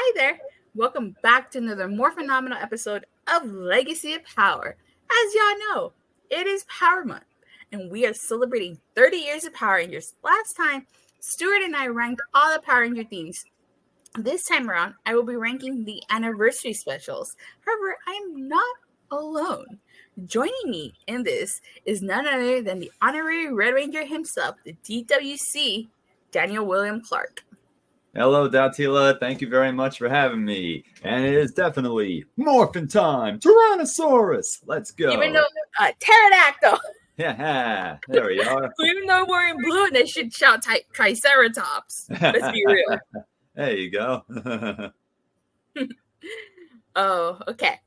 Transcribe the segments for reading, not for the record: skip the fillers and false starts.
Hi there. Welcome back to another more phenomenal episode of Legacy of Power. As y'all know, it is Power Month, and we are celebrating 30 years of Power Rangers. Last time, Stuart and I ranked all the Power Ranger themes. This time around, I will be ranking the anniversary specials. However, I am not alone. Joining me in this is none other than the honorary Red Ranger himself, the DWC, Daniel William Clark. Hello, Datila. Thank you very much for having me. And it is definitely morphin' time. Tyrannosaurus. Let's go. Even though pterodactyl. Yeah, there we are. Even though we're in blue, they should shout Triceratops. Let's be real. There you go. Oh, okay.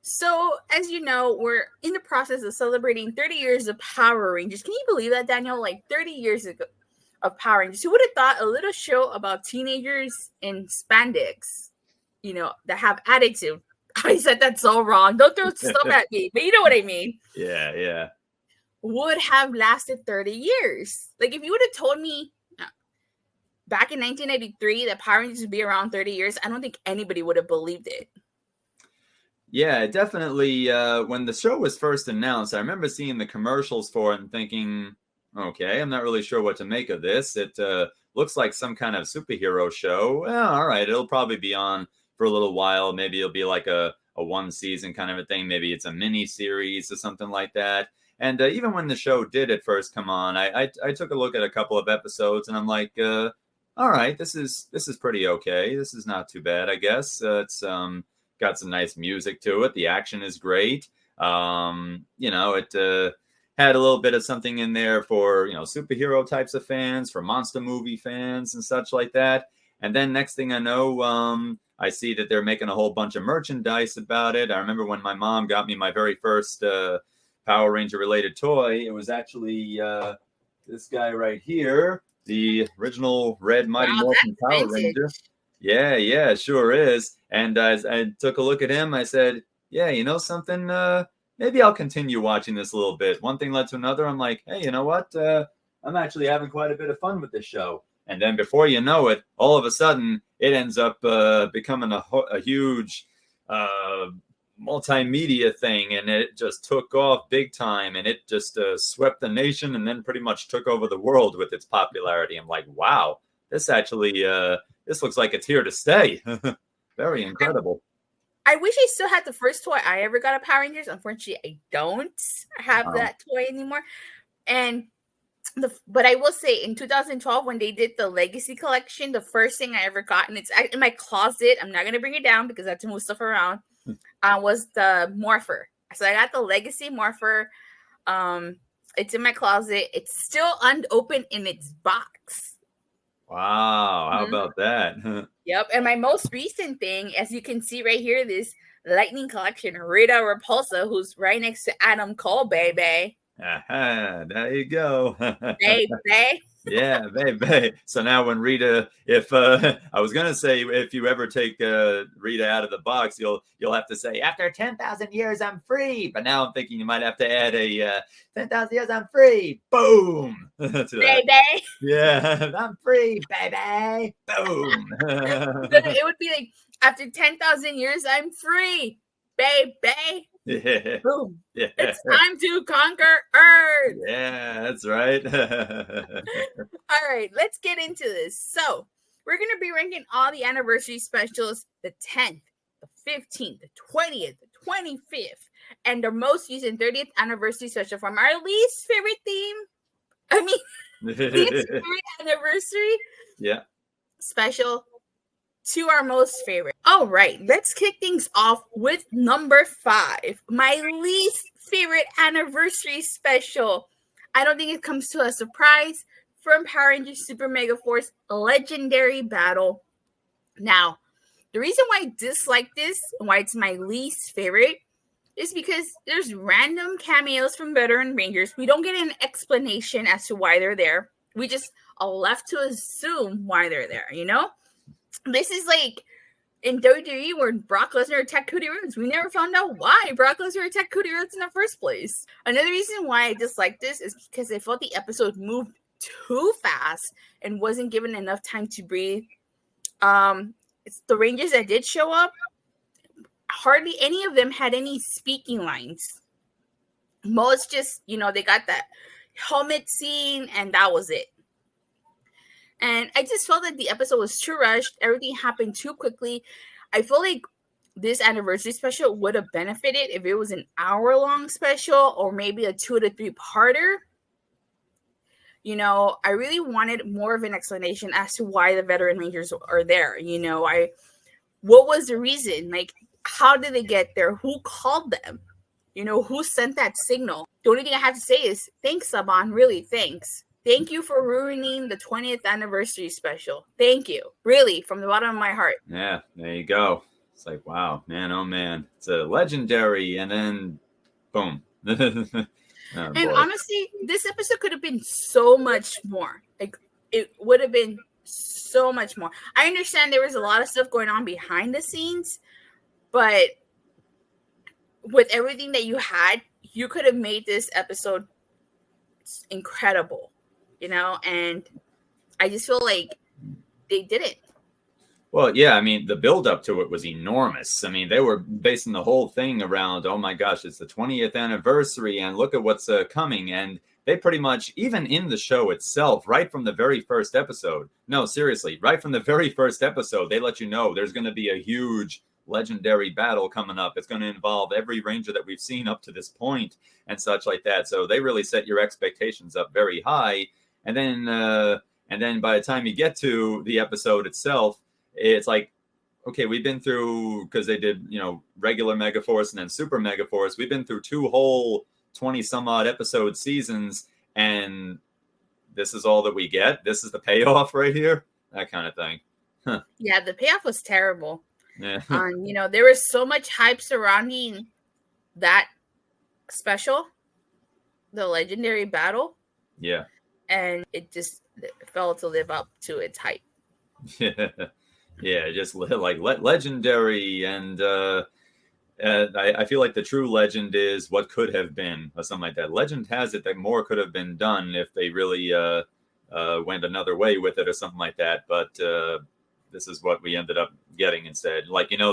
So, as you know, we're in the process of celebrating 30 years of Power Rangers. Can you believe that, Daniel? Like 30 years ago of Power Rangers. Who would have thought a little show about teenagers in spandex, that have attitude? I said that so wrong. Don't throw stuff at me, but you know what I mean. Yeah. Would have lasted 30 years. Like if you would have told me back in 1983 that Power Rangers would be around 30 years, I don't think anybody would have believed it. Yeah, definitely. When the show was first announced, I remember seeing the commercials for it and thinking, okay, I'm not really sure what to make of this. It looks like some kind of superhero show. Well, all right, it'll probably be on for a little while. Maybe it'll be like a one season kind of a thing. Maybe it's a mini series or something like that. And even when the show did at first come on, I took a look at a couple of episodes and I'm like, all right, this is pretty okay. This is not too bad, I guess. It's got some nice music to it. The action is great. It had a little bit of something in there for, superhero types of fans, for monster movie fans and such like that. And then next thing I know, I see that they're making a whole bunch of merchandise about it. I remember when my mom got me my very first Power Ranger related toy, it was actually this guy right here, the original red Mighty Morphin Power Ranger. Yeah, sure is. And as I took a look at him, I said, yeah, you know something? Maybe I'll continue watching this a little bit. One thing led to another. I'm like, hey, you know what? I'm actually having quite a bit of fun with this show. And then before you know it, all of a sudden, it ends up becoming a huge multimedia thing. And it just took off big time. And it just swept the nation and then pretty much took over the world with its popularity. I'm like, wow, this actually, this looks like it's here to stay. Very incredible. I wish I still had the first toy I ever got of Power Rangers. Unfortunately, I don't have that toy anymore. But I will say in 2012, when they did the Legacy collection, the first thing I ever got, and it's in my closet, I'm not going to bring it down because I have to move stuff around, was the Morpher. So I got the Legacy Morpher. It's in my closet. It's still unopened in its box. Wow, how about that? Yep, and my most recent thing, as you can see right here, this Lightning Collection, Rita Repulsa, who's right next to Adam Cole, baby. Aha, there you go. Baby. Yeah, baby. So now when Rita, if I was gonna say if you ever take Rita out of the box, you'll have to say after 10,000 years I'm free. But now I'm thinking you might have to add a 10,000 years I'm free. Boom. Baby. Yeah, I'm free, baby. Boom. It would be like after 10,000 years I'm free, baby. Yeah. Boom. Yeah. It's time to conquer Earth. Yeah, that's right. All right, let's get into this. So we're going to be ranking all the anniversary specials, the 10th, the 15th, the 20th, the 25th, and the most used in 30th anniversary special from our least favorite theme. Least favorite anniversary special to our most favorite. All right, let's kick things off with number 5. My least favorite anniversary special. I don't think it comes to a surprise, from Power Rangers Super Mega Force Legendary Battle. Now, the reason why I dislike this and why it's my least favorite is because there's random cameos from veteran Rangers. We don't get an explanation as to why they're there. We just are left to assume why they're there, This is like in WWE where Brock Lesnar attacked Cody Rhodes. We never found out why Brock Lesnar attacked Cody Rhodes in the first place. Another reason why I dislike this is because I felt the episode moved too fast and wasn't given enough time to breathe. it's the Rangers that did show up, hardly any of them had any speaking lines. Most just, they got that helmet scene and that was it. And I just felt that the episode was too rushed. Everything happened too quickly. I feel like this anniversary special would have benefited if it was an hour-long special or maybe a 2 to 3 parter. I really wanted more of an explanation as to why the veteran Rangers are there. What was the reason? Like, how did they get there? Who called them? Who sent that signal? The only thing I have to say is thanks, Saban. Really, thanks. Thank you for ruining the 20th anniversary special. Thank you. Really, from the bottom of my heart. Yeah, there you go. It's like, wow, man, oh man. It's a legendary, and then boom. And honestly, this episode could have been so much more. Like, it would have been so much more. I understand there was a lot of stuff going on behind the scenes, but with everything that you had, you could have made this episode incredible, and I just feel like they didn't. Well, yeah, I mean, the build up to it was enormous. I mean, they were basing the whole thing around, oh my gosh, it's the 20th anniversary and look at what's coming. And they pretty much, even in the show itself, right from the very first episode, no, seriously, right from the very first episode, they let you know there's going to be a huge legendary battle coming up. It's going to involve every Ranger that we've seen up to this point and such like that. So they really set your expectations up very high. And then by the time you get to the episode itself, it's like, okay, we've been through, because they did, regular Megaforce and then Super Megaforce. We've been through 2 whole 20 some odd episode seasons, and this is all that we get. This is the payoff right here. That kind of thing. Huh. Yeah, the payoff was terrible. Yeah. There was so much hype surrounding that special, the legendary battle. Yeah. And it just failed to live up to its hype. Yeah, just like legendary, and I feel like the true legend is what could have been, or something like that. Legend has it that more could have been done if they really went another way with it, or something like that. But this is what we ended up getting instead. Like, that,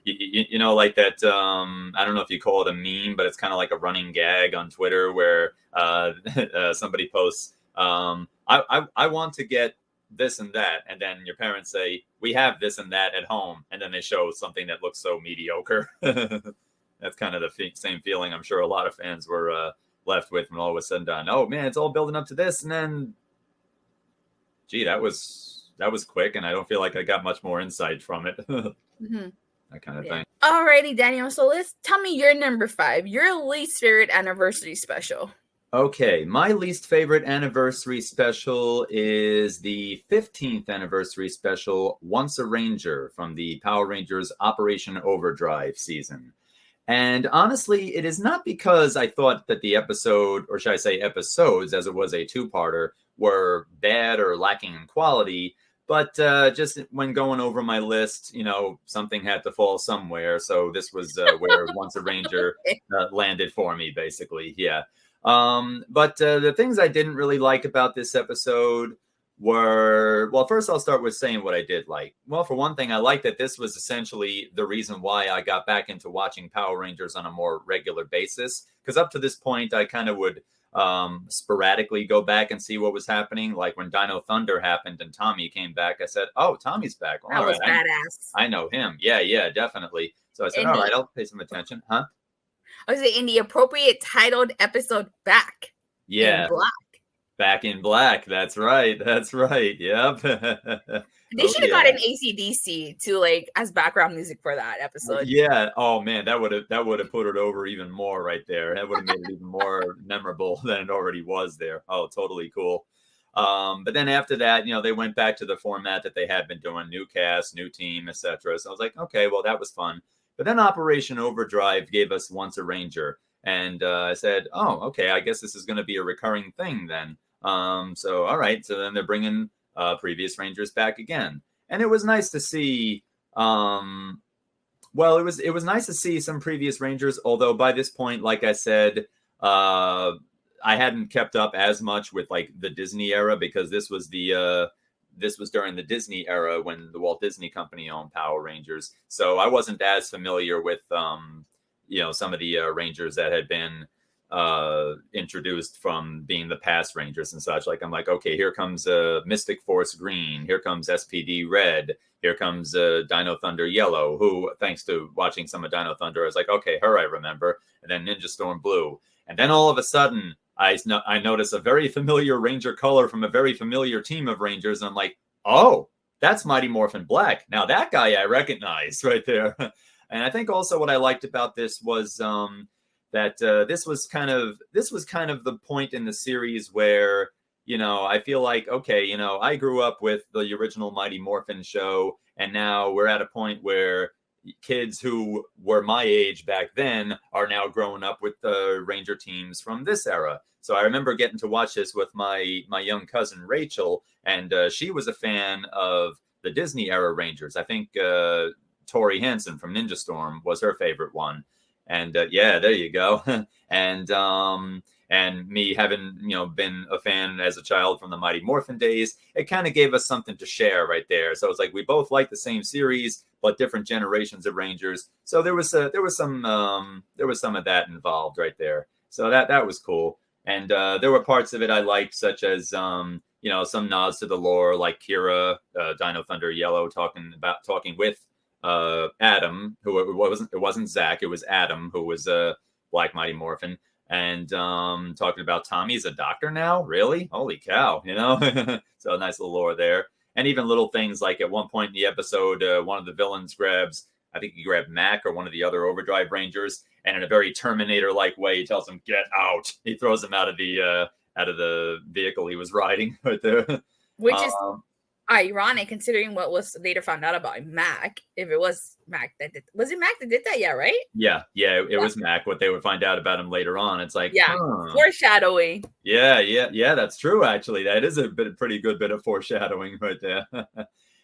like that. I don't know if you call it a meme, but it's kind of like a running gag on Twitter where somebody posts, I want to get this and that, and then your parents say, we have this and that at home, and then they show something that looks so mediocre. That's kind of the same feeling I'm sure a lot of fans were left with when all was said and done. Oh man, it's all building up to this, and then gee, that was quick, and I don't feel like I got much more insight from it. Mm-hmm. That kind of thing. Alrighty, Daniel, so tell me your number 5, your least favorite anniversary special. Okay, my least favorite anniversary special is the 15th anniversary special, Once a Ranger, from the Power Rangers Operation Overdrive season. And honestly, it is not because I thought that the episode, or should I say episodes, as it was a 2-parter, were bad or lacking in quality, but just when going over my list, something had to fall somewhere. So this was where Once a Ranger landed for me, basically. Yeah. But the things I didn't really like about this episode were, well, first I'll start with saying what I did like. Well, for one thing, I like that this was essentially the reason why I got back into watching Power Rangers on a more regular basis. Because up to this point, I kind of would sporadically go back and see what was happening. Like when Dino Thunder happened and Tommy came back, I said, oh, Tommy's back. That was badass. I know him. Yeah, definitely. So I said, all right, I'll pay some attention. Huh? I was in the appropriate titled episode, Back. Yeah. In Black. Back in Black. That's right. Yep. They should have gotten AC/DC to as background music for that episode. Yeah. Oh man, that would have put it over even more right there. That would have made it even more memorable than it already was there. Oh, totally cool. But then after that, they went back to the format that they had been doing, new cast, new team, etc. So I was like, okay, well, that was fun. But then Operation Overdrive gave us Once a Ranger. And I said, oh, okay, I guess this is going to be a recurring thing then. So, all right. So then they're bringing previous Rangers back again. And it was nice to see, it was nice to see some previous Rangers. Although by this point, like I said, I hadn't kept up as much with the Disney era, because this was the this was during the Disney era when the Walt Disney Company owned Power Rangers. So I wasn't as familiar with, some of the Rangers that had been introduced from being the past Rangers and such. Like, I'm like, okay, here comes Mystic Force Green. Here comes SPD Red. Here comes Dino Thunder Yellow, who, thanks to watching some of Dino Thunder, I was like, okay, her I remember. And then Ninja Storm Blue. And then all of a sudden, I notice a very familiar Ranger color from a very familiar team of Rangers. And I'm like, oh, that's Mighty Morphin Black. Now that guy I recognize right there. And I think also what I liked about this was that this was kind of the point in the series where, I feel like, okay, I grew up with the original Mighty Morphin show, and now we're at a point where kids who were my age back then are now growing up with the Ranger teams from this era. So I remember getting to watch this with my young cousin Rachel, and she was a fan of the Disney era Rangers. I think Tori Hansen from Ninja Storm was her favorite one. And yeah, there you go. And me having, been a fan as a child from the Mighty Morphin days, it kind of gave us something to share right there. So it's like we both like the same series, but different generations of Rangers. So there was some of that involved right there. So that was cool. And there were parts of it I liked, such as some nods to the lore, like Kira, Dino Thunder Yellow, talking with Adam, who it wasn't Zach, it was Adam, who was a Black Mighty Morphin, and talking about Tommy's a doctor now. Really? Holy cow! So nice little lore there. And even little things like at one point in the episode, one of the villains I think he grabbed Mac or one of the other Overdrive Rangers, and in a very Terminator-like way, he tells him, "Get out!" He throws him out of the vehicle he was riding right there. Which is ironic considering what was later found out about Mac. If it was Mac that did, was it Mac that did that? Yeah, right? Yeah, it was Mac. What they would find out about him later on, it's like, foreshadowing. Yeah, that's true. Actually, that is a pretty good bit of foreshadowing right there.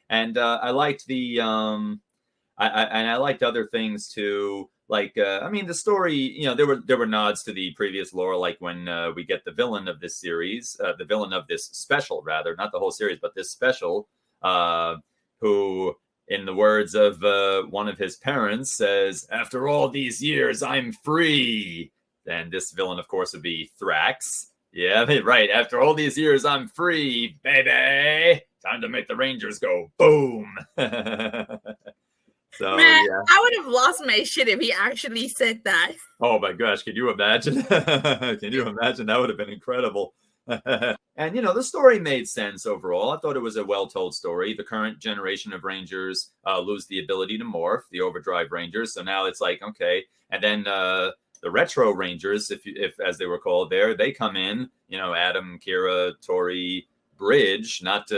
And I liked I liked other things too. Like, the story, there were nods to the previous lore, like when we get the villain of this series, the villain of this special, rather, not the whole series, but this special, who, in the words of one of his parents, says, "After all these years, I'm free." And this villain, of course, would be Thrax. Yeah, right. After all these years, I'm free, baby. Time to make the Rangers go boom. So, man, yeah. I would have lost my shit if he actually said that. Oh my gosh, can you imagine? Can you imagine? That would have been incredible. And, the story made sense overall. I thought it was a well-told story. The current generation of Rangers lose the ability to morph, the Overdrive Rangers. So now it's like, okay. And then the Retro Rangers, if as they were called there, they come in, Adam, Kira, Tori, Bridge, not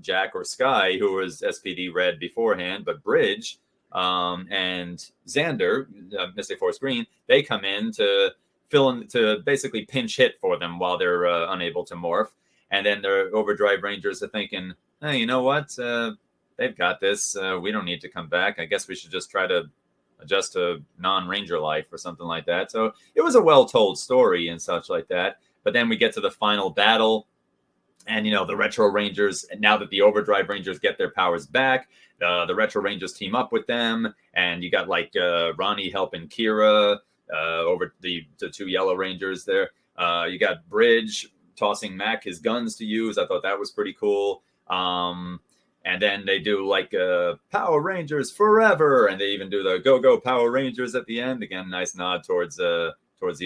Jack or Sky, who was SPD Red beforehand, but Bridge. And Xander, Mystic Force Green, they come in to fill in, to basically pinch hit for them while they're unable to morph. And then the Overdrive Rangers are thinking, hey, you know what? They've got this. We don't need to come back. I guess we should just try to adjust to non-Ranger life or something like that. So it was a well-told story and such like that. But then we get to the final battle. And, the Retro Rangers, now that the Overdrive Rangers get their powers back, the Retro Rangers team up with them. And you got like Ronnie helping Kira over the two Yellow Rangers there. You got Bridge tossing Mac his guns to use. I thought that was pretty cool. And then they do like Power Rangers Forever. And they even do the Go Power Rangers at the end. Again, nice nod towards the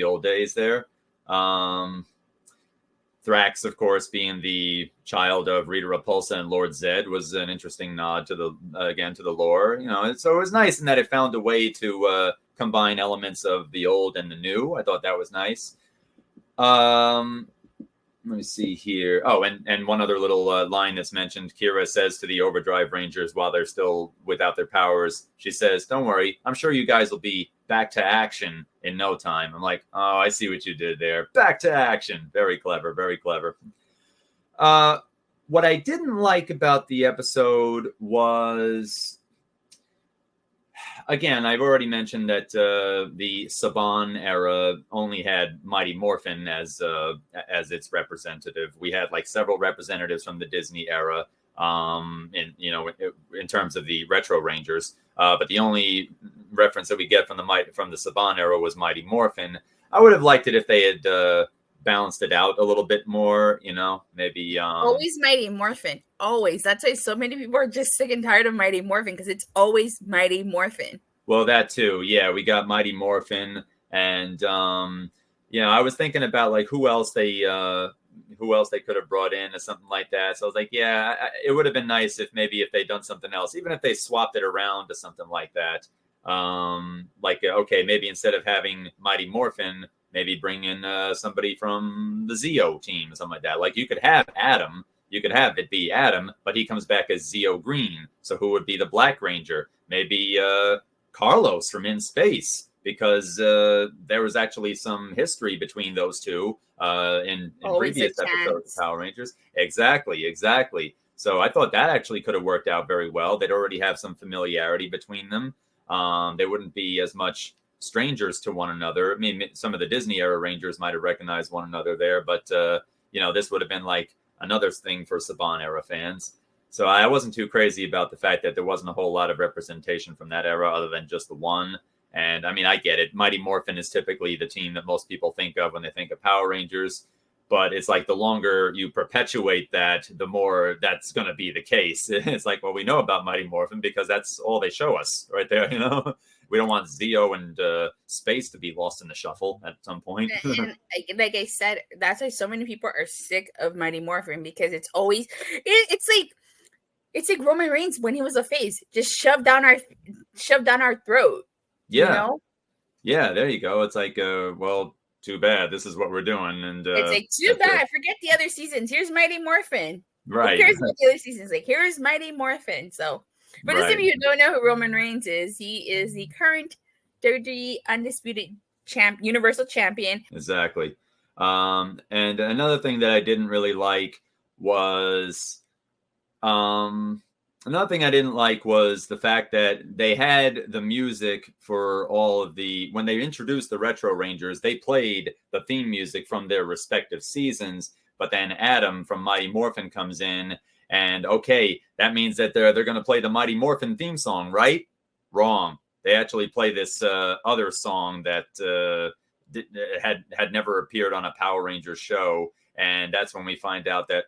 old days there. Thrax, of course, being the child of Rita Repulsa and Lord Zed, was an interesting nod to the lore. So it was nice in that it found a way to combine elements of the old and the new. I thought that was nice. Let me see here. Oh, and one other little line that's mentioned. Kira says to the Overdrive Rangers while they're still without their powers, she says, "Don't worry, I'm sure you guys will be back to action in no time." I'm like, oh, I see what you did there. Back to action. Very clever, very clever. What I didn't like about the episode was, again, I've already mentioned that the Saban era only had Mighty Morphin as its representative. We had like several representatives from the Disney era. in terms of the Retro Rangers. But the only reference that we get from the Saban era was Mighty Morphin. I would have liked it if they had balanced it out a little bit more, maybe. Always Mighty Morphin. Always. That's why so many people are just sick and tired of Mighty Morphin, because it's always Mighty Morphin. Well, that too. Yeah, we got Mighty Morphin, and I was thinking about like who else they could have brought in or something like that. So I was like, it would have been nice if they'd done something else, even if they swapped it around to something like that. Okay, maybe instead of having Mighty Morphin, maybe bring in somebody from the Zeo team or something like that. Like you could have Adam, you could have it be Adam, but he comes back as Zeo Green. So who would be the Black Ranger? Maybe Carlos from In Space, because there was actually some history between those two in previous episodes of Power Rangers. Exactly. So I thought that actually could have worked out very well. They'd already have some familiarity between them. They wouldn't be as much strangers to one another. I mean, some of the Disney era Rangers might have recognized one another there, but this would have been like another thing for Saban era fans. So I wasn't too crazy about the fact that there wasn't a whole lot of representation from that era other than just the one. And I mean, I get it. Mighty Morphin is typically the team that most people think of when they think of Power Rangers. But it's like the longer you perpetuate that, the more that's going to be the case. It's like, well, we know about Mighty Morphin because that's all they show us right there. We don't want Zeo and Space to be lost in the shuffle at some point. And like I said, that's why so many people are sick of Mighty Morphin, because it's always it's like Roman Reigns when he was a face, just shoved down our throat. Yeah. Yeah, there you go. It's like, well, too bad. This is what we're doing. And it's like, too bad. Forget the other seasons. Here's Mighty Morphin. Right. Who cares about the other seasons? Like, here's Mighty Morphin. So, for those of you who don't know who Roman Reigns is, he is the current WWE Undisputed Universal Champion. Exactly. And another thing that I didn't really like was the fact that they had the music for all of when they introduced the Retro Rangers, they played the theme music from their respective seasons, but then Adam from Mighty Morphin comes in, and okay, that means that they're going to play the Mighty Morphin theme song, right? Wrong. They actually play this other song that had never appeared on a Power Rangers show, and that's when we find out that,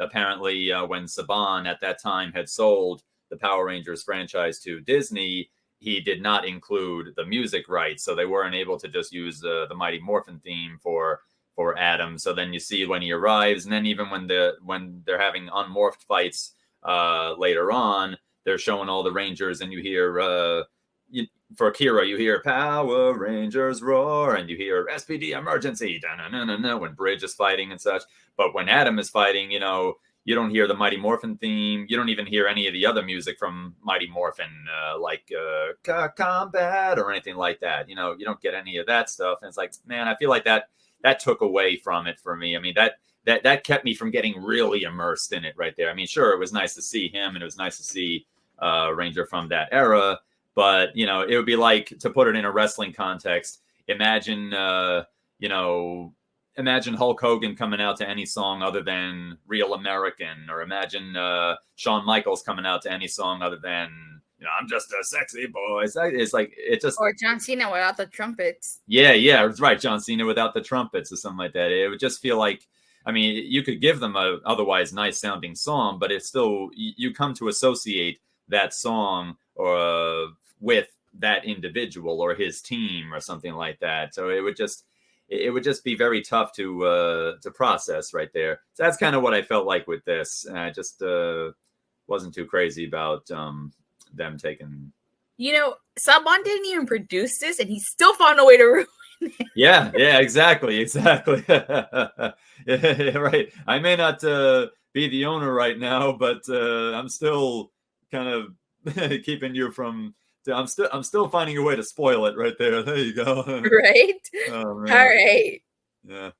apparently, when Saban at that time had sold the Power Rangers franchise to Disney, he did not include the music rights, so they weren't able to just use the Mighty Morphin theme for Adam. So then you see when he arrives, and then even when they're having unmorphed fights later on, they're showing all the Rangers, and you hear for Kira, you hear Power Rangers roar, and you hear SPD emergency, when Bridge is fighting and such. But when Adam is fighting, you don't hear the Mighty Morphin theme. You don't even hear any of the other music from Mighty Morphin, like Combat or anything like that. You don't get any of that stuff. And it's like, man, I feel like that took away from it for me. I mean, that kept me from getting really immersed in it right there. I mean, sure, it was nice to see him, and it was nice to see Ranger from that era. But, it would be like, to put it in a wrestling context, imagine Hulk Hogan coming out to any song other than Real American, or imagine Shawn Michaels coming out to any song other than, I'm just a sexy boy. Or John Cena without the trumpets. Yeah, it's right. John Cena without the trumpets or something like that. It would just feel like, I mean, you could give them a otherwise nice sounding song, but it's still, you come to associate that song with that individual or his team or something like that. So it would just be very tough to process right there. So that's kind of what I felt like with this. And I just wasn't too crazy about them taking. Saban didn't even produce this, and he still found a way to ruin it. Yeah, exactly. Yeah, right. I may not be the owner right now, but I'm still kind of keeping you from. I'm still finding a way to spoil it right there. There you go. Right? Oh, man. All right. Yeah.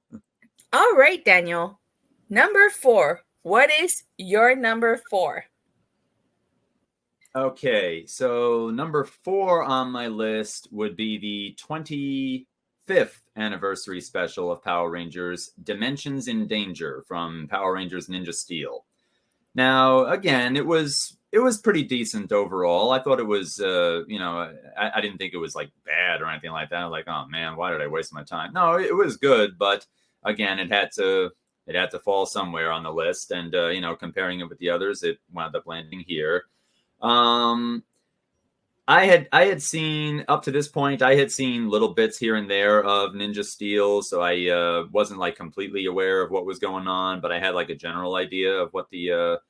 All right, Daniel. Number 4. What is your number 4? Okay, so number 4 on my list would be the 25th anniversary special of Power Rangers, Dimensions in Danger from Power Rangers Ninja Steel. Now, again, it was pretty decent overall. I thought it was, I didn't think it was like bad or anything like that. I was like, oh man, why did I waste my time? No, it was good, but again, it had to fall somewhere on the list, and comparing it with the others, it wound up landing here. I had seen up to this point, I had seen little bits here and there of Ninja Steel, so I wasn't like completely aware of what was going on, but I had like a general idea of what the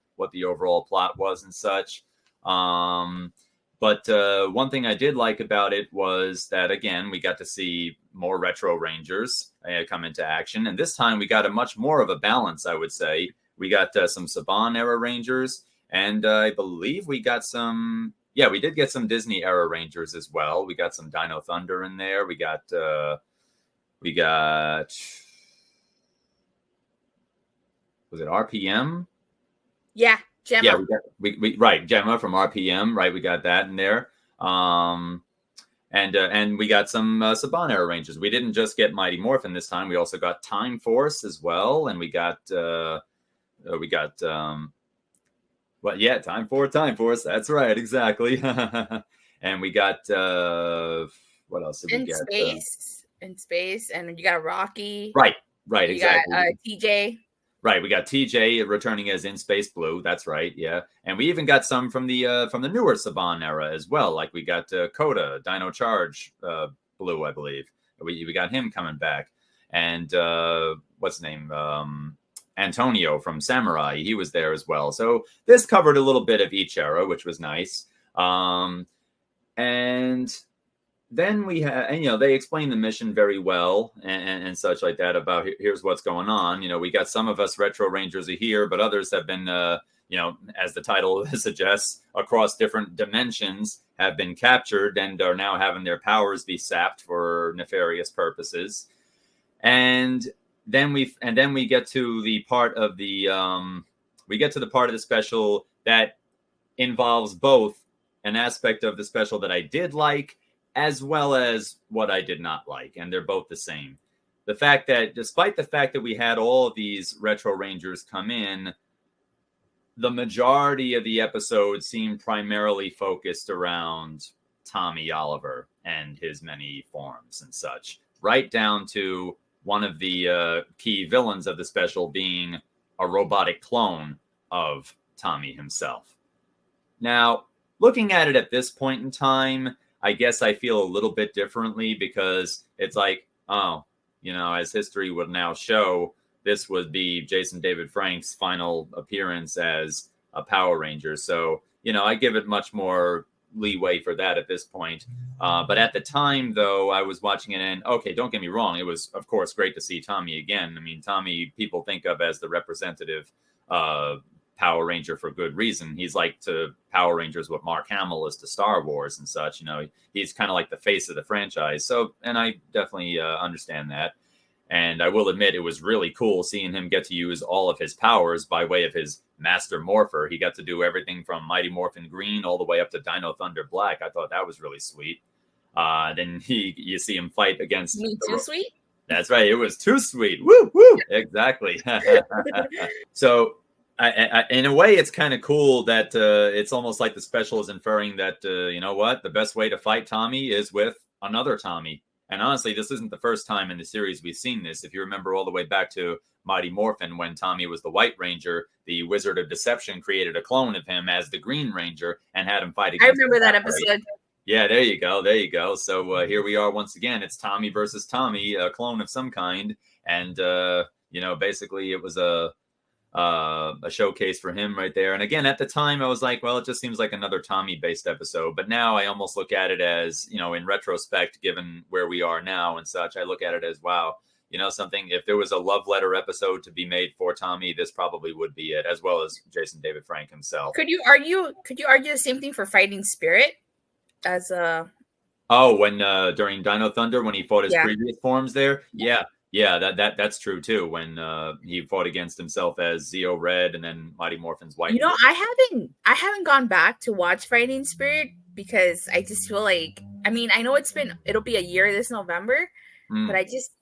overall plot was and such. But one thing I did like about it was that again we got to see more Retro Rangers come into action, and this time we got a much more of a balance. I would say we got some Saban era Rangers, and I believe we got some. Yeah, we did get some Disney era Rangers as well. We got some Dino Thunder in there. We got was it RPM? Yeah, Gemma. Yeah, we right, Gemma from RPM, right? We got that in there. And we got some Saban era Rangers. We didn't just get Mighty Morphin this time. We also got Time Force as well, and we got well, yeah, Time Force. That's right, exactly. And we got what else did we get? In space, and you got Rocky. Right, you exactly. Got TJ. Right, we got TJ returning as In Space Blue. That's right, yeah. And we even got some from the newer Saban era as well. Like we got Coda, Dino Charge Blue, I believe. We got him coming back, and what's his name? Antonio from Samurai, he was there as well. So this covered a little bit of each era, which was nice. And then we had, and they explained the mission very well and such like that about here's what's going on. We got some of us Retro Rangers are here, but others have been, as the title suggests, across different dimensions have been captured and are now having their powers be sapped for nefarious purposes. And then we get to the part of the special that involves both an aspect of the special that I did like as well as what I did not like, and they're both the same. The fact that despite the fact that we had all of these Retro Rangers come in, the majority of the episode seemed primarily focused around Tommy Oliver and his many forms and such, right down to one of the key villains of the special being a robotic clone of Tommy himself. Now, looking at it at this point in time, I guess I feel a little bit differently because it's like, as history would now show, this would be Jason David Frank's final appearance as a Power Ranger. So, I give it much more leeway for that at this point. But at the time, though, I was watching it, and okay, don't get me wrong, it was, of course, great to see Tommy again. I mean, Tommy, people think of as the representative Power Ranger for good reason. He's like to Power Rangers what Mark Hamill is to Star Wars and such. He's kind of like the face of the franchise. So, and I definitely understand that. And I will admit, it was really cool seeing him get to use all of his powers by way of his Master Morpher. He got to do everything from Mighty Morphin Green all the way up to Dino Thunder Black. I thought that was really sweet. Then you see him fight against... Too sweet? That's right. It was too sweet. Woo, woo. Exactly. So, in a way, it's kind of cool that it's almost like the special is inferring that, the best way to fight Tommy is with another Tommy. And honestly, this isn't the first time in the series we've seen this. If you remember all the way back to Mighty Morphin, when Tommy was the White Ranger, the Wizard of Deception created a clone of him as the Green Ranger and had him fight against... I remember that episode. Yeah, there you go. So here we are once again. It's Tommy versus Tommy, a clone of some kind. And, basically it was a showcase for him right there. And again, at the time, I was like, well, it just seems like another Tommy-based episode. But now I almost look at it as, in retrospect, given where we are now and such, I look at it as, wow, something, if there was a love letter episode to be made for Tommy, this probably would be it, as well as Jason David Frank himself. Could you argue the same thing for Fighting Spirit as a... Oh, when during Dino Thunder, when he fought his previous forms there? Yeah, that's true too. When he fought against himself as Zeo Red and then Mighty Morphin's White. I haven't gone back to watch Fighting Spirit because I just feel like, I mean, I know it'll be a year this November, but I just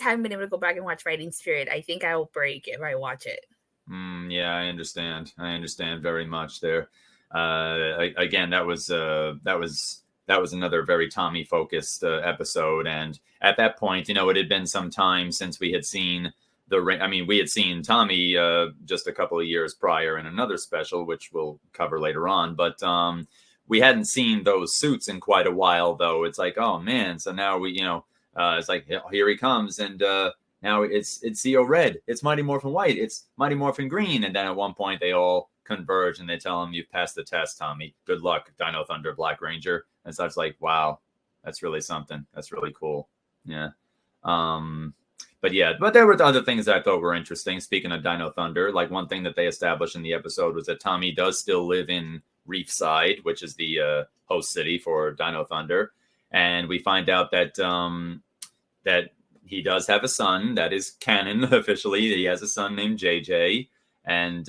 haven't been able to go back and watch Fighting Spirit. I think I will break if I watch it. Yeah, I understand. I understand very much there. Again, that was another very Tommy focused episode, and at that point, it had been some time since we had seen I mean, we had seen Tommy just a couple of years prior in another special, which we'll cover later on, but we hadn't seen those suits in quite a while, though. It's like, oh man, so now it's like, here he comes, and now it's Zeo Red, it's Mighty Morphin White, it's Mighty Morphin Green, and then at one point they all converge and they tell him, "You've passed the test, Tommy. Good luck, Dino Thunder, Black Ranger." And so I was like, "Wow, that's really something. That's really cool." Yeah. But there were other things that I thought were interesting. Speaking of Dino Thunder, like one thing that they established in the episode was that Tommy does still live in Reefside, which is the host city for Dino Thunder, and we find out that that he does have a son. That is canon officially. He has a son named JJ, and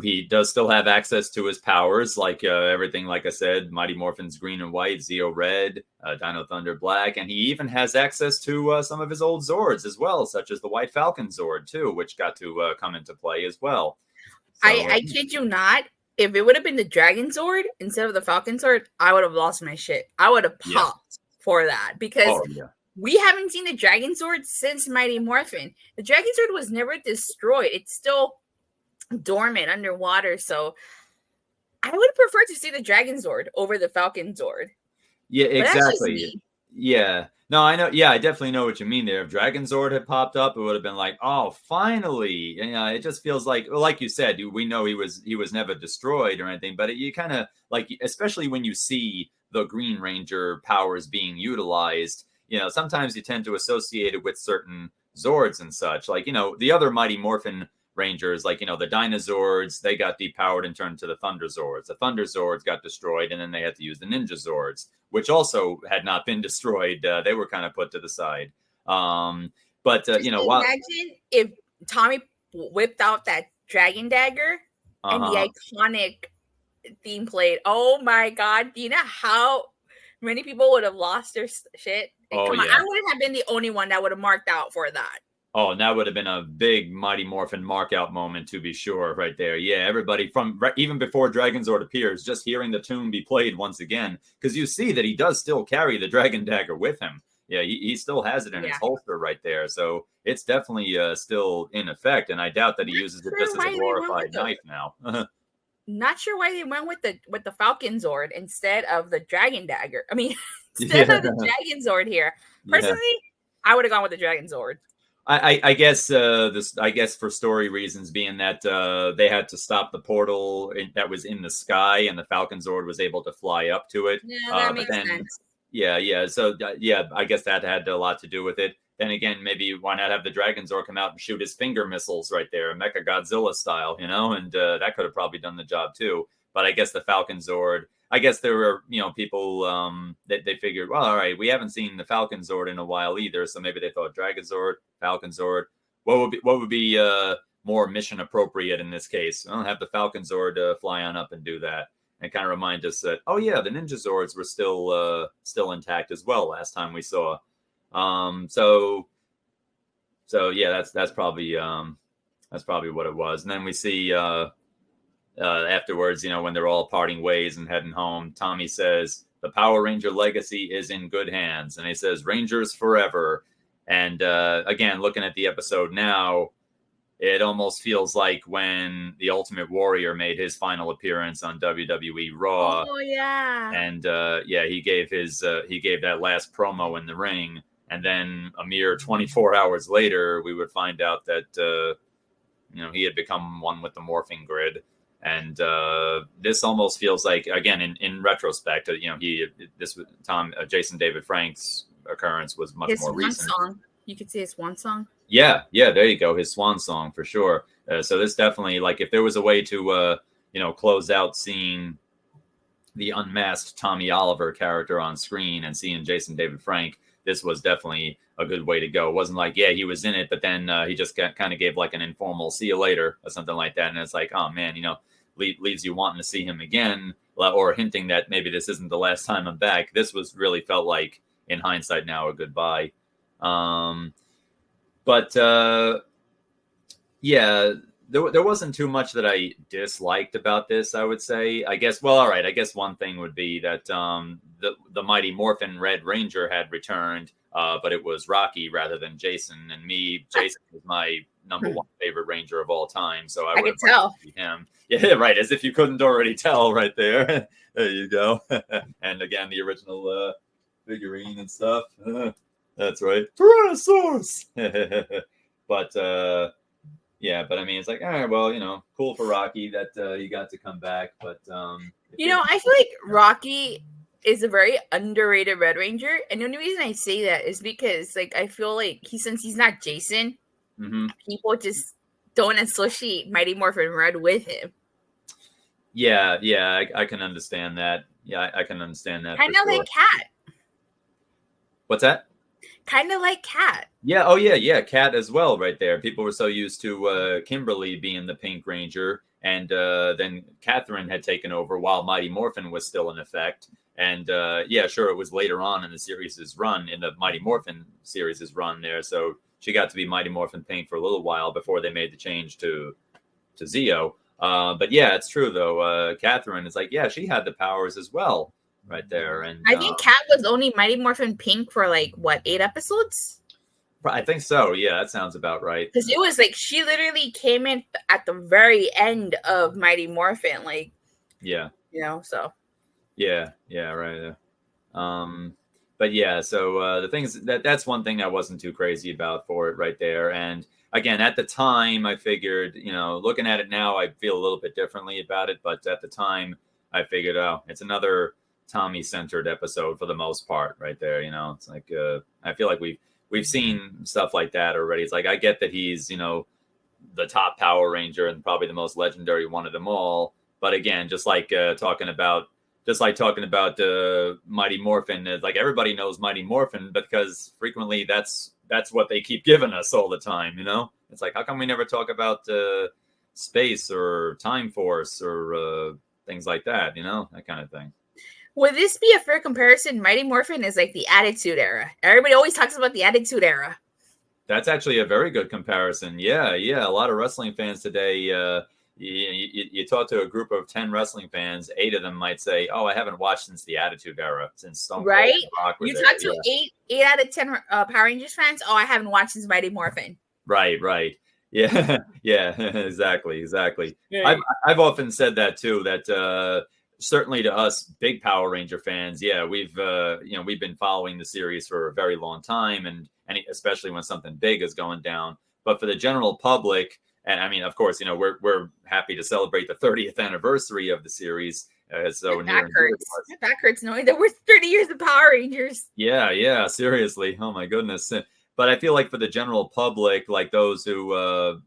he does still have access to his powers, like everything, like I said, Mighty Morphins Green and White, Zeo Red, Dino Thunder Black, and he even has access to some of his old Zords as well, such as the White Falcon Zord, too, which got to come into play as well. So, I kid you not, if it would have been the Dragon Zord instead of the Falcon Zord, I would have lost my shit. I would have popped for that, because we haven't seen the Dragon Zord since Mighty Morphin. The Dragon Zord was never destroyed. It's still dormant underwater, so I would prefer to see the Dragon Zord over the Falcon Zord. Yeah, exactly. Yeah. No, I know. Yeah, I definitely know what you mean there. If Dragon Zord had popped up, it would have been like, oh, finally. It just feels like you said, we know he was never destroyed or anything, but you kind of like, especially when you see the Green Ranger powers being utilized, sometimes you tend to associate it with certain Zords and such. Like, the other Mighty Morphin Rangers, like, the Dinozords, they got depowered and turned to the Thunder Zords. The Thunder Zords got destroyed, and then they had to use the Ninja Zords, which also had not been destroyed. They were kind of put to the side. Imagine if Tommy whipped out that Dragon Dagger and the iconic theme played. Oh my God. Do you know how many people would have lost their shit? Come on. I wouldn't have been the only one that would have marked out for that. Oh, and that would have been a big Mighty Morphin mark-out moment, to be sure, right there. Yeah, everybody from even before Dragon Zord appears, just hearing the tune be played once again, because you see that he does still carry the Dragon Dagger with him. Yeah, he still has it in his holster right there, so it's definitely still in effect, and I doubt that he uses it just as a glorified knife now. Not sure why they went with the Falcon Zord instead of the Dragon Dagger. I mean, instead of the Dragon Zord here. Personally, I would have gone with the Dragon Zord. I guess for story reasons, being that they had to stop the portal that was in the sky, and the Falcon Zord was able to fly up to it. Yeah, that makes sense. Yeah. So I guess that had a lot to do with it. Then again, maybe why not have the Dragon Zord come out and shoot his finger missiles right there, Mecha Godzilla style, and that could have probably done the job too. But I guess the Falcon Zord, I guess there were, people that they figured, well, all right, we haven't seen the Falcon Zord in a while either, so maybe they thought Dragon Zord, Falcon Zord. What would be more mission appropriate in this case? I'll have the Falcon Zord fly on up and do that, and kind of remind us that, oh yeah, the Ninja Zords were still intact as well last time we saw. So yeah, that's probably what it was. And then we see afterwards, when they're all parting ways and heading home, Tommy says the Power Ranger legacy is in good hands, and he says Rangers forever. And again, looking at the episode now, it almost feels like when the Ultimate Warrior made his final appearance on WWE Raw. Oh yeah. And he gave that last promo in the ring, and then a mere 24 hours later, we would find out that he had become one with the morphing grid. And this almost feels like, again, in retrospect, Jason David Frank's occurrence was much more recent. Song. You could say his swan song. Yeah, there you go, his swan song for sure. So this definitely, like, if there was a way to close out seeing the unmasked Tommy Oliver character on screen and seeing Jason David Frank, this was definitely a good way to go. It wasn't like, he was in it, but then he just kind of gave like an informal see you later or something like that. And it's like, oh man, leaves you wanting to see him again, or hinting that maybe this isn't the last time I'm back. This was really felt like, in hindsight now, a goodbye. But Yeah, there wasn't too much that I disliked about this, I would say. I guess, well, all right, I guess one thing would be that the Mighty Morphin Red Ranger had returned, but it was Rocky rather than Jason. And me, Jason was my number one favorite Ranger of all time, so I I would could have liked tell. to see him. Yeah, right, as if you couldn't already tell right there. There you go. And again, the original figurine and stuff. That's right. Tyrannosaurus! But yeah, but I mean, it's like, all right, well, cool for Rocky that he got to come back. But I feel like Rocky is a very underrated Red Ranger, and the only reason I say that is because, like, I feel like since he's not Jason, people just don't associate Mighty Morphin Red with him. Yeah, I can understand that. Yeah, I can understand that. Kind of like Cat. What's that? Kind of like Cat. Yeah. Oh, yeah. Cat as well, right there. People were so used to Kimberly being the Pink Ranger, and then Catherine had taken over while Mighty Morphin was still in effect. And yeah, sure, it was later on in the series' run, in the Mighty Morphin series' run there. So she got to be Mighty Morphin Pink for a little while before they made the change to Zeo. But yeah, it's true though. Catherine is like, yeah, she had the powers as well, right there. And I think Cat was only Mighty Morphin Pink for like what, 8 episodes? I think so. Yeah, that sounds about right. Because it was like she literally came in at the very end of Mighty Morphin, like, yeah, so yeah, right. But yeah, so the thing is that's one thing I wasn't too crazy about for it right there. And again, at the time, I figured, looking at it now, I feel a little bit differently about it. But at the time, I figured, oh, it's another Tommy-centered episode for the most part, right there. It's like I feel like we've seen stuff like that already. It's like I get that he's the top Power Ranger and probably the most legendary one of them all. But again, just like talking about Mighty Morphin, like everybody knows Mighty Morphin, because frequently that's what they keep giving us all the time. It's like, how come we never talk about space or Time Force or things like that? That kind of thing. Would this be a fair comparison? Mighty Morphin is like the Attitude Era. Everybody always talks about the Attitude Era. That's actually a very good comparison. Yeah. A lot of wrestling fans today. You talk to a group of 10 wrestling fans, 8 of them might say, "Oh, I haven't watched since the Attitude Era, since Stone Cold right?" and Rock was you there." talk to 8 out of 10 Power Rangers fans. Oh, I haven't watched since Mighty Morphin. Right. Yeah, exactly. Right. I've often said that too. That certainly to us big Power Ranger fans, yeah, we've been following the series for a very long time, and especially when something big is going down. But for the general public, and I mean, of course, we're happy to celebrate the 30th anniversary of the series. So that hurts knowing that we're 30 years of Power Rangers. Yeah, seriously. Oh my goodness. But I feel like for the general public, like those who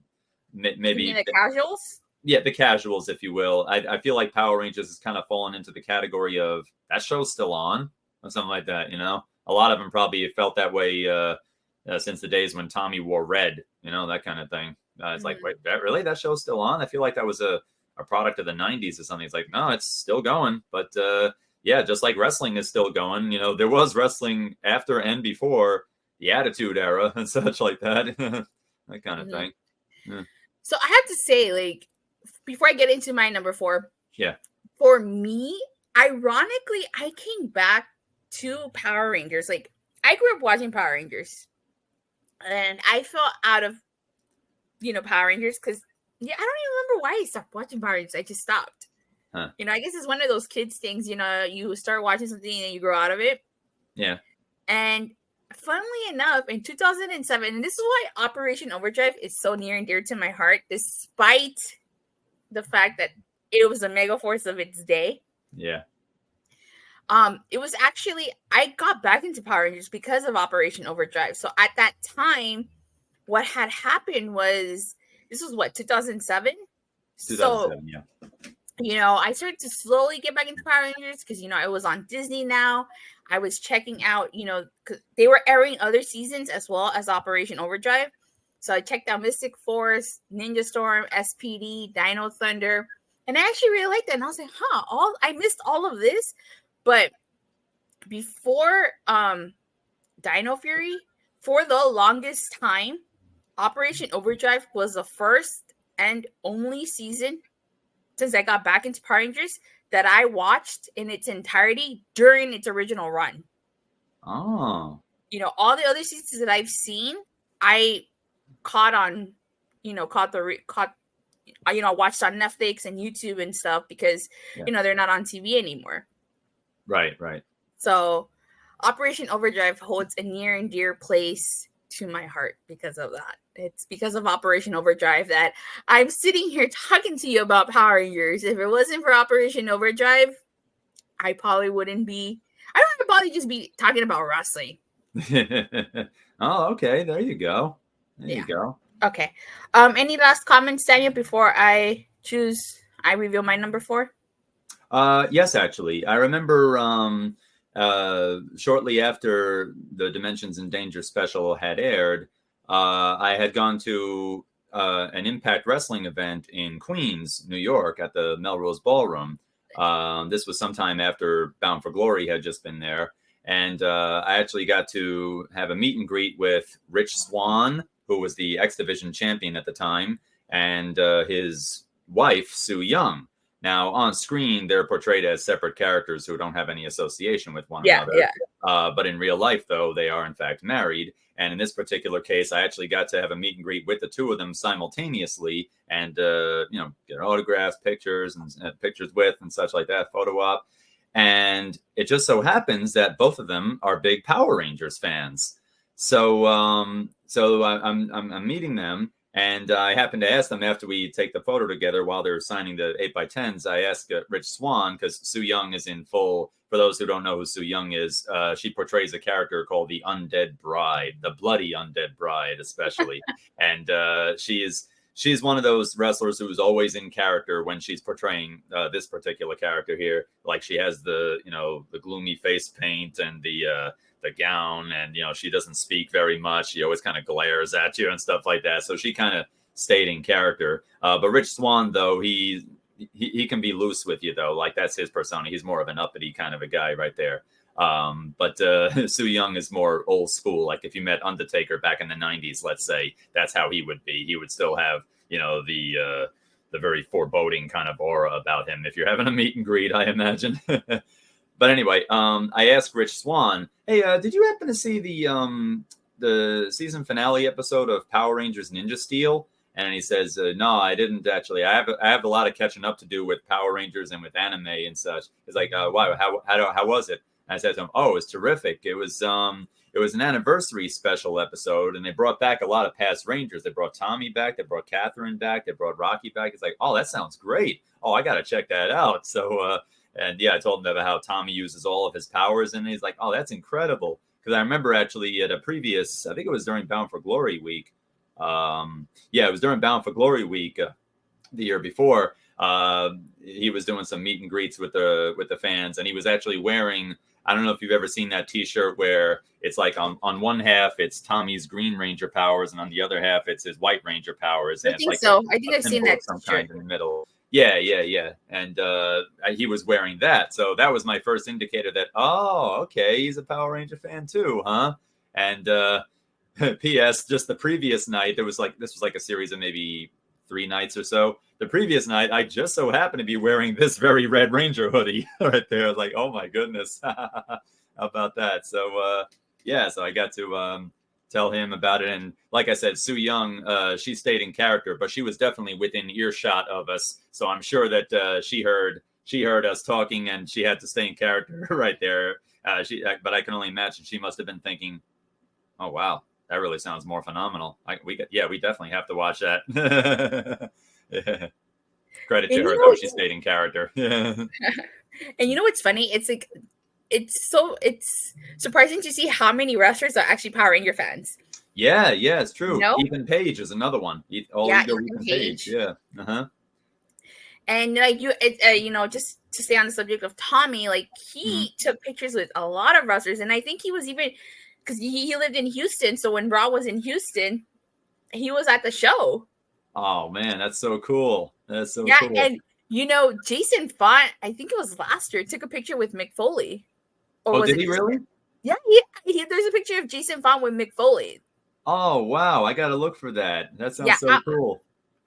maybe the casuals. Yeah, the casuals, if you will. I feel like Power Rangers has kind of fallen into the category of that show's still on or something like that. A lot of them probably felt that way since the days when Tommy wore red. That kind of thing. It's like, wait, that show's still on? I feel like that was a product of the 90s or something. It's like, no, it's still going. But yeah, just like wrestling is still going. There was wrestling after and before the Attitude Era and such like that. That kind of thing. Yeah. So I have to say, like, before I get into my number 4, yeah, for me, ironically, I came back to Power Rangers. Like, I grew up watching Power Rangers, and I fell out of Power Rangers because I don't even remember why I stopped watching Power Rangers. I just stopped. Huh. I guess it's one of those kids things. You start watching something and you grow out of it. Yeah. And funnily enough, in 2007, and this is why Operation Overdrive is so near and dear to my heart, despite the fact that it was a mega force of its day. Yeah. It was actually, I got back into Power Rangers because of Operation Overdrive. So at that time, what had happened was, this was what, 2007? 2007, yeah. I started to slowly get back into Power Rangers because, it was on Disney now. I was checking out, because they were airing other seasons as well as Operation Overdrive. So I checked out Mystic Force, Ninja Storm, SPD, Dino Thunder. And I actually really liked that. And I was like, I missed all of this. But before Dino Fury, for the longest time, Operation Overdrive was the first and only season since I got back into Power Rangers that I watched in its entirety during its original run. Oh. You know, all the other seasons that I've seen, I caught on, you know, watched on Netflix and YouTube and stuff because, Yeah. you know, they're not on TV anymore. Right, right. So Operation Overdrive holds a near and dear place to my heart because of that. It's because of Operation Overdrive that I'm sitting here talking to you about Power Rangers. If it wasn't for Operation Overdrive, I probably wouldn't be. I would probably just be talking about wrestling. Oh, okay. There you go. There you go. Okay. Any last comments, Daniel, before I reveal my number 4? Yes, actually. I remember shortly after the Dimensions in Danger special had aired, I had gone to an Impact Wrestling event in Queens, New York, at the Melrose Ballroom. This was sometime after Bound for Glory had just been there. And I actually got to have a meet and greet with Rich Swann, who was the X Division champion at the time, and his wife, Sue Young. Now, on screen, they're portrayed as separate characters who don't have any association with one another. But in real life, though, they are in fact married. And in this particular case, I actually got to have a meet and greet with the two of them simultaneously, and get autographs, pictures, and pictures with, and such like that, photo op. And it just so happens that both of them are big Power Rangers fans. So, I'm meeting them. And I happened to ask them after we take the photo together while they're signing the 8x10s. I asked Rich Swann, because Sue Young is in full. For those who don't know who Sue Young is, she portrays a character called the Undead Bride, the bloody Undead Bride, especially. And she's one of those wrestlers who's always in character when she's portraying this particular character here. Like, she has the gloomy face paint and the gown, and she doesn't speak very much. She always kind of glares at you and stuff like that. So she kind of stayed in character. But Rich Swann, though, he can be loose with you, though. Like, that's his persona. He's more of an uppity kind of a guy right there. But Sue Young is more old school. Like, if you met Undertaker back in the 90s, let's say, that's how he would be. He would still have the very foreboding kind of aura about him if you're having a meet and greet, I imagine. But anyway, I asked Rich Swann, "Hey, did you happen to see the season finale episode of Power Rangers Ninja Steel?" And he says, "No, I didn't actually. I have a lot of catching up to do with Power Rangers and with anime and such." He's like, "Wow, how was it?" And I said to him, "Oh, it was terrific. It was an anniversary special episode, and they brought back a lot of past Rangers. They brought Tommy back, they brought Catherine back, they brought Rocky back." It's like, "Oh, that sounds great. Oh, I got to check that out." So. And yeah, I told him about how Tommy uses all of his powers, and he's like, "Oh, that's incredible." Because I remember actually at a previous, I think it was during Bound for Glory week. It was during Bound for Glory week the year before. He was doing some meet and greets with the fans, and he was actually wearing, I don't know if you've ever seen that T-shirt where it's like on one half it's Tommy's Green Ranger powers, and on the other half it's his White Ranger powers. And I think it's like so. I think I've seen that some kind in the middle. Yeah. And he was wearing that. So that was my first indicator that, oh, okay, he's a Power Ranger fan too, huh? And P.S. just the previous night, this was like a series of maybe 3 nights or so. The previous night, I just so happened to be wearing this very Red Ranger hoodie right there. I was like, oh my goodness. How about that? So, so I got to tell him about it. And like I said, Sue Young, she stayed in character, but she was definitely within earshot of us. So I'm sure that she heard us talking, and she had to stay in character right there. But I can only imagine she must have been thinking, "Oh wow, that really sounds more phenomenal. We definitely have to watch that." Yeah. Credit to her, though. She stayed in character. And you know what's funny? It's like it's surprising to see how many wrestlers are actually Power Ranger fans. Yeah, it's true. Ethan Page is another one. Ethan Page. Yeah. Uh-huh. And like just to stay on the subject of Tommy, like he took pictures with a lot of wrestlers, and I think he was even, because he lived in Houston, so when Raw was in Houston, he was at the show. Oh man, that's so cool. That's so cool. And Jason Font, I think it was last year, took a picture with Mick Foley. Did he really? Yeah. There's a picture of Jason Font with Mick Foley. Oh, wow. I got to look for that. That Yeah, sounds so cool.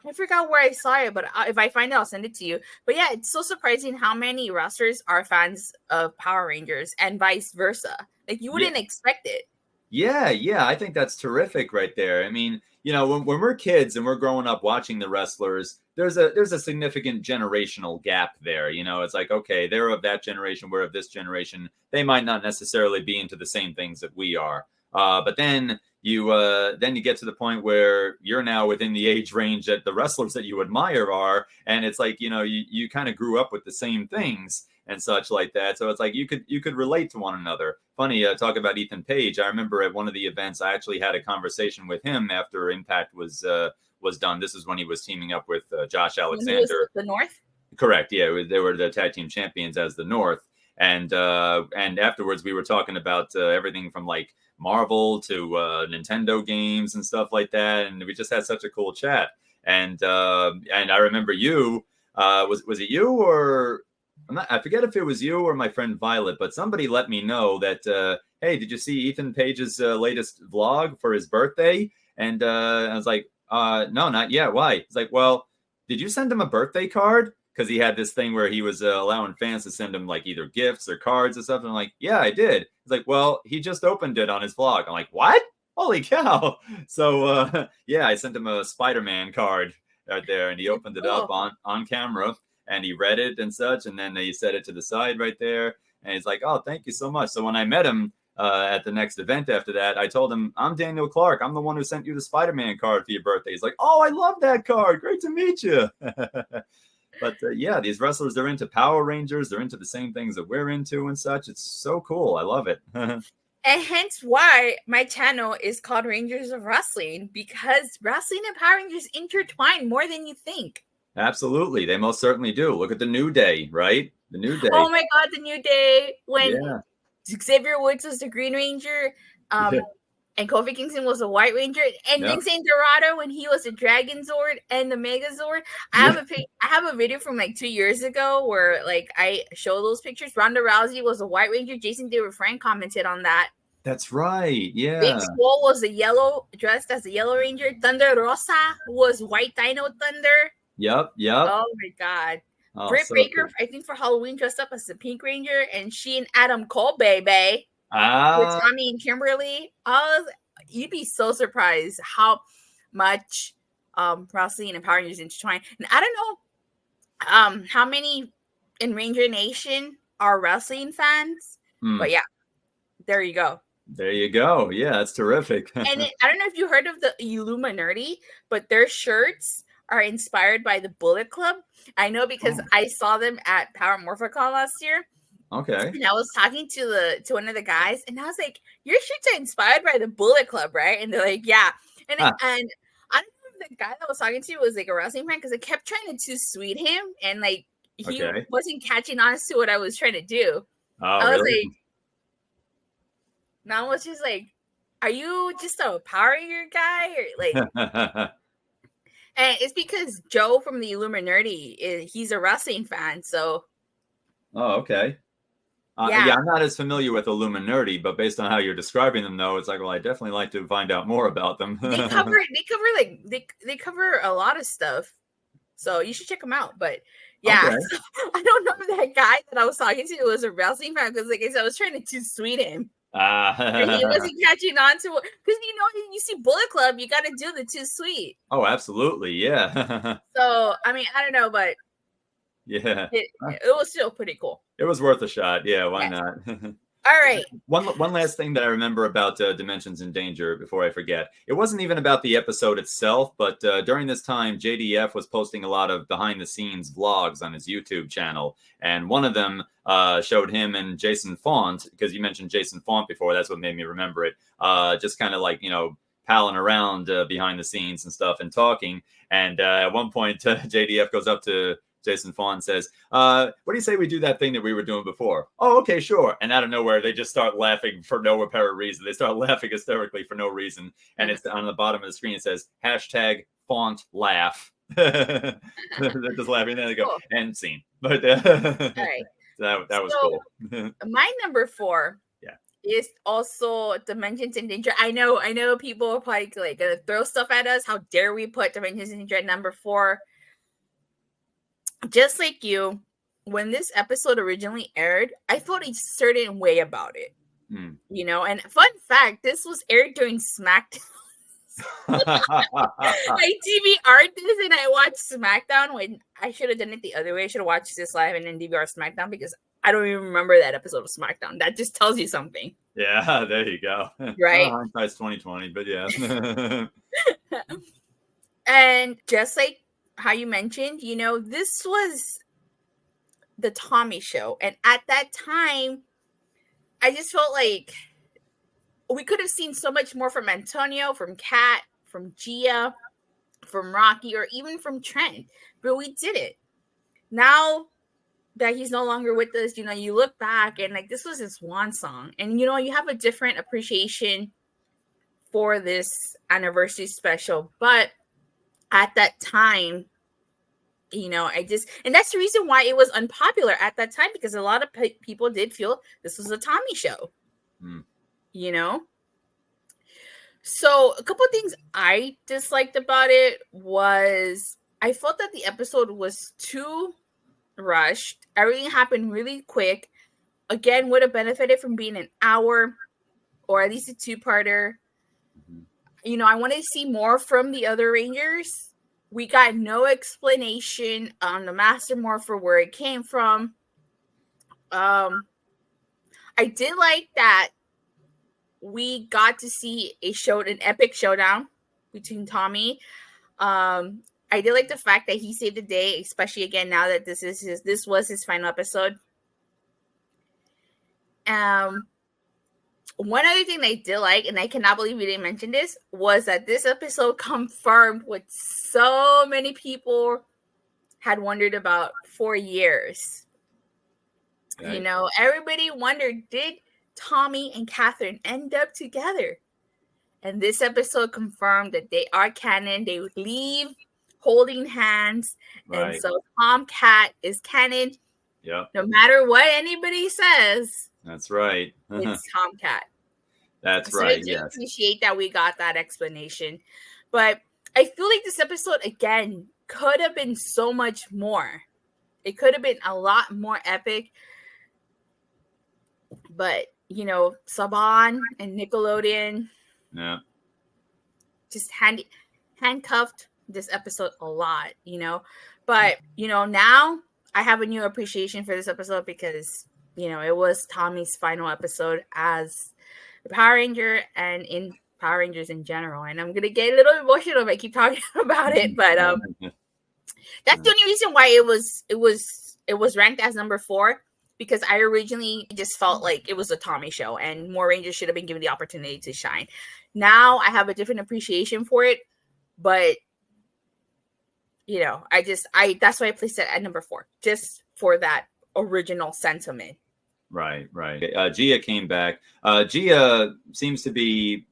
I forgot where I saw it, but if I find it, I'll send it to you. But yeah, it's so surprising how many wrestlers are fans of Power Rangers and vice versa. Like you Yeah. wouldn't expect it. Yeah, yeah, I think that's terrific right there. I mean, when we're kids and we're growing up watching the wrestlers, there's a significant generational gap there. It's like, okay, they're of that generation, we're of this generation. They might not necessarily be into the same things that we are. But then you get to the point where you're now within the age range that the wrestlers that you admire are, and it's like, you kind of grew up with the same things and such like that. So it's like you could relate to one another. Funny, talk about Ethan Page. I remember at one of the events, I actually had a conversation with him after Impact was done. This is when he was teaming up with Josh When he was Alexander. the North. Correct. Yeah, they were the tag team champions as the North. And afterwards, we were talking about everything from like Marvel to Nintendo games and stuff like that. And we just had such a cool chat. And I remember you. Was it you or I forget if it was you or my friend Violet, but somebody let me know that, hey, did you see Ethan Page's latest vlog for his birthday? And I was like, no, not yet. Why? He's like, well, did you send him a birthday card? Because he had this thing where he was allowing fans to send him like either gifts or cards or something. I'm like, yeah, I did. He's like, well, he just opened it on his vlog. I'm like, what? Holy cow. So, yeah, I sent him a Spider-Man card right there, and he opened it up on camera. And he read it and such, and then he set it to the side right there. And he's like, oh, thank you so much. So when I met him at the next event after that, I told him, I'm Daniel Clark. I'm the one who sent you the Spider-Man card for your birthday. He's like, oh, I love that card. Great to meet you. But yeah, these wrestlers, they're into Power Rangers. They're into the same things that we're into and such. It's so cool. I love it. And hence why my channel is called Rangers of Wrestling, because wrestling and Power Rangers intertwine more than you think. Absolutely. They most certainly do. Look at the New Day, right? The New Day. Oh my God, the New Day. When Xavier Woods was the Green Ranger, and Kofi Kingston was the White Ranger, and Vincent Dorado when he was the Dragon Zord and the Megazord. I have a video from like 2 years ago where like I show those pictures. Ronda Rousey was the White Ranger. Jason David Frank commented on that. That's right. Yeah. Big Swole was the yellow, dressed as the Yellow Ranger. Thunder Rosa was White Dino Thunder. Yep. Oh my God. Britt Baker, cool. I think for Halloween, dressed up as the Pink Ranger, and she and Adam Cole, baby. With Tommy and Kimberly. You'd be so surprised how much wrestling and Power Rangers intertwine. And I don't know how many in Ranger Nation are wrestling fans, but yeah, there you go. There you go. Yeah, that's terrific. And I don't know if you heard of the Illuminati, but their shirts are inspired by the Bullet Club. I know because I saw them at Power Morphicon last year. Okay. And I was talking to one of the guys, and I was like, "Your shirts are inspired by the Bullet Club, right?" And they're like, "Yeah." And I don't know if the guy that I was talking to was like a wrestling fan, because I kept trying to sweet him, and like he wasn't catching on to what I was trying to do. I was like, now I was just like, "Are you just a Power Ranger guy, or like?" And it's because Joe from the Illuminati, he's a wrestling fan, so. Oh, okay. Yeah, I'm not as familiar with Illuminati, but based on how you're describing them, though, it's like, well, I definitely like to find out more about them. they cover a lot of stuff, so you should check them out. But yeah, so, I don't know if that guy that I was talking to was a wrestling fan, because, like I said, I was trying to sweet him. And he wasn't catching on to it, because you see Bullet Club, you got to do the too sweet. Oh, absolutely, yeah. So I mean, I don't know, but yeah, it was still pretty cool. It was worth a shot. Yeah, why not? All right. One last thing that I remember about Dimensions in Danger before I forget. It wasn't even about the episode itself, but during this time, JDF was posting a lot of behind-the-scenes vlogs on his YouTube channel, and one of them showed him and Jason Font, because you mentioned Jason Font before. That's what made me remember it. Just kind of like, palling around behind the scenes and stuff and talking. And at one point, JDF goes up to Jason Font says, what do you say we do that thing that we were doing before? Oh, okay, sure. And out of nowhere, they just start laughing for no apparent reason. They start laughing hysterically for no reason. And it's on the bottom of the screen, it says, #Font laugh. They're just laughing. And then they go, end scene. But all right. that was cool. My number 4 is also Dimensions in Danger. I know people are probably like gonna throw stuff at us. How dare we put Dimensions in Danger at number 4? Just like you, when this episode originally aired, I felt a certain way about it. You know, and fun fact, this was aired during SmackDown. I DVR'd this and I watched SmackDown when I should have done it the other way. I should have watched this live and then DVR SmackDown because I don't even remember that episode of SmackDown. That just tells you something. Yeah, there you go. Right? Hindsight's 2020, but yeah. And just like how you mentioned, you know, this was the Tommy show. And at that time, I just felt like we could have seen so much more from Antonio, from Kat, from Gia, from Rocky, or even from Trent, but we didn't. Now that he's no longer with us, you know, you look back and like this was his swan song, and you know, you have a different appreciation for this anniversary special. But at that time, you know, and that's the reason why it was unpopular at that time, because a lot of people did feel this was a Tommy show. You know, so a couple of things I disliked about it was I felt that the episode was too rushed. Everything happened really quick. Again, would have benefited from being an hour or at least a 2-parter. You know, I wanted to see more from the other Rangers. We got no explanation on the Master Morpher, where it came from. I did like that we got to see an epic showdown between Tommy. I did like the fact that he saved the day, especially again now that this was his final episode. One other thing I did like, and I cannot believe we didn't mention this, was that this episode confirmed what so many people had wondered about for years. Right. You know, everybody wondered, did Tommy and Catherine end up together? And this episode confirmed that they are canon. They would leave holding hands. Right. And so Kat is canon. Yeah. No matter what anybody says. That's right. It's Kat. That's right. I do appreciate that we got that explanation. But I feel like this episode, again, could have been so much more. It could have been a lot more epic. But, you know, Saban and Nickelodeon just handcuffed this episode a lot, you know. But, you know, now I have a new appreciation for this episode because, you know, it was Tommy's final episode as a Power Ranger and in Power Rangers in general. And I'm going to get a little emotional if I keep talking about it. But that's the only reason why it was ranked as number 4. Because I originally just felt like it was a Tommy show and more Rangers should have been given the opportunity to shine. Now I have a different appreciation for it, but you know, that's why I placed it at number 4, just for that original sentiment. Right. Gia came back. Gia seems to be,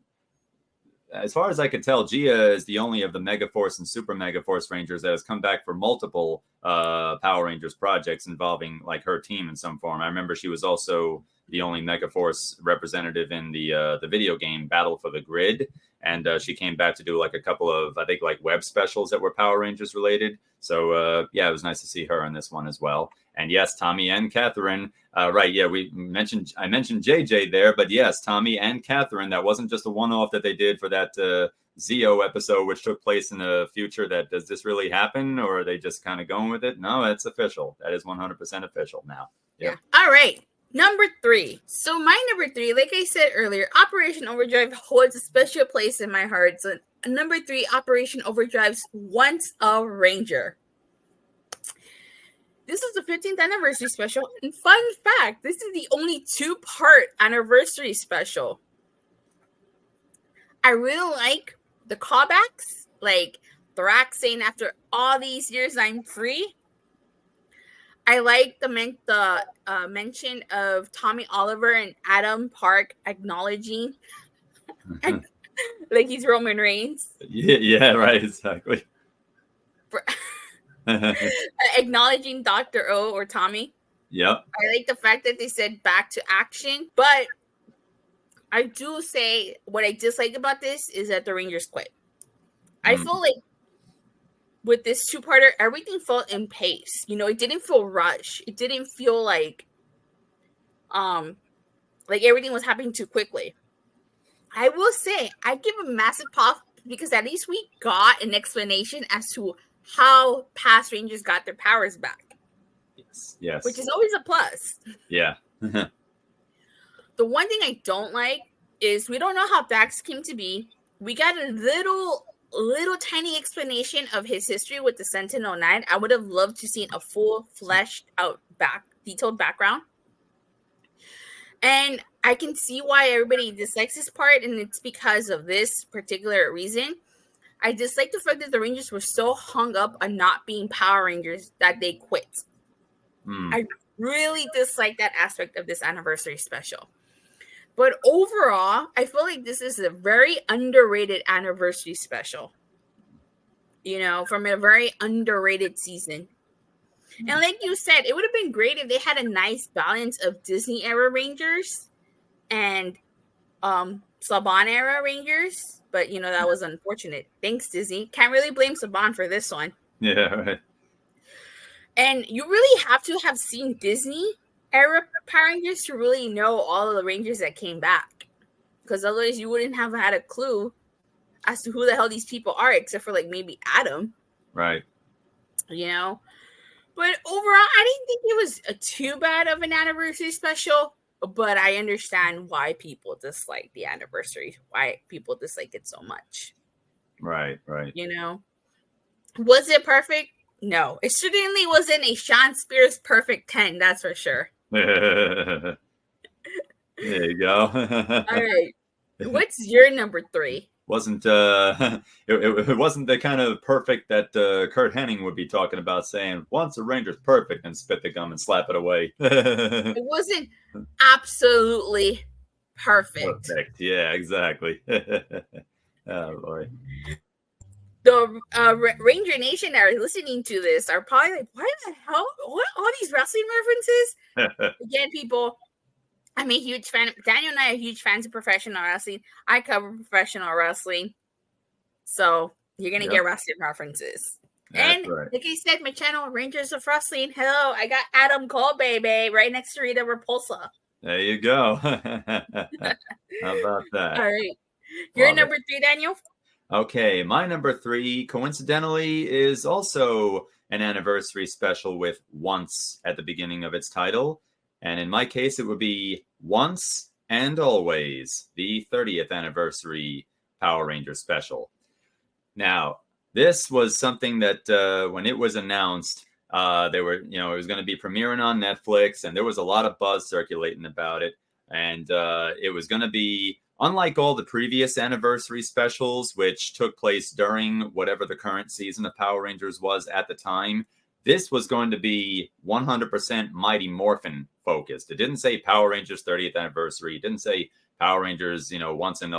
as far as I could tell, Gia is the only of the Megaforce and Super Megaforce Rangers that has come back for multiple Power Rangers projects involving like her team in some form. I remember she was also the only Megaforce representative in the video game Battle for the Grid, and she came back to do like a couple of, I think, like web specials that were Power Rangers related. So yeah, it was nice to see her in this one as well. And yes, Tommy and Catherine. Right, yeah, I mentioned JJ there, but yes, Tommy and Catherine. That wasn't just a one-off that they did for that Zeo episode, which took place in the future. That does this really happen, or are they just kind of going with it? No, it's official. That is 100% official now. Yep. Yeah. All right. Number 3. So my number 3, like I said earlier, Operation Overdrive holds a special place in my heart. So number 3, Operation Overdrive's Once a Ranger. This is the 15th anniversary special. And fun fact, this is the only 2-part anniversary special. I really like the callbacks, like Thrax saying after all these years I'm free. I like the mention of Tommy Oliver and Adam Park acknowledging like he's Roman Reigns. Yeah, right, exactly. Acknowledging Dr. O or Tommy. Yep. I like the fact that they said back to action, but I do say what I dislike about this is that the Rangers quit. I feel like with this two-parter, everything felt in pace. You know, it didn't feel rushed. It didn't feel like everything was happening too quickly. I will say I give a massive pop because at least we got an explanation as to how past Rangers got their powers back. Yes. Which is always a plus. Yeah. The one thing I don't like is we don't know how Dax came to be. We got a little tiny explanation of his history with the Sentinel-9. I would have loved to see a full fleshed out detailed background. And I can see why everybody dislikes this part, and it's because of this particular reason. I dislike the fact that the Rangers were so hung up on not being Power Rangers that they quit. I really dislike that aspect of this anniversary special. But overall, I feel like this is a very underrated anniversary special. You know, from a very underrated season. And like you said, it would have been great if they had a nice balance of Disney era Rangers and Saban era Rangers. But, you know, that was unfortunate. Thanks, Disney. Can't really blame Saban for this one. Yeah, right. And you really have to have seen Disney era Power Rangers to really know all of the Rangers that came back. Because otherwise you wouldn't have had a clue as to who the hell these people are, except for like maybe Adam. Right. You know? But overall, I didn't think it was too bad of an anniversary special. But I understand why people dislike the anniversary, why people dislike it so much. Right, right. You know? Was it perfect? No. It certainly wasn't a Sean Spears perfect 10, that's for sure. There you go. All right. What's your number 3? Wasn't it wasn't the kind of perfect that Kurt Hennig would be talking about, saying once a Ranger's perfect and spit the gum and slap it away. It wasn't absolutely perfect. Perfect. Yeah, exactly. Oh boy. The Ranger Nation that are listening to this are probably like, why the hell? What all these wrestling references? Again, people, I'm a huge fan. Daniel and I are huge fans of professional wrestling. I cover professional wrestling. So you're going to get wrestling references. That's and right. like I said, my channel, Rangers of Wrestling. Hello, I got Adam Cole, baby, right next to Rita Repulsa. There you go. How about that? All right. Your number 3, Daniel? Okay, my number 3, coincidentally, is also an anniversary special with Once at the beginning of its title. And in my case, it would be Once and Always, the 30th anniversary Power Ranger special. Now, this was something that when it was announced, it was going to be premiering on Netflix, and there was a lot of buzz circulating about it. And it was going to be, unlike all the previous anniversary specials, which took place during whatever the current season of Power Rangers was at the time, this was going to be 100% Mighty Morphin focused. It didn't say Power Rangers 30th anniversary. It didn't say Power Rangers, once and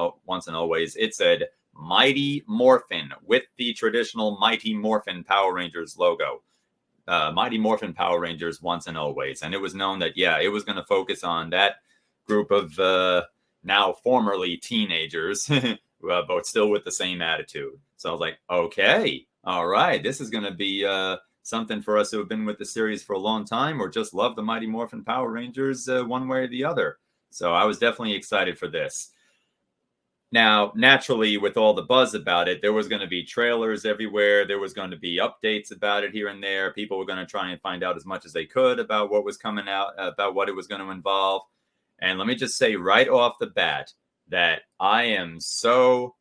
always. It said Mighty Morphin with the traditional Mighty Morphin Power Rangers logo. Mighty Morphin Power Rangers once and always. And it was known that, it was going to focus on that group of now formerly teenagers, but still with the same attitude. So I was like, okay, all right, this is going to be something for us who have been with the series for a long time or just love the Mighty Morphin Power Rangers one way or the other. So I was definitely excited for this. Now, naturally, with all the buzz about it, there was going to be trailers everywhere. There was going to be updates about it here and there. People were going to try and find out as much as they could about what was coming out, about what it was going to involve. And let me just say right off the bat that I am so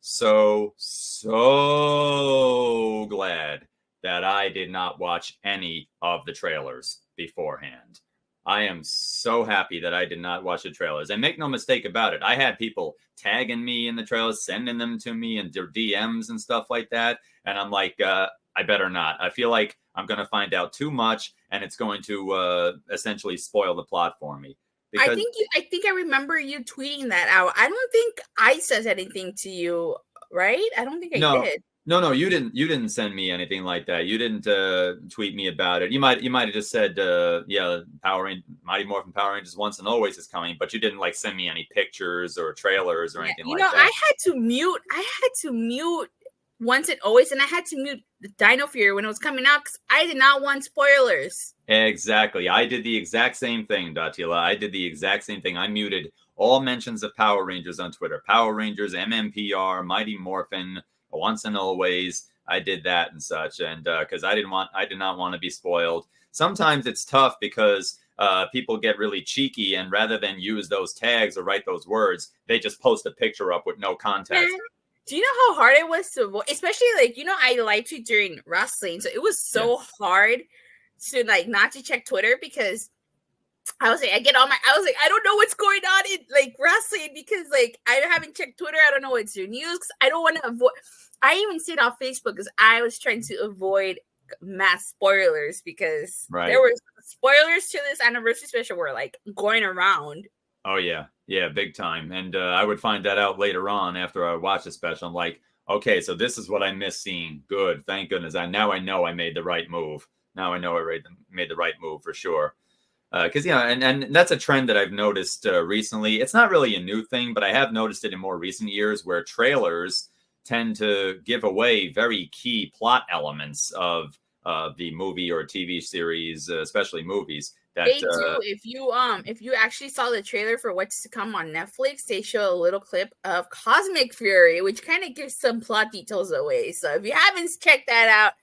glad that I did not watch any of the trailers beforehand. I am so happy that I did not watch the trailers. And make no mistake about it, I had people tagging me in the trailers, sending them to me in their DMs and stuff like that. And I'm like, I better not. I feel like I'm going to find out too much, and it's going to essentially spoil the plot for me. Because I think I remember you tweeting that out. I don't think I said anything to you, right? I don't think I did. No, you didn't send me anything like that. You didn't tweet me about it. You might have just said, yeah, Mighty Morphin Power Rangers Once and Always is coming, but you didn't like send me any pictures or trailers or anything like that. I had to mute Once and Always, and I had to mute the Dino Fury when it was coming out because I did not want spoilers. Exactly. I did the exact same thing, Datila. I did the exact same thing. I muted all mentions of Power Rangers on Twitter. Power Rangers, MMPR, Mighty Morphin, Once and Always. I did that and such, and because I did not want to be spoiled. Sometimes it's tough because people get really cheeky, and rather than use those tags or write those words, they just post a picture up with no context. Man, do you know how hard it was to avoid? Especially I live tweet during wrestling, so it was so hard to not to check Twitter because I was like, I don't know what's going on in wrestling because I haven't checked Twitter. I don't know what's your news because I don't want to avoid. I even stayed off Facebook because I was trying to avoid mass spoilers because there were spoilers to this anniversary special were going around. Oh yeah, big time. And I would find that out later on after I watched the special. I'm like, okay, so this is what I missed seeing. Good, thank goodness. Now I know I made the right move. Now I know I made the right move for sure. Because and that's a trend that I've noticed recently. It's not really a new thing, but I have noticed it in more recent years where trailers tend to give away very key plot elements of the movie or TV series, especially movies. That, they do. If you actually saw the trailer for what's to come on Netflix, they show a little clip of Cosmic Fury, which kind of gives some plot details away. So if you haven't checked that out,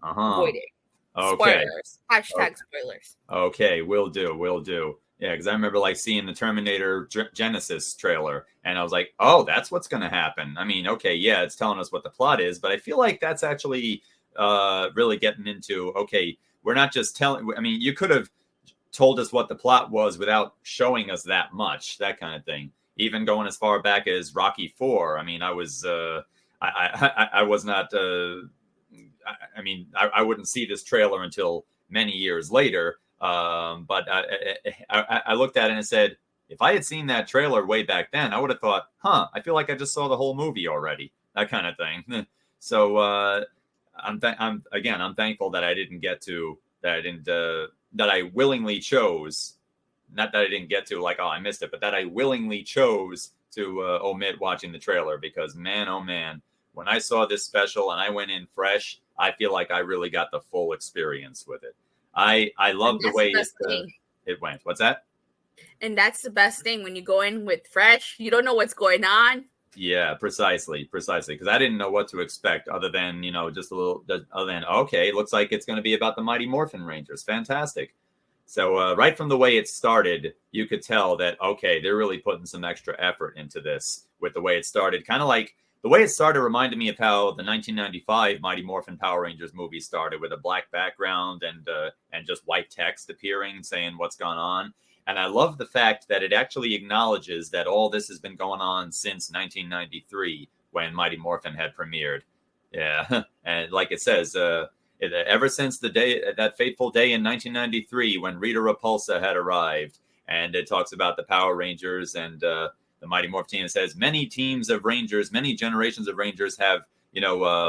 avoid it. Okay. Spoilers. Hashtag spoilers. Okay, will do. Yeah, because I remember seeing the Terminator Genesis trailer, and I was like, oh, that's what's going to happen. I mean, okay, yeah, it's telling us what the plot is, but I feel like that's actually really getting into, okay, we're not just telling, I mean, you could have told us what the plot was without showing us that much, that kind of thing. Even going as far back as Rocky IV. I mean, I was I was not I wouldn't see this trailer until many years later. But I looked at it and said, if I had seen that trailer way back then, I would have thought, I feel like I just saw the whole movie already, that kind of thing. So I'm thankful that I didn't get to, that I willingly chose, not that I didn't get to, I missed it, but that I willingly chose to omit watching the trailer, because man, oh man, when I saw this special and I went in fresh, I feel like I really got the full experience with it. I love the way it went. What's that? And that's the best thing when you go in with fresh. You don't know what's going on. Yeah, precisely. Because I didn't know what to expect other than, just a little, other than, okay, it looks like it's going to be about the Mighty Morphin Rangers. Fantastic. So right from the way it started, you could tell that, okay, they're really putting some extra effort into this with the way it started. Kind of like the way it started reminded me of how the 1995 Mighty Morphin Power Rangers movie started, with a black background and just white text appearing saying what's gone on. And I love the fact that it actually acknowledges that all this has been going on since 1993, when Mighty Morphin had premiered. Yeah, and like it says, ever since that fateful day in 1993 when Rita Repulsa had arrived. And it talks about the Power Rangers and the Mighty Morph team. It says many teams of Rangers, many generations of Rangers have,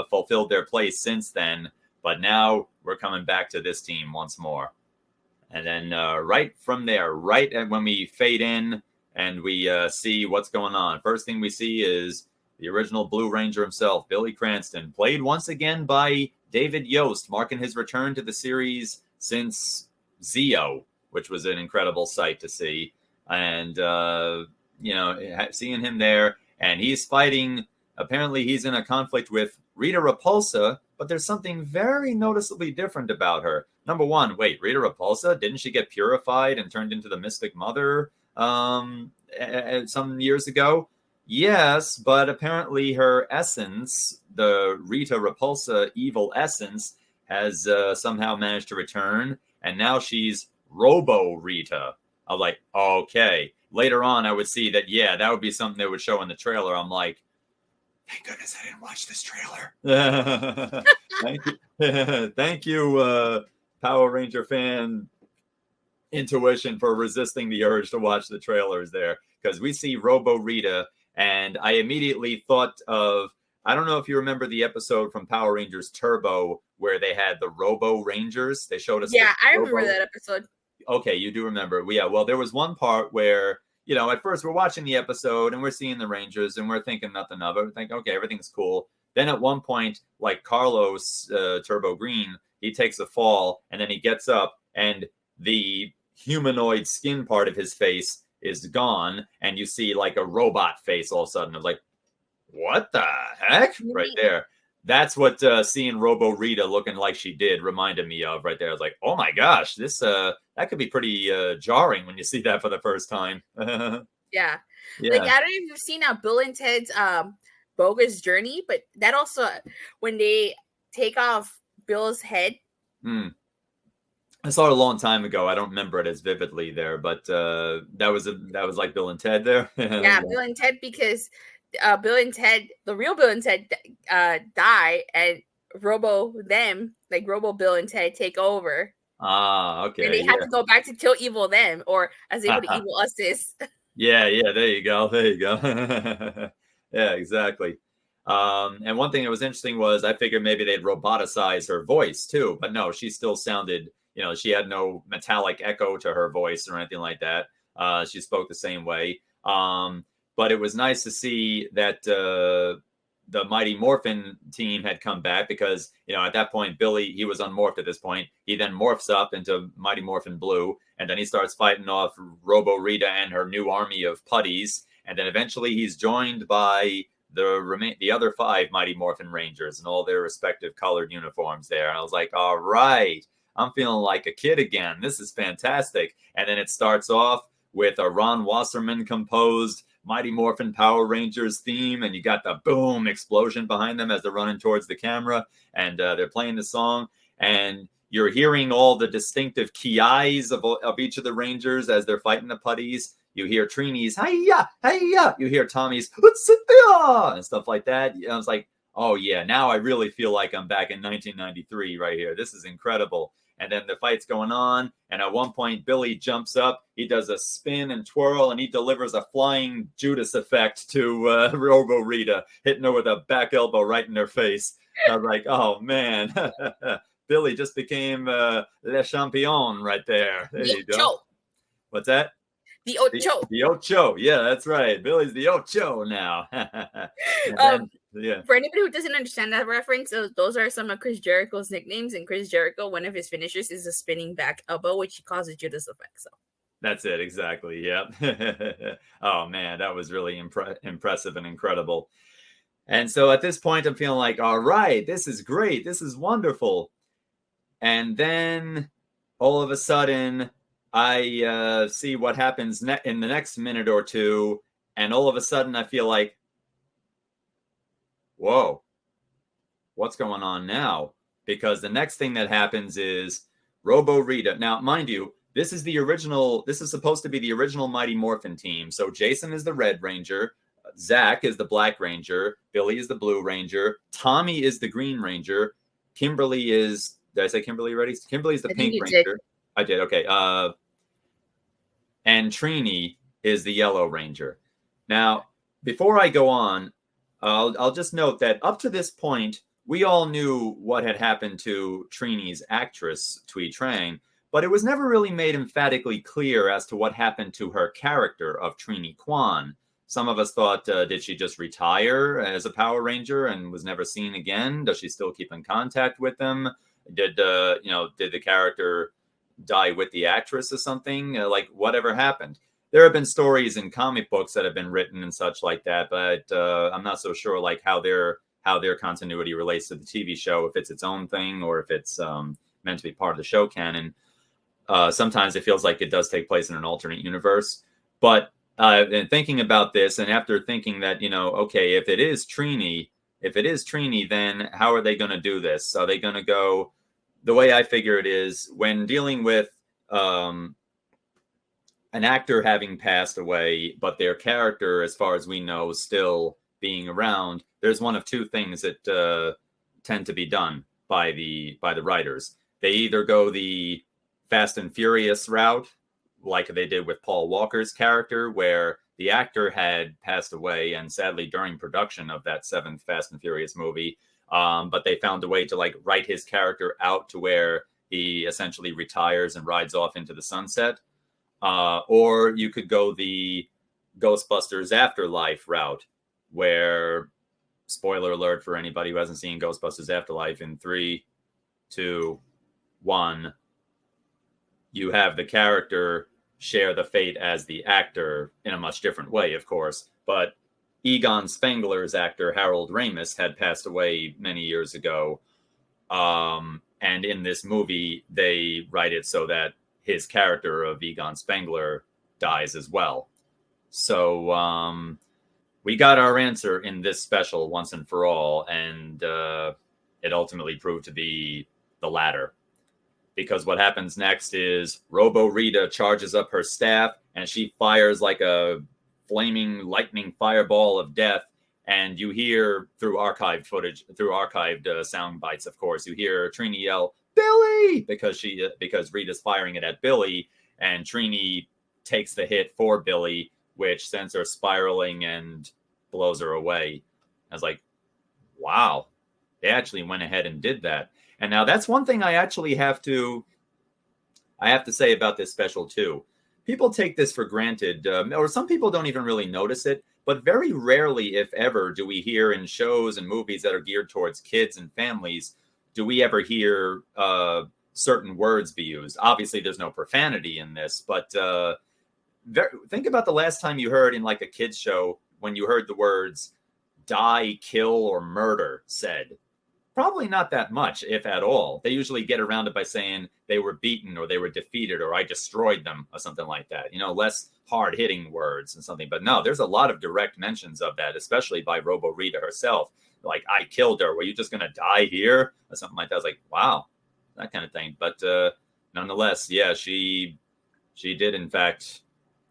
fulfilled their place since then. But now we're coming back to this team once more. And then right from there, right when we fade in and we see what's going on, first thing we see is the original Blue Ranger himself, Billy Cranston, played once again by David Yost, marking his return to the series since Zeo, which was an incredible sight to see. And, seeing him there, and he's fighting, apparently he's in a conflict with Rita Repulsa, but there's something very noticeably different about her. Number one, wait, Rita Repulsa, didn't she get purified and turned into the Mystic Mother some years ago? Yes, but apparently her essence, the Rita Repulsa evil essence, has somehow managed to return, and now she's Robo Rita. I'm like, okay. Later on, I would see that, that would be something they would show in the trailer. I'm like, thank goodness I didn't watch this trailer. Thank you. Thank you, Power Ranger fan intuition, for resisting the urge to watch the trailers there. Because we see Robo Rita, and I immediately thought of, I don't know if you remember the episode from Power Rangers Turbo where they had the Robo Rangers. They showed us. Yeah, I remember Robo... that episode. Okay, you do remember. Yeah, well, there was one part where, you know, at first we're watching the episode and we're seeing the Rangers and we're thinking nothing of it. We're thinking, okay, everything's cool. Then at one point, like Carlos Turbo Green, he takes a fall and then he gets up and the humanoid skin part of his face is gone. And you see like a robot face all of a sudden. I was like, what the heck? Right there. That's what seeing Robo Rita looking like she did reminded me of right there. I was like, oh my gosh, this that could be pretty jarring when you see that for the first time. Yeah. Yeah. Like, I don't know if you've seen Bill and Ted's Bogus Journey, but that also, when they take off Bill's head. I saw it a long time ago. I don't remember it as vividly there, but that was like Bill and Ted there. Yeah, Bill and Ted, because Bill and Ted, the real Bill and Ted, die, and Robo Bill and Ted take over. Ah, okay. And they have to go back to kill evil them, or as they put it, evil us is. Yeah, there you go. Yeah, exactly. And one thing that was interesting was I figured maybe they'd roboticize her voice too, but no, she still sounded, you know, she had no metallic echo to her voice or anything like that. She spoke the same way. But it was nice to see that the Mighty Morphin team had come back because, you know, at that point, Billy, he was unmorphed at this point. He then morphs up into Mighty Morphin Blue, and then he starts fighting off Robo Rita and her new army of putties. And then eventually he's joined by the other 5 Mighty Morphin Rangers in all their respective colored uniforms there. And I was like, all right, I'm feeling like a kid again. This is fantastic. And then it starts off with a Ron Wasserman composed Mighty Morphin Power Rangers theme, and you got the boom explosion behind them as they're running towards the camera, and they're playing the song, and you're hearing all the distinctive ki-eyes of each of the Rangers as they're fighting the putties. You hear Trini's "Hiya, hiya." You hear Tommy's "Utsitya" and stuff like that. I was like, oh yeah, now I really feel like I'm back in 1993 right here. This is incredible. And then the fight's going on, and at one point, Billy jumps up, he does a spin and twirl, and he delivers a flying Judas effect to Robo Rita, hitting her with a back elbow right in her face. I was like, oh, man. Billy just became Le Champion right there. There you go. What's that? The Ocho. The Ocho. Yeah, that's right. Billy's the Ocho now. Yeah. For anybody who doesn't understand that reference, those are some of Chris Jericho's nicknames. And Chris Jericho, one of his finishers is a spinning back elbow, which he calls a Judas effect. So that's it. Exactly. Yep. Oh, man, that was really impressive and incredible. And so at this point, I'm feeling like, all right, this is great. This is wonderful. And then all of a sudden, I see what happens in the next minute or two. And all of a sudden, I feel like, whoa, what's going on now? Because the next thing that happens is Robo Rita. Now, mind you, this is supposed to be the original Mighty Morphin team. So Jason is the Red Ranger, Zach is the Black Ranger, Billy is the Blue Ranger, Tommy is the Green Ranger, Kimberly is, did I say Kimberly already? Kimberly's the Pink Ranger. I did, okay. And Trini is the Yellow Ranger. Now, before I go on, I'll just note that up to this point, we all knew what had happened to Trini's actress, Thuy Trang, but it was never really made emphatically clear as to what happened to her character of Trini Kwan. Some of us thought, did she just retire as a Power Ranger and was never seen again? Does she still keep in contact with them? Did the character die with the actress or something? Like, whatever happened? There have been stories in comic books that have been written and such like that, but I'm not so sure like how their continuity relates to the TV show, if it's its own thing or if it's meant to be part of the show canon. Sometimes it feels like it does take place in an alternate universe. But in thinking about this, and after thinking that, okay, if it is Trini, then how are they going to do this? Are they going to go, the way I figure it is, when dealing with an actor having passed away, but their character, as far as we know, still being around, there's one of two things that tend to be done by the writers. They either go the Fast and Furious route, like they did with Paul Walker's character, where the actor had passed away, and sadly during production of that 7th Fast and Furious movie, but they found a way to like write his character out to where he essentially retires and rides off into the sunset. Or you could go the Ghostbusters Afterlife route, where, spoiler alert for anybody who hasn't seen Ghostbusters Afterlife, in 3, 2, 1, you have the character share the fate as the actor in a much different way, of course. But Egon Spengler's actor, Harold Ramis, had passed away many years ago. And in this movie, they write it so that his character of Egon Spengler dies as well. So we got our answer in this special once and for all, and it ultimately proved to be the latter. Because what happens next is Robo Rita charges up her staff, and she fires like a flaming lightning fireball of death. And you hear through archived footage, through archived sound bites, of course, you hear Trini yell, "Billy!" because Rita's firing it at Billy, and Trini takes the hit for Billy, which sends her spiraling and blows her away. I was like, wow, they actually went ahead and did that. And now that's one thing I actually have to say about this special too. People take this for granted, or some people don't even really notice it, but very rarely, if ever, do we hear in shows and movies that are geared towards kids and families, do we ever hear certain words be used? Obviously, there's no profanity in this, but think about the last time you heard in like a kid's show when you heard the words die, kill, or murder said. Probably not that much, if at all. They usually get around it by saying they were beaten or they were defeated or I destroyed them or something like that. You know, less hard-hitting words and something. But no, there's a lot of direct mentions of that, especially by Robo Rita herself. Like, I killed her. Were you just going to die here? Or something like that. I was like, wow, that kind of thing. But nonetheless, yeah, she did, in fact,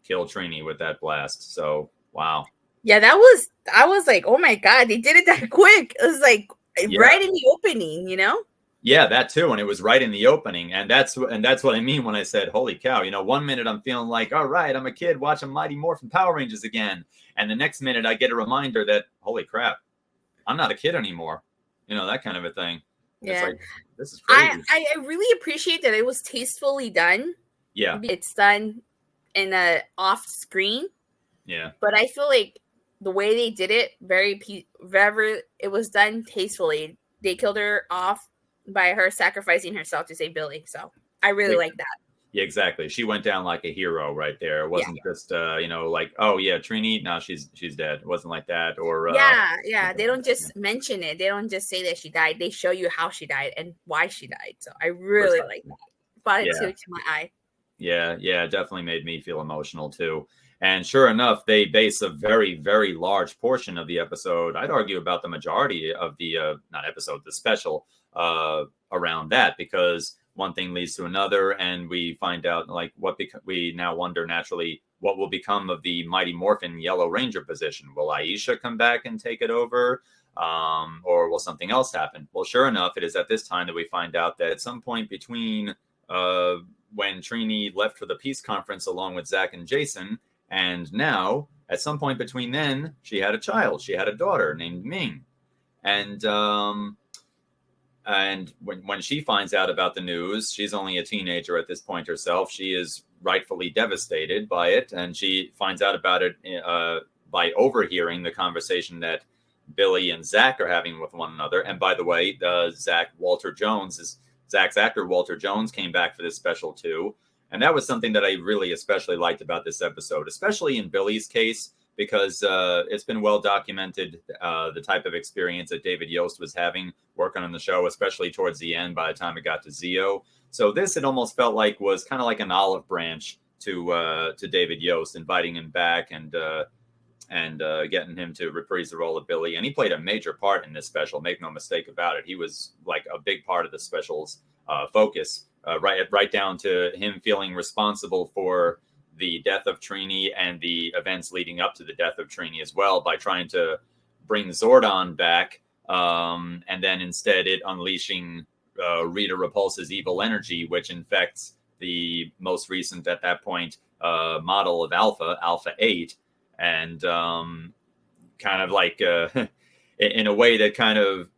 kill Trini with that blast. So, wow. Yeah, I was like, oh my God, they did it that quick. It was like, right in the opening, you know? Yeah, that too. And it was right in the opening. And that's what I mean when I said, holy cow, you know, one minute I'm feeling like, all right, I'm a kid watching Mighty Morphin Power Rangers again. And the next minute I get a reminder that, holy crap, I'm not a kid anymore. You know, that kind of a thing. Yeah. It's like, this is crazy. I really appreciate that it was tastefully done. Yeah. It's done in a off screen. Yeah. But I feel like the way they did it, it was done tastefully. They killed her off by her sacrificing herself to save Billy. So I really like that. Yeah, exactly. She went down like a hero right there. It wasn't just you know, like, oh yeah, Trini, no, she's dead. It wasn't like that. Or yeah. They don't just mention it. They don't just say that she died. They show you how she died and why she died. So I really like that. Brought it to my eye. Yeah, it definitely made me feel emotional too. And sure enough, they base a very, very large portion of the episode, I'd argue about the majority of the, the special, around that, because one thing leads to another, and we find out, like, we now wonder, naturally, what will become of the Mighty Morphin Yellow Ranger position. Will Aisha come back and take it over? Or will something else happen? Well, sure enough, it is at this time that we find out that at some point between when Trini left for the peace conference along with Zach and Jason, and now, at some point between then, she had a child. She had a daughter named Ming. And when she finds out about the news, she's only a teenager at this point herself. She is rightfully devastated by it. And she finds out about it by overhearing the conversation that Billy and Zach are having with one another. And by the way, Zach's actor, Walter Jones, came back for this special too. And that was something that I really especially liked about this episode, especially in Billy's case, because it's been well documented, the type of experience that David Yost was having working on the show, especially towards the end by the time it got to Zio. So this, it almost felt like, was kind of like an olive branch to David Yost, inviting him back and getting him to reprise the role of Billy. And he played a major part in this special, make no mistake about it. He was like a big part of the special's focus. Right down to him feeling responsible for the death of Trini and the events leading up to the death of Trini as well, by trying to bring Zordon back, and then instead it unleashing Rita Repulsa's evil energy, which infects the most recent, at that point, model of Alpha 8, and kind of like in a way that kind of,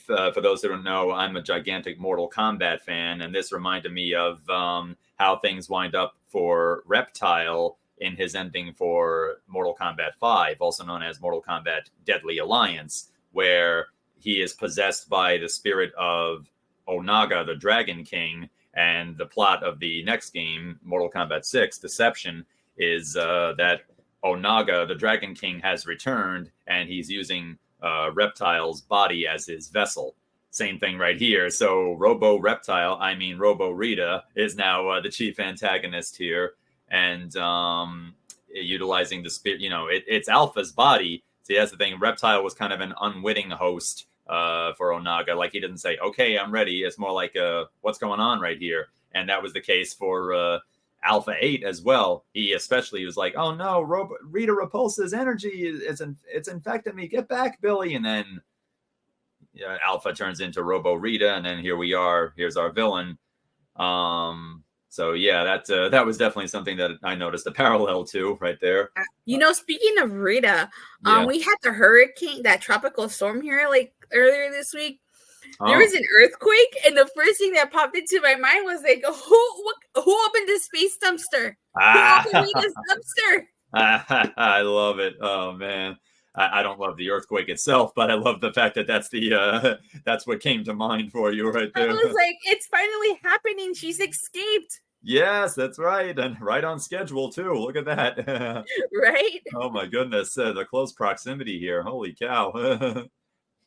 for those who don't know, I'm a gigantic Mortal Kombat fan, and this reminded me of how things wind up for Reptile in his ending for Mortal Kombat 5, also known as Mortal Kombat Deadly Alliance, where he is possessed by the spirit of Onaga, the Dragon King, and the plot of the next game, Mortal Kombat 6, Deception, is that Onaga, the Dragon King, has returned, and he's using Reptile's body as his vessel. Same thing right here. So Robo Rita, is now the chief antagonist here, and utilizing the spirit. It's Alpha's body. See, that's the thing. Reptile was kind of an unwitting host for Onaga. Like, he didn't say, "Okay, I'm ready." It's more like, "What's going on right here?" And that was the case for Alpha 8 as well. He especially was like, "Oh no, Rita Repulsa's energy it's infected me. Get back, Billy!" And then Alpha turns into Robo Rita, and then here we are. Here's our villain. So yeah, that was definitely something that I noticed a parallel to right there. Speaking of Rita, we had the hurricane, that tropical storm here like earlier this week. There was an earthquake, and the first thing that popped into my mind was like, who opened the space dumpster? Who opened Rita's dumpster? I love it. Oh man, I don't love the earthquake itself, but I love the fact that that's what came to mind for you right there. I was like, it's finally happening. She's escaped. Yes, that's right, and right on schedule too. Look at that. Right? Oh my goodness, the close proximity here. Holy cow.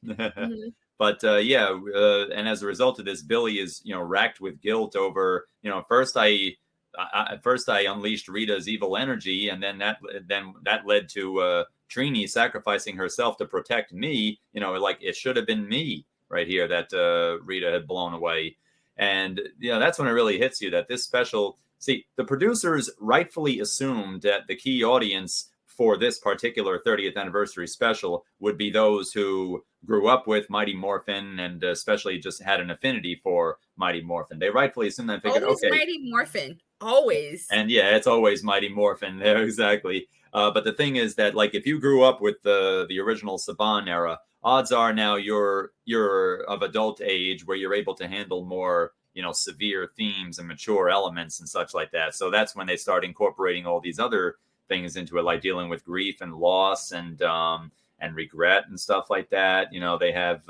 Mm-hmm. But and as a result of this, Billy is racked with guilt over first I unleashed Rita's evil energy, and then that led to Trini sacrificing herself to protect me. Like, it should have been me right here that Rita had blown away. And that's when it really hits you that this special. See, the producers rightfully assumed that the key audience for this particular 30th anniversary special would be those who grew up with Mighty Morphin and especially just had an affinity for Mighty Morphin. They rightfully assumed that. Figured, always Mighty Morphin, always. And yeah, it's always Mighty Morphin there, exactly. But the thing is that, like, if you grew up with the original Saban era, odds are now you're of adult age where you're able to handle more severe themes and mature elements and such like that. So that's when they start incorporating all these other things into it, like dealing with grief and loss and regret and stuff like that. They have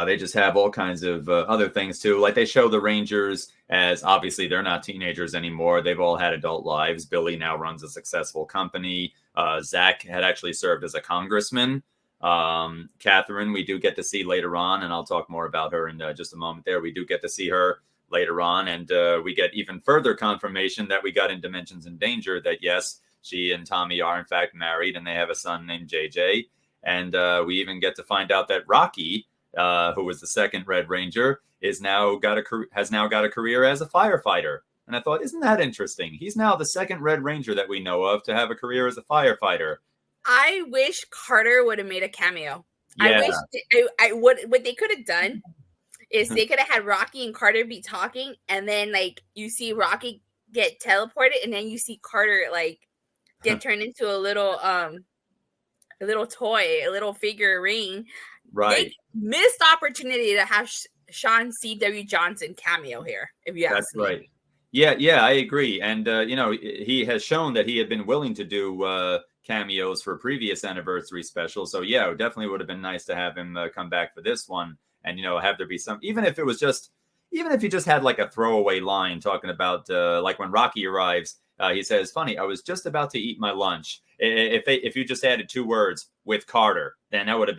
they just have all kinds of other things too. Like, they show the Rangers as, obviously they're not teenagers anymore. They've all had adult lives. Billy now runs a successful company. Zach had actually served as a congressman. Catherine, we do get to see later on, and I'll talk more about her in just a moment there. We do get to see her later on, and we get even further confirmation that we got in Dimensions in Danger that yes, she and Tommy are in fact married, and they have a son named JJ. And we even get to find out that Rocky, who was the second Red Ranger, has now got a career as a firefighter. And I thought, isn't that interesting? He's now the second Red Ranger that we know of to have a career as a firefighter. I wish Carter would have made a cameo. Yeah. I wish what they could have done is they could have had Rocky and Carter be talking, and then like you see Rocky get teleported, and then you see Carter like get turned into a little toy, a little figurine. Right. They missed opportunity to have Sean C.W. Johnson cameo here, if you ask me. That's right. Yeah, I agree. And he has shown that he had been willing to do cameos for previous anniversary specials. So yeah, it definitely would have been nice to have him come back for this one, and have there be some, even if you just had like a throwaway line talking about like when Rocky arrives, he says, "Funny, I was just about to eat my lunch." If you just added 2 words, "with Carter," then that would have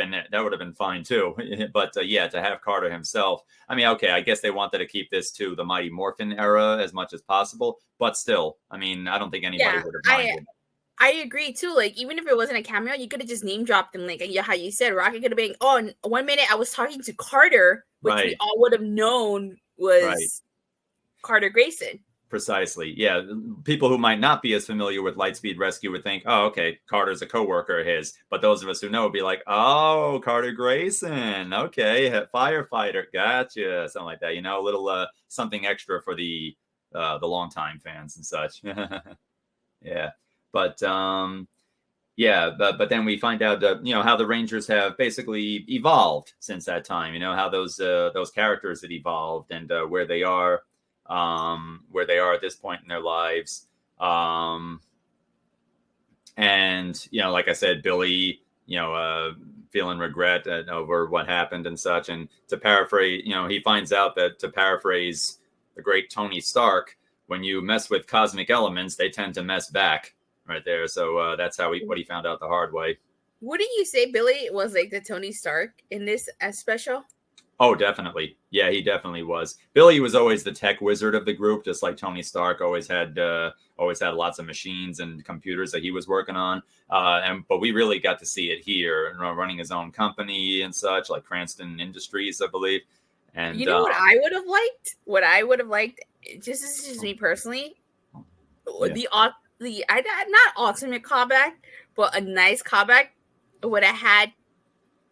been fine too. But yeah, to have Carter himself, I mean, okay, I guess they wanted to keep this to the Mighty Morphin era as much as possible, but still, I mean, I don't think anybody would have minded. I agree too. Like, even if it wasn't a cameo, you could have just name dropped him. Like, how you said, Rocky could have been, "Oh, 1 minute I was talking to Carter," which we all would have known was Carter Grayson. Precisely. Yeah. People who might not be as familiar with Lightspeed Rescue would think, "Oh, okay, Carter's a coworker of his." But those of us who know would be like, "Oh, Carter Grayson. Okay, firefighter. Gotcha." Something like that. A little something extra for the the longtime fans and such. Yeah, but yeah, but then we find out that how the Rangers have basically evolved since that time. How those characters had evolved and where they are at this point in their lives. And like I said, Billy, feeling regret over what happened and such. And to paraphrase, he finds out that, to paraphrase the great Tony Stark, when you mess with cosmic elements, they tend to mess back. Right there. So that's what he found out the hard way. Wouldn't you say Billy was like the Tony Stark in this special? Oh, definitely. Yeah, he definitely was. Billy was always the tech wizard of the group, just like Tony Stark always had lots of machines and computers that he was working on. But we really got to see it here, running his own company and such, like Cranston Industries, I believe. And what I would have liked? What I would have liked, this is just me personally, yeah. not ultimate callback, but a nice callback would have had.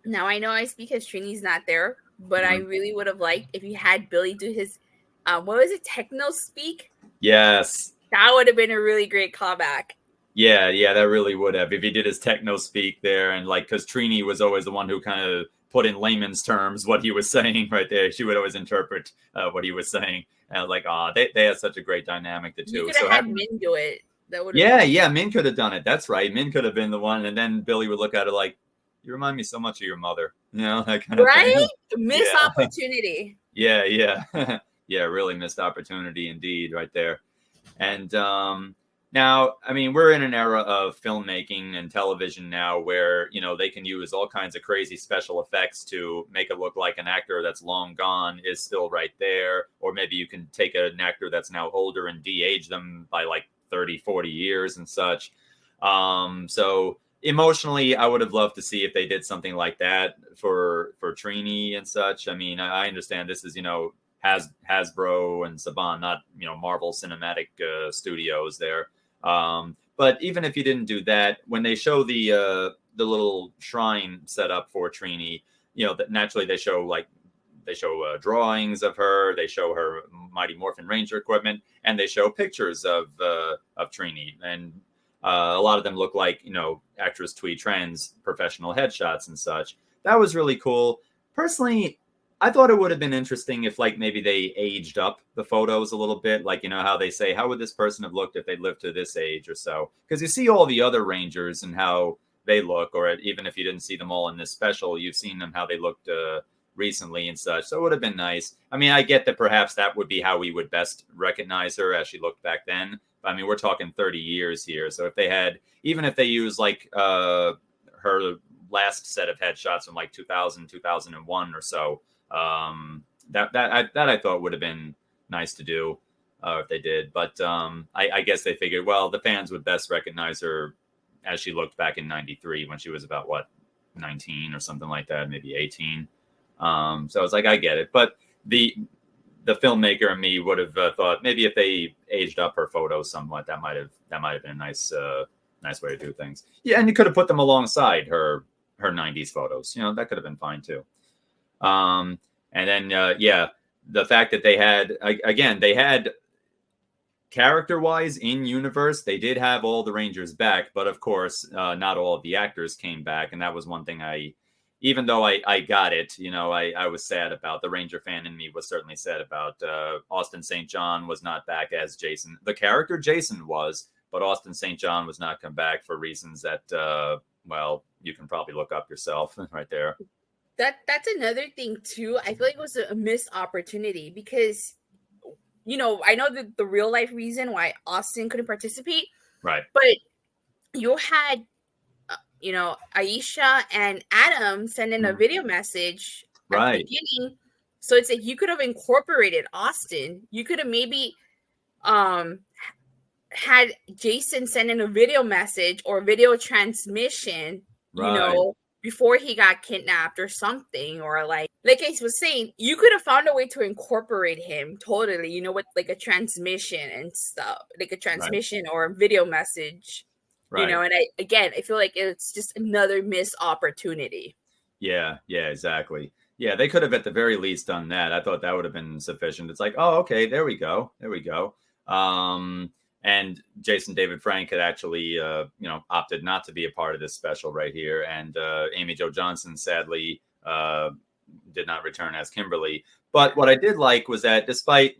Now I know I speak as Trini's not there, but I really would have liked if you had Billy do his, what was it, techno speak? Yes, that would have been a really great callback. Yeah, that really would have, if he did his techno speak there, and because Trini was always the one who kind of put in layman's terms what he was saying right there. She would always interpret what he was saying. And I was like, they had such a great dynamic, the two. You could have had Min do it. That would have Min could have done it. That's right. Min could have been the one, and then Billy would look at it like, you remind me so much of your mother. That kind of thing. Missed opportunity. Yeah. Yeah, really missed opportunity indeed right there. And now, I mean, we're in an era of filmmaking and television now where, they can use all kinds of crazy special effects to make it look like an actor that's long gone is still right there. Or maybe you can take an actor that's now older and de-age them by like 30, 40 years and such. So emotionally, I would have loved to see if they did something like that for Trini and such. I mean, I understand this is, Hasbro and Saban, not, Marvel Cinematic Studios there. But even if you didn't do that, when they show the little shrine set up for Trini, that naturally they show drawings of her, they show her Mighty Morphin Ranger equipment, and they show pictures of Trini, and a lot of them look like actress Thuy Tran's professional headshots and such. That was really cool. Personally, I thought it would have been interesting if maybe they aged up the photos a little bit. How they say, how would this person have looked if they lived to this age or so? Because you see all the other Rangers and how they look, or even if you didn't see them all in this special, you've seen them how they looked recently and such. So it would have been nice. I mean, I get that perhaps that would be how we would best recognize her as she looked back then. But, I mean, we're talking 30 years here. So if they had, even if they use her last set of headshots from 2000, 2001 or so, that I thought would have been nice to do if they did. But I guess they figured, well, the fans would best recognize her as she looked back in 93 when she was about 19 or something like that, maybe 18. So it's I get it. But the filmmaker and me would have thought maybe if they aged up her photos somewhat, that might have been a nice way to do things. Yeah, and you could have put them alongside her 90s photos. That could have been fine too. And then, the fact that they had character-wise in universe, they did have all the Rangers back, but of course, not all of the actors came back. And that was one thing even though I got it, I was sad about. The Ranger fan in me was certainly sad about. Austin St. John was not back as Jason. The character Jason was, but Austin St. John was not come back for reasons that, you can probably look up yourself right there. That's another thing too. I feel like it was a missed opportunity because, I know the real life reason why Austin couldn't participate. Right. But you had, Aisha and Adam send in a video message at the beginning. So it's you could have incorporated Austin. You could have maybe had Jason send in a video message or video transmission, before he got kidnapped or something, or like I was saying, you could have found a way to incorporate him totally, with a transmission and stuff, like a transmission or a video message, and I feel like it's just another missed opportunity. Yeah, exactly. Yeah, they could have at the very least done that. I thought that would have been sufficient. It's oh, okay, there we go. And Jason David Frank had actually, opted not to be a part of this special right here. And Amy Jo Johnson, sadly, did not return as Kimberly. But what I did like was that despite,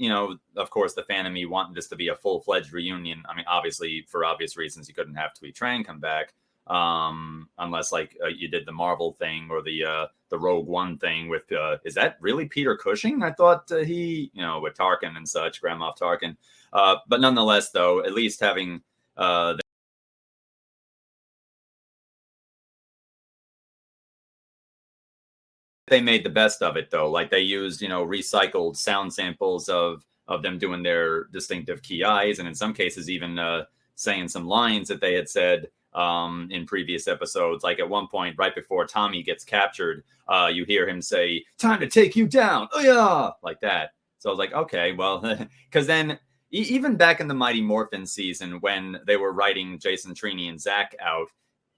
of course, the fan of me wanting this to be a full-fledged reunion, I mean, obviously, for obvious reasons, you couldn't have Twee Tran come back, unless, like, you did the Marvel thing or the Rogue One thing with, is that really Peter Cushing? I thought he, with Tarkin and such, Grand Moff Tarkin. But nonetheless, though, at least having they made the best of it, though. Like, they used, recycled sound samples of them doing their distinctive key eyes, and in some cases even saying some lines that they had said in previous episodes. Like, at one point, right before Tommy gets captured, you hear him say, "Time to take you down." Oh yeah, like that. So I was like, okay, well, because then even back in the Mighty Morphin season, when they were writing Jason, Trini, and Zach out,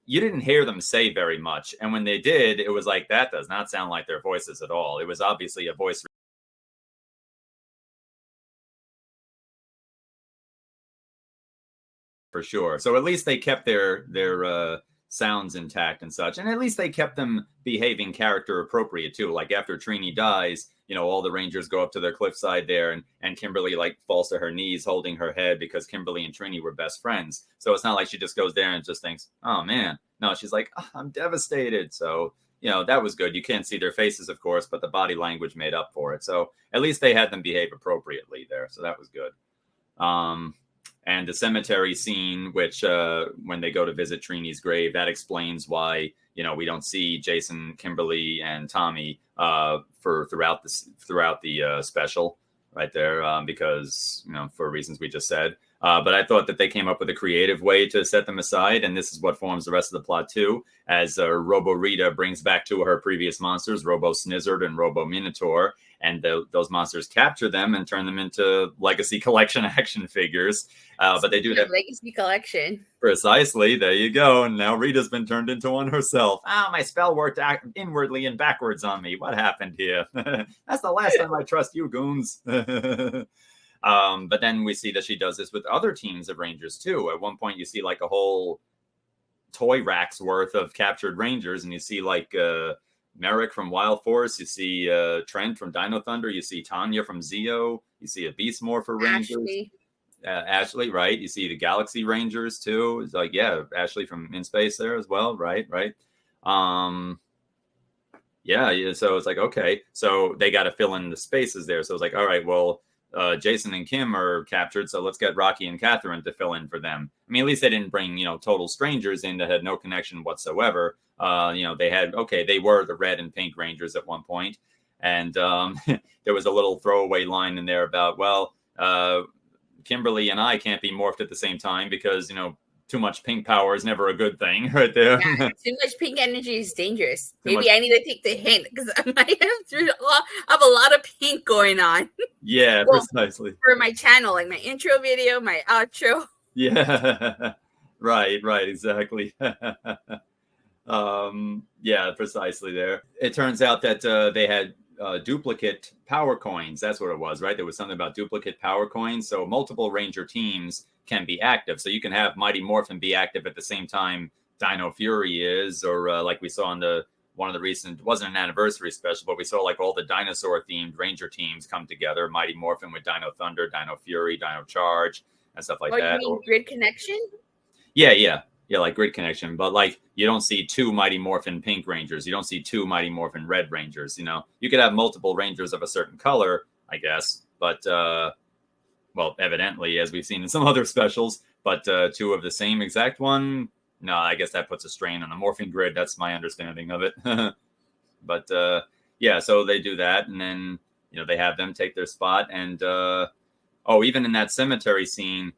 you didn't hear them say very much. And when they did, it was like, that does not sound like their voices at all. It was obviously a voice for sure. So at least they kept their sounds intact and such. And at least they kept them behaving character appropriate too. Like, after Trini dies, all the Rangers go up to their cliffside there, and Kimberly, like, falls to her knees holding her head because Kimberly and Trini were best friends. So it's not like she just goes there and just thinks, oh man. No, she's like, oh, I'm devastated. So, that was good. You can't see their faces, of course, but the body language made up for it. So at least they had them behave appropriately there. So that was good. And the cemetery scene, which when they go to visit Trini's grave, that explains why we don't see Jason, Kimberly, and Tommy throughout the special right there, because for reasons we just said. But I thought that they came up with a creative way to set them aside, and this is what forms the rest of the plot too. As Robo Rita brings back two of her previous monsters, Robo Snizzard and Robo Minotaur, and those monsters capture them and turn them into Legacy Collection action figures. But they do that. Legacy Collection. Precisely. There you go. And now Rita's been turned into one herself. My spell worked inwardly and backwards on me. What happened here? That's the last time I trust you, goons. But then we see that she does this with other teams of Rangers too. At one point, you see like a whole toy rack's worth of captured Rangers, and you see like Merrick from Wild Force, you see Trent from Dino Thunder, you see Tanya from Zeo, you see a Beast Morpher Rangers. Ashley, right? You see the Galaxy Rangers too. It's like, yeah, Ashley from In Space there as well, right? Yeah. So it's like, okay, so they got to fill in the spaces there. So it's like, all right, well, Jason and Kim are captured, so let's get Rocky and Catherine to fill in for them. I mean, at least they didn't bring total strangers in that had no connection whatsoever. They were the red and pink Rangers at one point, and there was a little throwaway line in there about, well, Kimberly and I can't be morphed at the same time because too much pink power is never a good thing, right there. Yeah, too much pink energy is dangerous. Maybe I need to take the hint because I might have a lot of pink going on. Yeah, precisely. For my channel, like my intro video, my outro. Yeah, right, exactly. Yeah, precisely there. It turns out that they had duplicate power coins. That's what it was, right? There was something about duplicate power coins. So multiple Ranger teams can be active. So you can have Mighty Morphin be active at the same time Dino Fury is, or like we saw in one of the recent, it wasn't an anniversary special, but we saw like all the dinosaur themed Ranger teams come together. Mighty Morphin with Dino Thunder, Dino Fury, Dino Charge, and stuff like that. You mean Grid Connection? Yeah, like Grid Connection. But like, you don't see two Mighty Morphin Pink Rangers. You don't see two Mighty Morphin Red Rangers. You could have multiple Rangers of a certain color, I guess. But, well, evidently, as we've seen in some other specials, but two of the same exact one, no, I guess that puts a strain on the morphing grid. That's my understanding of it. But, yeah, so they do that. And then, they have them take their spot. And, even in that cemetery scene,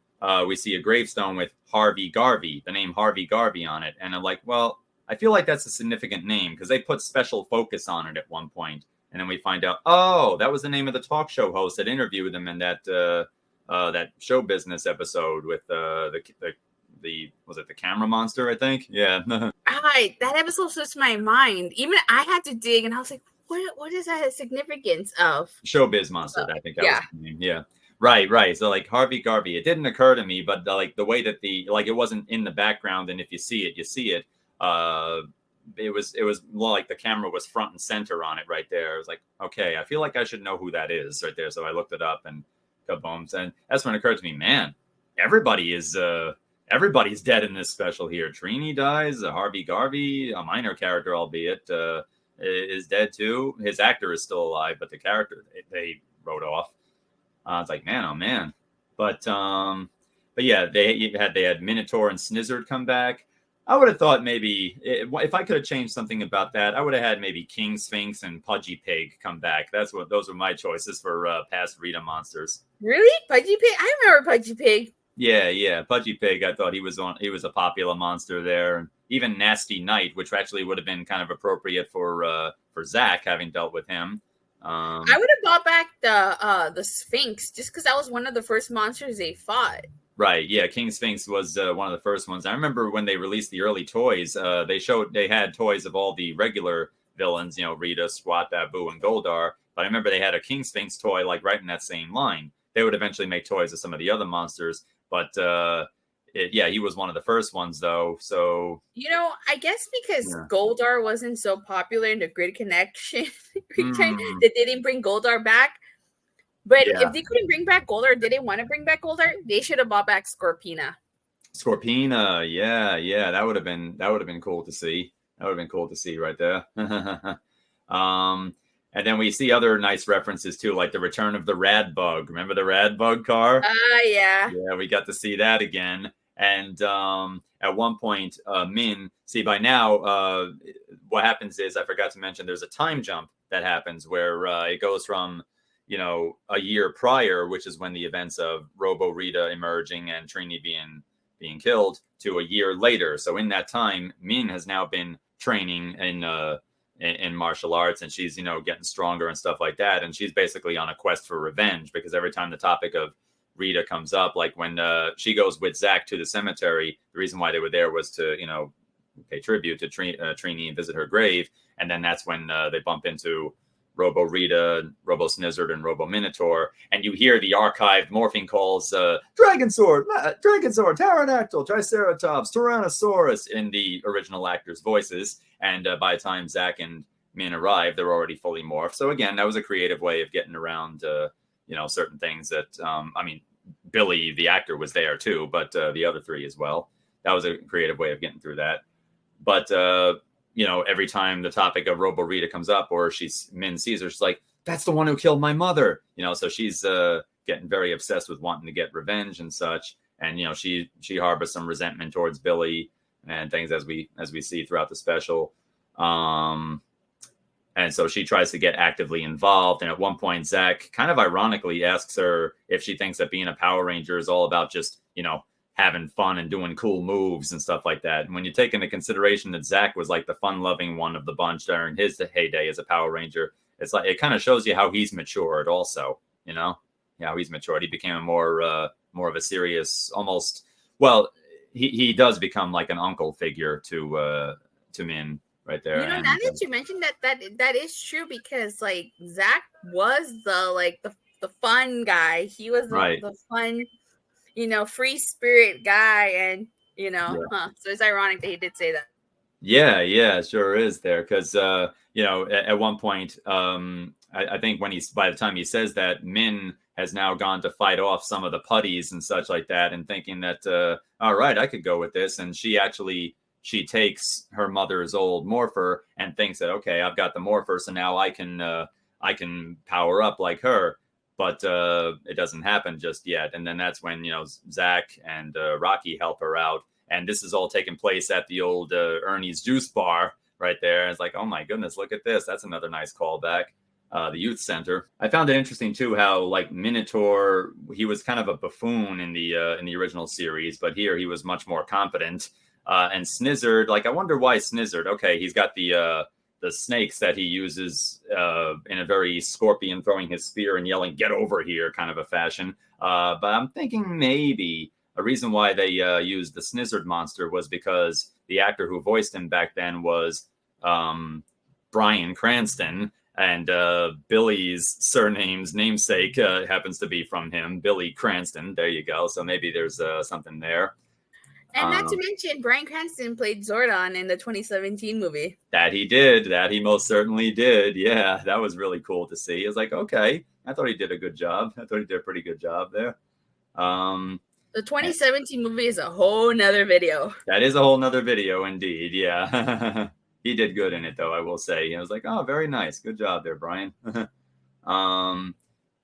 we see a gravestone with Harvey Garvey, the name Harvey Garvey on it. And I'm like, well, I feel like that's a significant name because they put special focus on it at one point. And then we find out, oh, that was the name of the talk show host that interviewed them in that show business episode with was it the camera monster, I think? Yeah. Right. That episode slipped my mind. Even I had to dig, and I was like, what is that significance of? Showbiz monster, I think that was the name. Yeah. Right. So like Harvey Garvey, it didn't occur to me, but like the way that it wasn't in the background, and if you see it, you see it. Uh, it was more like the camera was front and center on it right there. It was like, okay, I feel like I should know who that is right there. So I looked it up and kabooms, and that's when it occurred to me, man, everybody is everybody's dead in this special here. Trini dies, Harvey Garvey, a minor character, albeit, is dead too. His actor is still alive, but the character they wrote off. It's like, man, oh man. But yeah, they had Minotaur and Snizzard come back. I would have thought maybe if I could have changed something about that, I would have had maybe King Sphinx and Pudgy Pig come back. Those were my choices for past Rita monsters. Really, Pudgy Pig? I remember Pudgy Pig. Yeah, Pudgy Pig. I thought he was a popular monster there, and even Nasty Knight, which actually would have been kind of appropriate for Zach, having dealt with him. I would have brought back the Sphinx just because that was one of the first monsters they fought. Right, yeah, King Sphinx was one of the first ones. I remember when they released the early toys, they had toys of all the regular villains, Rita, Squat, Babu, and Goldar. But I remember they had a King Sphinx toy like right in that same line. They would eventually make toys of some of the other monsters, but he was one of the first ones though. So I guess because Goldar wasn't so popular in the Grid Connection, they didn't bring Goldar back. But if they couldn't bring back Goldar, did they want to bring back Goldar? They should have brought back Scorpina. Scorpina, yeah, that would have been cool to see. That would have been cool to see right there. And then we see other nice references too, like the return of the Rad Bug. Remember the Rad Bug car? Yeah. Yeah, we got to see that again. And at one point, Min, see by now, what happens is, I forgot to mention, there's a time jump that happens where it goes from a year prior, which is when the events of Robo Rita emerging and Trini being killed, to a year later. So in that time, Min has now been training in martial arts, and she's getting stronger and stuff like that. And she's basically on a quest for revenge, because every time the topic of Rita comes up, like when she goes with Zach to the cemetery, the reason why they were there was to pay tribute to Trini and visit her grave. And then that's when they bump into Robo Rita, Robo Snizzard, and Robo Minotaur, and you hear the archived morphing calls, Dragon Sword, Pterodactyl, Triceratops, Tyrannosaurus, in the original actors' voices. And by the time Zach and Min arrived, they're already fully morphed. So again, that was a creative way of getting around, certain things that, Billy, the actor, was there too, but the other three as well. That was a creative way of getting through that. But, every time the topic of Robo Rita comes up, or Min sees her, she's like, that's the one who killed my mother. So she's getting very obsessed with wanting to get revenge and such. And, she harbors some resentment towards Billy and things, as we see throughout the special. And so she tries to get actively involved. And at one point, Zach kind of ironically asks her if she thinks that being a Power Ranger is all about just, having fun and doing cool moves and stuff like that. And when you take into consideration that Zach was like the fun-loving one of the bunch during his heyday as a Power Ranger, it's like, it kind of shows you how he's matured also, how he's matured. He became a more of a serious, almost, well, he does become like an uncle figure to Min right there. Now that you mentioned that is true, because like Zach was the fun guy. He was the fun, free spirit guy, and so it's ironic that he did say that. Yeah, it sure is there, because at one point, I think by the time he says that, Min has now gone to fight off some of the putties and such like that, and thinking that all right, I could go with this, and she takes her mother's old morpher and thinks that, okay, I've got the morpher, so now I can power up like her. But it doesn't happen just yet. And then that's when, Zach and Rocky help her out. And this is all taking place at the old Ernie's Juice Bar right there. It's like, oh my goodness, look at this. That's another nice callback. The youth center. I found it interesting too how, like, Minotaur, he was kind of a buffoon in the original series, but here he was much more competent. And Snizzard, like, I wonder why Snizzard. Okay, he's got the snakes that he uses in a very Scorpion throwing his spear and yelling, "Get over here" kind of a fashion. But I'm thinking maybe a reason why they used the Snizzard monster was because the actor who voiced him back then was Bryan Cranston. And Billy's surname's namesake happens to be from him, Billy Cranston. There you go. So maybe there's something there. And not to mention, Bryan Cranston played Zordon in the 2017 movie. That he did. That he most certainly did. Yeah, that was really cool to see. It's like, okay, I thought he did a good job. I thought he did a pretty good job there. The 2017 movie is a whole nother video. That is a whole nother video, indeed. Yeah. He did good in it, though, I will say. I was like, oh, very nice. Good job there, Brian.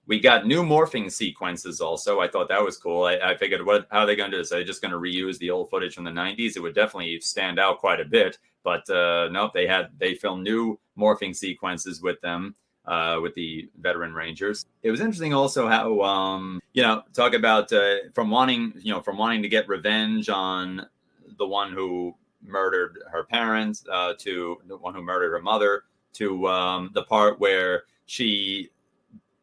We got new morphing sequences also. I thought that was cool. I figured, how are they going to do this? Are they just going to reuse the old footage from the 90s? It would definitely stand out quite a bit. But nope, they filmed new morphing sequences with them, with the veteran Rangers. It was interesting also how, talk about from wanting to get revenge on the one who murdered her parents, to the one who murdered her mother, to the part where she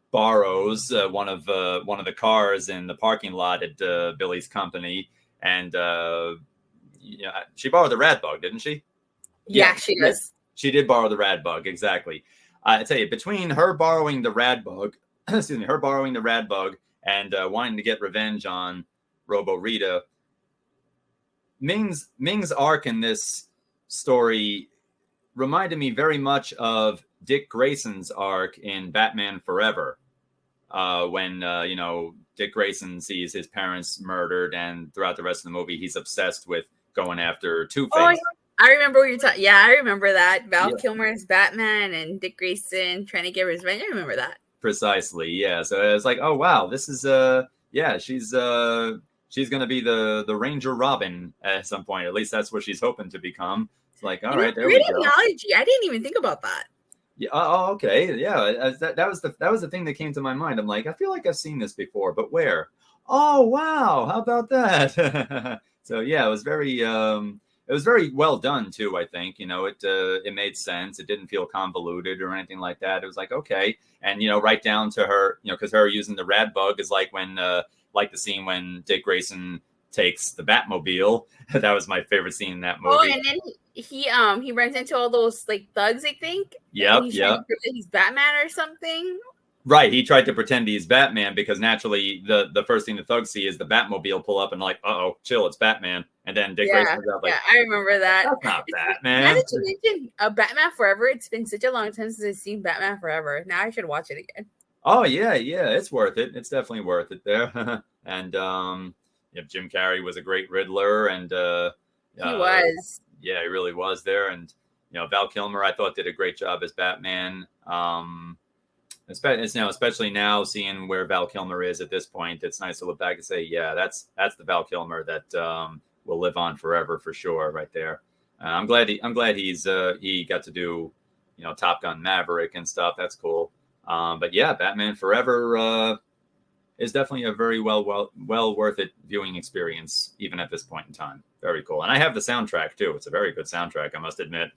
borrows one of the cars in the parking lot at Billy's company, and she borrowed the rad bug, didn't she? Yeah, she does. She did borrow the rad bug, exactly. I tell you, between her borrowing the rad bug, and wanting to get revenge on Robo Rita, Ming's arc in this story reminded me very much of Dick Grayson's arc in Batman Forever, when Dick Grayson sees his parents murdered, and throughout the rest of the movie, he's obsessed with going after Two-Face. Oh, I remember what you're talking. Yeah, I remember that. Val Kilmer is Batman, and Dick Grayson trying to get revenge. I remember that. Precisely, yeah. So it's like, oh wow, this is she's going to be the Ranger Robin at some point. At least that's what she's hoping to become. It's like, all right, there we go. Analogy. I didn't even think about that. Yeah. Oh, okay. Yeah. That was the thing that came to my mind. I'm like, I feel like I've seen this before, but where? Oh, wow. How about that? So yeah, it was very well done too. I think, it made sense. It didn't feel convoluted or anything like that. It was like, okay. And, right down to her, because her using the rad bug is like when, like the scene when Dick Grayson takes the Batmobile. That was my favorite scene in that movie. Oh, and then he runs into all those like thugs, I think. Yep. He's Batman or something. Right. He tried to pretend he's Batman because naturally the first thing the thugs see is the Batmobile pull up and like, uh-oh, chill, it's Batman. And then Dick Grayson was out like, I remember that. That's not Batman. Now that you mentioned Batman Forever, it's been such a long time since I've seen Batman Forever. Now I should watch it again. Oh yeah, it's worth it. It's definitely worth it there. And Jim Carrey was a great Riddler, and he was. Yeah, he really was there. And Val Kilmer, I thought, did a great job as Batman. Especially now, seeing where Val Kilmer is at this point, it's nice to look back and say, yeah, that's the Val Kilmer that will live on forever for sure, right there. I'm glad he got to do Top Gun Maverick and stuff. That's cool. But yeah, Batman Forever is definitely a very well worth it viewing experience, even at this point in time. Very cool. And I have the soundtrack too. It's a very good soundtrack, I must admit.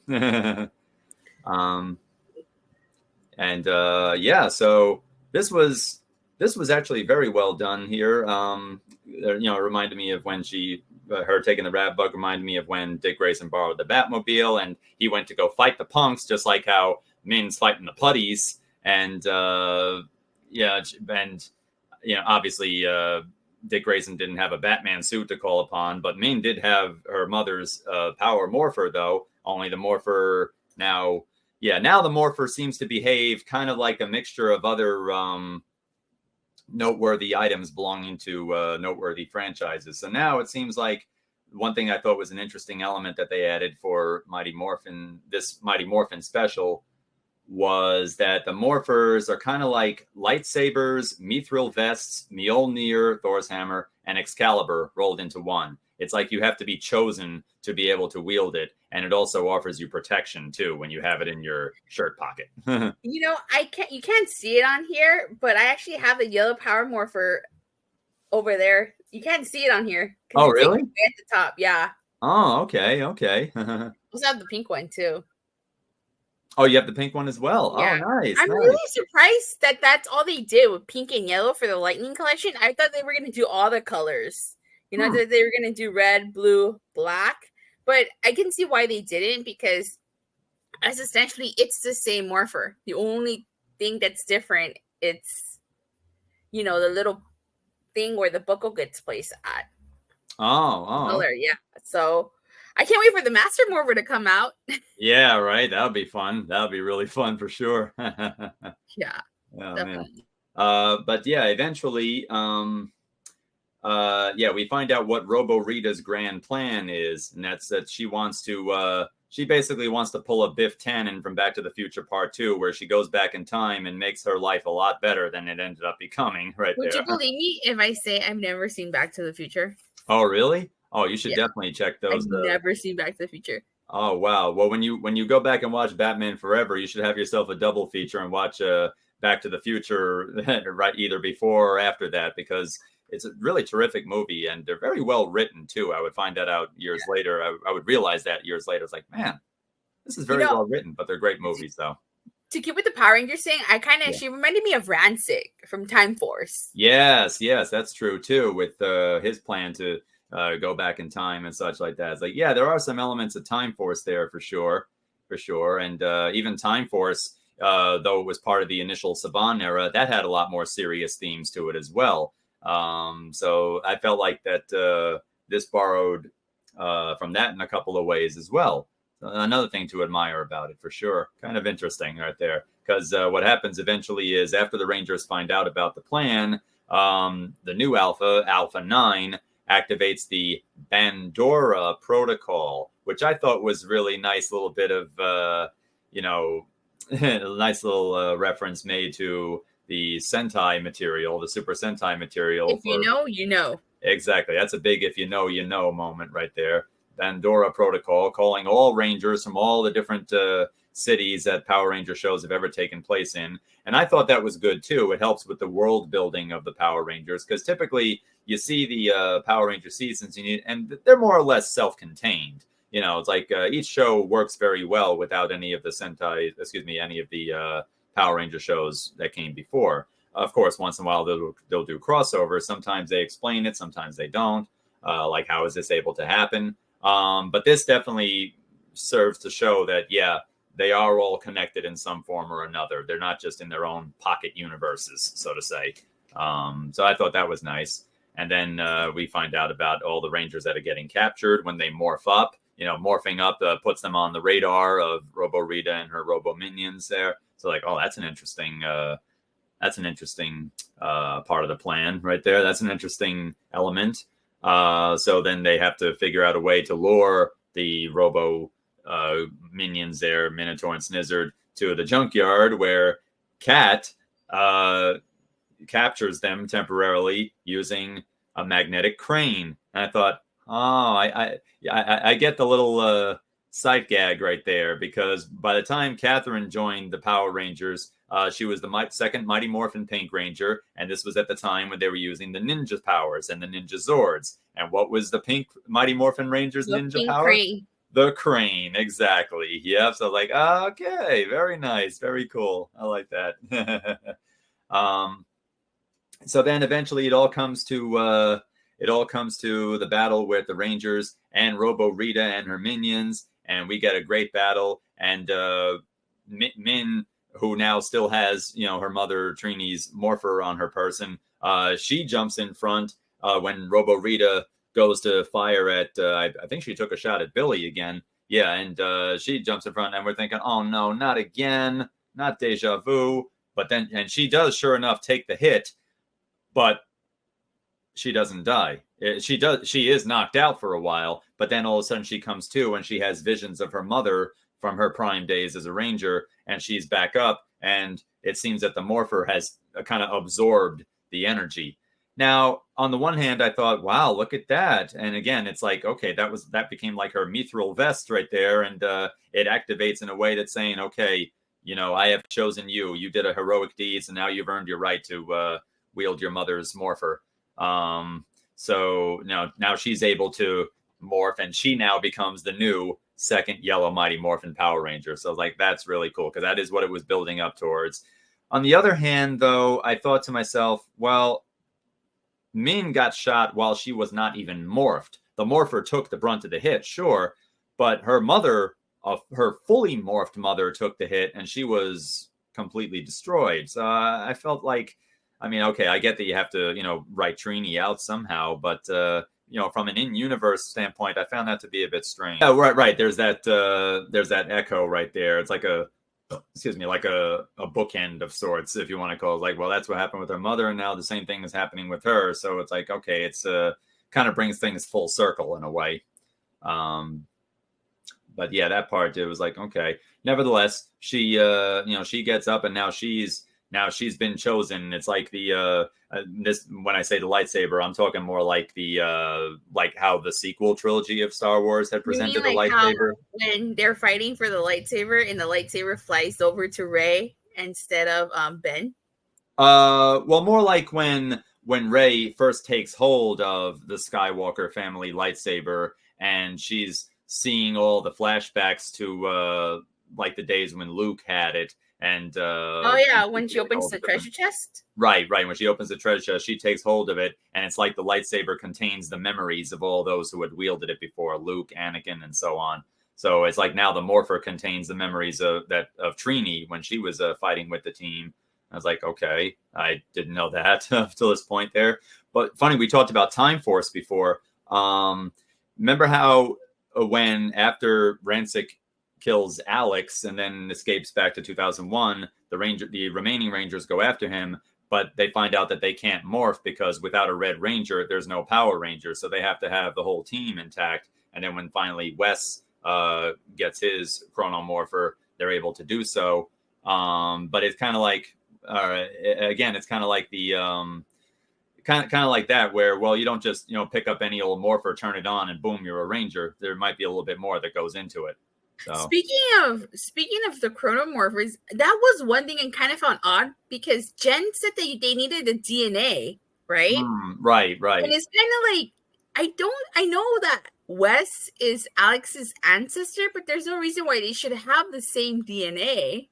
So this was actually very well done here. It reminded me of when her taking the rad bug reminded me of when Dick Grayson borrowed the Batmobile and he went to go fight the punks, just like how Min's fighting the putties. And obviously Dick Grayson didn't have a Batman suit to call upon, but Min did have her mother's power morpher, though. Only the morpher now the morpher seems to behave kind of like a mixture of other noteworthy items belonging to noteworthy franchises. So now it seems like one thing I thought was an interesting element that they added for this Mighty Morphin special was that the morphers are kind of like lightsabers, mithril vests, Mjolnir, Thor's hammer, and Excalibur rolled into one. It's like you have to be chosen to be able to wield it, and it also offers you protection too when you have it in your shirt pocket. You can't see it on here, but I actually have the yellow power morpher over there. You can't see it on here. Oh, really? At the top, yeah. Oh, okay. Also have the pink one too. Oh, you have the pink one as well. Yeah. Oh, nice. I'm really surprised that that's all they did with pink and yellow for the Lightning collection. I thought they were going to do all the colors. That they were going to do red, blue, black. But I can see why they didn't, because As essentially, it's the same morpher. The only thing that's different, it's, the little thing where the buckle gets placed at. Oh. Color, yeah. So I can't wait for the Master Morpher to come out. Yeah, right. That would be fun. That would be really fun for sure. Yeah, Oh man. definitely. But yeah, eventually, yeah, we find out what Robo Rita's grand plan is, and that's that she wants to, she basically wants to pull a Biff Tannen from Back to the Future Part 2, where she goes back in time and makes her life a lot better than it ended up becoming right Would you there. believe me if I say I've never seen Back to the Future? Oh, really? Oh, you should Yeah, definitely check I've those. never seen Back to the Future. Oh, wow. Well, when you go back and watch Batman Forever, you should have yourself a double feature and watch Back to the Future right either before or after that, because it's a really terrific movie and they're very well written too. I would find that out years later. I would realize that years later. It's like, man, this is very well written, but they're great movies though. To keep with the Power Rangers thing, Yeah. she reminded me of Rancic from Time Force. Yes, that's true too. With his plan to go back in time and such like that. It's like, yeah, there are some elements of Time Force there for sure, and even Time Force, though it was part of the initial Saban era, that had a lot more serious themes to it as well. So I felt like that this borrowed from that in a couple of ways as well. Another thing to admire about it for sure. Kind of interesting right there. Because what happens eventually is after the Rangers find out about the plan, the new Alpha 9, activates the Bandora protocol, which I thought was really nice little bit of, a nice little reference made to the Sentai material, the Super Sentai material. If you know, you know. Exactly. That's a big if you know moment right there. Bandora protocol, calling all Rangers from all the different cities that Power Ranger shows have ever taken place in. And I thought that was good too. It helps with the world building of the Power Rangers, because typically you see the Power Ranger seasons and they're more or less self-contained. It's like each show works very well without any of the any of the Power Ranger shows that came before. Of course, once in a while they'll do crossovers. Sometimes they explain it, sometimes they don't. Like, how is this able to happen? But this definitely serves to show that, yeah, they are all connected in some form or another. They're not just in their own pocket universes, so to say. So I thought that was nice. And then we find out about all the Rangers that are getting captured when they morph up. Morphing up puts them on the radar of Robo Rita and her Robo Minions there. So like, oh, that's an interesting part of the plan right there. That's an interesting element. So then they have to figure out a way to lure the Robo minions there, Minotaur and Snizzard, to the junkyard where Cat captures them temporarily using a magnetic crane. And I thought, oh, I get the little sight gag right there, because by the time Catherine joined the Power Rangers, she was the second Mighty Morphin Pink Ranger, and this was at the time when they were using the ninja powers and the ninja Zords. And what was the Pink Mighty Morphin Ranger's ninja power? Crane. The crane, exactly. Yep. So like, okay, very nice, very cool. I like that. So then eventually it all comes to the battle with the Rangers and Robo Rita and her minions, and we get a great battle. And Min, who now still has her mother Trini's morpher on her person, she jumps in front when Robo Rita goes to fire at I think she took a shot at Billy again. Yeah, and she jumps in front, and we're thinking, oh no, not again, not deja vu. But then, and she does sure enough take the hit, but she doesn't die. She is knocked out for a while, but then all of a sudden she comes to, and she has visions of her mother from her prime days as a ranger, and she's back up, and it seems that the morpher has kind of absorbed the energy. Now, on the one hand, I thought, wow, look at that. And again, it's like, okay, that became like her mithril vest right there, and it activates in a way that's saying, okay, I have chosen you. You did a heroic deed, so now you've earned your right to wield your mother's morpher. So now she's able to morph, and she now becomes the new second Yellow Mighty Morphin Power Ranger. So like, that's really cool, because that is what it was building up towards. On the other hand, though, I thought to myself, well, Min got shot while she was not even morphed. The morpher took the brunt of the hit, sure, but her mother her fully morphed mother took the hit, and she was completely destroyed. So I felt like, I mean, okay, I get that you have to, write Trini out somehow, but from an in-universe standpoint, I found that to be a bit strange. Yeah, right. There's that echo right there. It's like like a bookend of sorts, if you want to call it. Like, well, that's what happened with her mother, and now the same thing is happening with her. So it's like, okay, it's kind of brings things full circle in a way. But yeah, that part, it was like, okay. Nevertheless, she she gets up, and now she's been chosen. It's like the this, when I say the lightsaber, I'm talking more like the like how the sequel trilogy of Star Wars had presented the lightsaber. When they're fighting for the lightsaber and the lightsaber flies over to Rey instead of Ben? Well, more like when Rey first takes hold of the Skywalker family lightsaber, and she's seeing all the flashbacks to like the days when Luke had it. And when she opens the treasure chest. Right. When she opens the treasure chest, she takes hold of it, and it's like the lightsaber contains the memories of all those who had wielded it before, Luke, Anakin, and so on. So it's like now the morpher contains the memories of Trini when she was fighting with the team. I was like, okay, I didn't know that up to this point there. But funny, we talked about Time Force before. Remember how when after Rancic kills Alex and then escapes back to 2001, the remaining Rangers go after him, but they find out that they can't morph because without a Red Ranger, there's no Power Ranger. So they have to have the whole team intact. And then when finally Wes gets his chronomorpher, they're able to do so. But it's kind of like, again, it's kind of like the kind of like that, where, well, you don't just pick up any old morpher, turn it on, and boom, you're a Ranger. There might be a little bit more that goes into it. So. Speaking of the chronomorphers, that was one thing I kind of found odd, because Jen said that they needed a DNA, right? Right. And it's kind of like, I know that Wes is Alex's ancestor, but there's no reason why they should have the same DNA.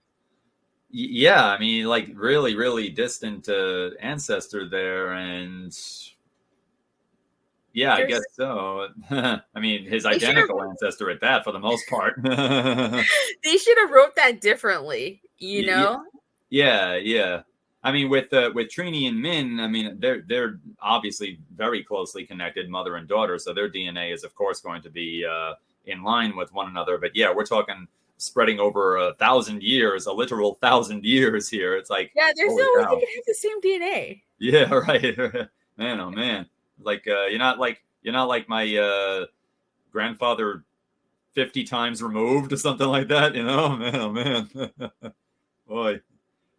Yeah, I mean, like really, really distant ancestor there, and yeah, I guess so. I mean, his identical ancestor at that, for the most part. They should have wrote that differently, you know? Yeah. I mean, with Trini and Min, I mean, they're obviously very closely connected, mother and daughter, so their DNA is, of course, going to be in line with one another. But yeah, we're talking spreading over 1,000 years, a literal 1,000 years here. It's like, yeah, there's no way they can have the same DNA. Yeah, right. Man, oh man. Like you're not like my grandfather 50 times removed or something like that, Man, oh man. Boy.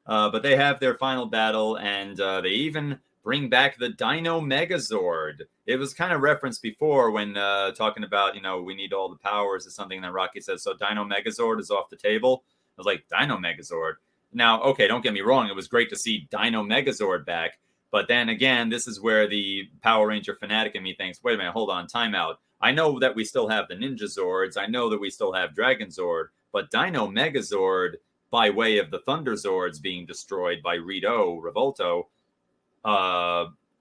But they have their final battle, and they even bring back the Dino Megazord. It was kind of referenced before when talking about, we need all the powers or something, that Rocky says, so Dino Megazord is off the table. I was like, Dino Megazord? Now, okay, don't get me wrong. It was great to see Dino Megazord back. But then again, this is where the Power Ranger fanatic in me thinks, wait a minute, hold on, time out. I know that we still have the Ninja Zords. I know that we still have Dragon Zord. But Dino Megazord, by way of the Thunder Zords being destroyed by Revolto,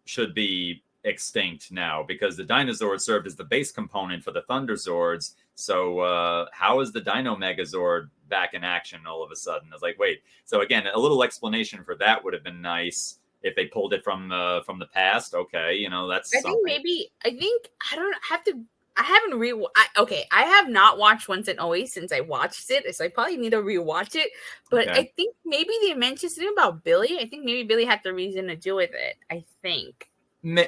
should be extinct now, because the Dinozord served as the base component for the Thunder Zords. So how is the Dino Megazord back in action all of a sudden? I was like, wait. So again, a little explanation for that would have been nice. If they pulled it from the past, okay, that's. I have not watched Once and Always since I watched it, so I probably need to rewatch it. But okay. I think maybe they mentioned something about Billy. I think maybe Billy had the reason to do with it. I think.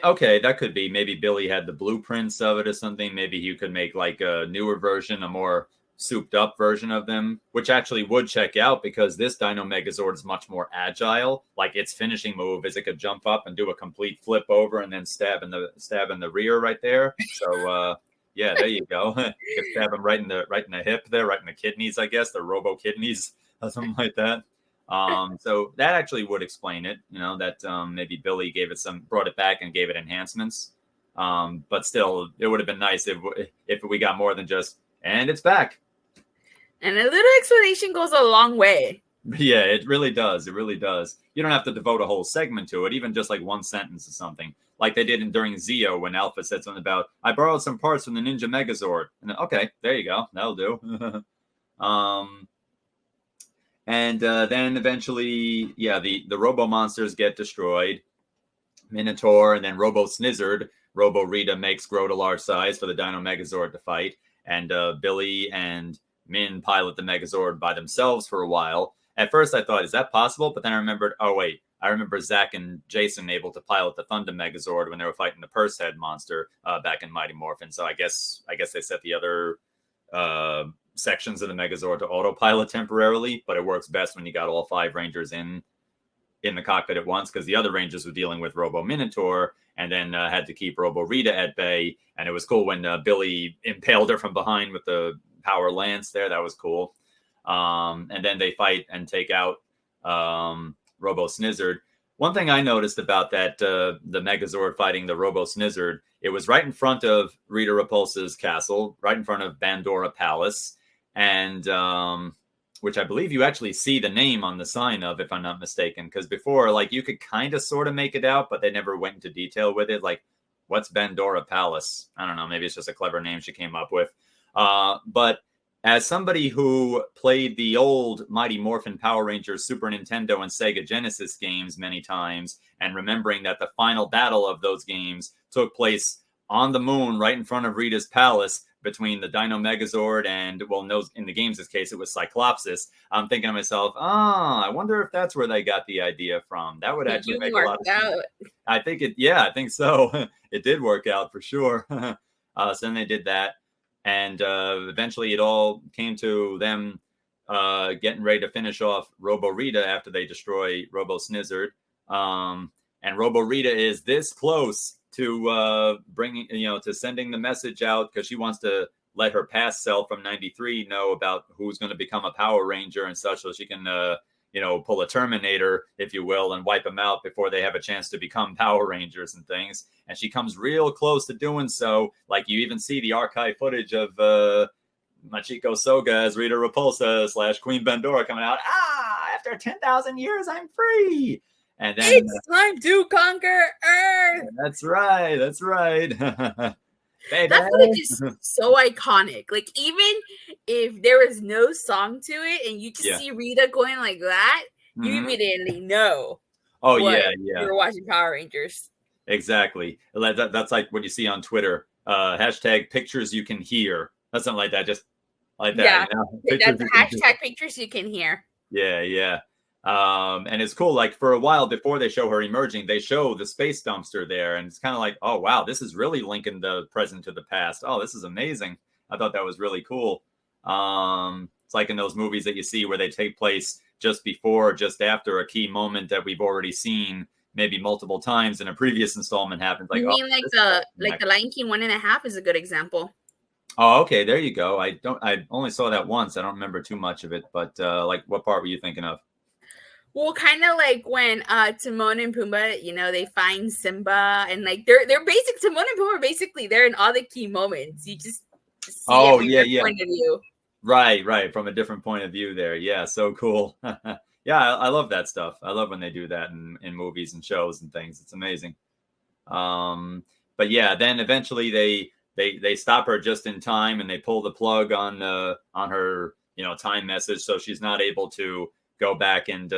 Okay, that could be. Maybe Billy had the blueprints of it or something. Maybe you could make like a newer version, a more souped up version of them, which actually would check out, because this Dino Megazord is much more agile. Like, its finishing move is it could jump up and do a complete flip over and then stab in the rear right there. So yeah, there you go. You could stab him right in the hip there, right in the kidneys, I guess, the robo kidneys or something like that. So that actually would explain it, that maybe Billy brought it back and gave it enhancements. But still, it would have been nice if we got more than just, and it's back. And a little explanation goes a long way. Yeah, it really does. It really does. You don't have to devote a whole segment to it, even just like one sentence or something. Like they did during Zeo when Alpha said something about, I borrowed some parts from the Ninja Megazord. And then, okay, there you go. That'll do. Um, and then eventually, yeah, the Robo monsters get destroyed. Minotaur and then Robo Snizzard. Robo Rita makes grow to large size for the Dino Megazord to fight. And Billy and Min pilot the Megazord by themselves for a while. At first, I thought, is that possible? But then I remembered, oh, wait. I remember Zach and Jason able to pilot the Thunder Megazord when they were fighting the Purse Head monster back in Mighty Morphin. So I guess they set the other sections of the Megazord to autopilot temporarily, but it works best when you got all 5 Rangers in the cockpit at once, because the other Rangers were dealing with Robo Minotaur and then had to keep Robo Rita at bay. And it was cool when Billy impaled her from behind with the power lance there. That was cool. And then they fight and take out Robo Snizzard. One thing I noticed about that, the Megazord fighting the Robo Snizzard, it was right in front of Rita Repulsa's castle, right in front of Bandora Palace, and which I believe you actually see the name on the sign of, if I'm not mistaken. Because before, like, you could kind of sort of make it out, but they never went into detail with it. Like, what's Bandora Palace? I don't know. Maybe it's just a clever name she came up with. But as somebody who played the old Mighty Morphin Power Rangers Super Nintendo and Sega Genesis games many times, and remembering that the final battle of those games took place on the moon right in front of Rita's palace between the Dino Megazord and, well, no, in the game's case, it was Cyclopsis. I'm thinking to myself, I wonder if that's where they got the idea from. That would actually make a lot of sense. I think I think so. It did work out for sure. So then they did that. And eventually it all came to them getting ready to finish off Robo Rita after they destroy Robo Snizzard. And Robo Rita is this close to bringing, to sending the message out, because she wants to let her past self from 93 know about who's going to become a Power Ranger and such, so she can, pull a Terminator, if you will, and wipe them out before they have a chance to become Power Rangers and things. And she comes real close to doing so. Like, you even see the archive footage of Machiko Soga as Rita Repulsa / Queen Bandora coming out. After 10,000 years, I'm free. And then it's time to conquer Earth. That's right. That footage is so iconic. Like, even if there was no song to it and you just see Rita going like that, you immediately know. Oh, yeah. You're watching Power Rangers. Exactly. That's like what you see on Twitter. Hashtag pictures you can hear. That's something like that. Just like that. Yeah. That's hashtag pictures you can hear. Yeah. And it's cool. Like, for a while before they show her emerging, they show the space dumpster there, and it's kind of like, oh wow, this is really linking the present to the past. Oh, this is amazing. I thought that was really cool. It's like in those movies that you see where they take place just before or just after a key moment that we've already seen maybe multiple times in a previous installment happens. Like, you mean the Lion King 1.5 is a good example. Oh, okay, there you go. I only saw that once. I don't remember too much of it, but like, what part were you thinking of? Well, kind of like when Timon and Pumbaa, they find Simba, and like they're basic. Timon and Pumbaa are basically there in all the key moments. You just see it from their point of view. Right, from a different point of view there. Yeah, so cool. Yeah, I love that stuff. I love when they do that in movies and shows and things. It's amazing. But yeah, then eventually they stop her just in time, and they pull the plug on her time message, so she's not able to go back and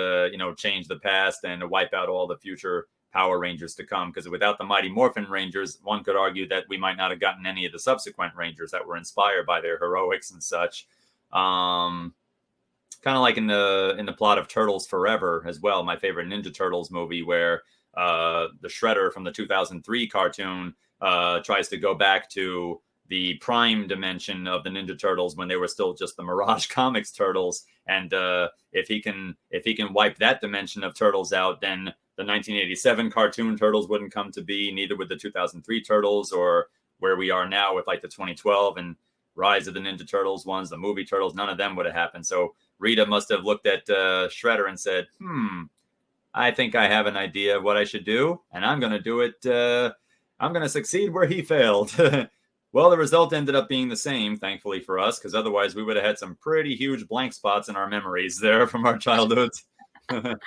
change the past and wipe out all the future Power Rangers to come. Because without the Mighty Morphin Rangers, one could argue that we might not have gotten any of the subsequent Rangers that were inspired by their heroics and such. Kind of like in the plot of Turtles Forever as well, my favorite Ninja Turtles movie, where the Shredder from the 2003 cartoon tries to go back to the prime dimension of the Ninja Turtles when they were still just the Mirage Comics Turtles, and if he can wipe that dimension of Turtles out, then the 1987 cartoon Turtles wouldn't come to be, neither would the 2003 Turtles, or where we are now with like the 2012 and Rise of the Ninja Turtles ones, the movie Turtles. None of them would have happened. So Rita must have looked at Shredder and said, I think I have an idea of what I should do, and I'm going to do it. I'm going to succeed where he failed. Well, the result ended up being the same, thankfully for us, because otherwise we would have had some pretty huge blank spots in our memories there from our childhoods. And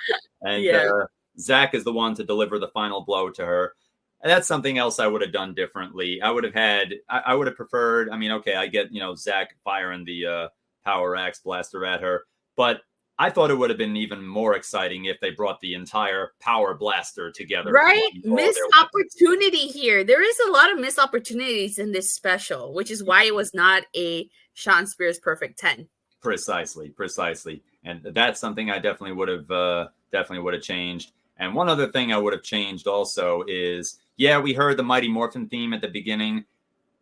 Zach is the one to deliver the final blow to her. And that's something else I would have done differently. I would have preferred, I mean, okay, I get, Zach firing the power axe blaster at her. But I thought it would have been even more exciting if they brought the entire power blaster together. Right? Missed opportunity here. There is a lot of missed opportunities in this special, which is why it was not a Sean Spears Perfect 10. Precisely. And that's something I definitely would have changed. And one other thing I would have changed also is, yeah, we heard the Mighty Morphin theme at the beginning.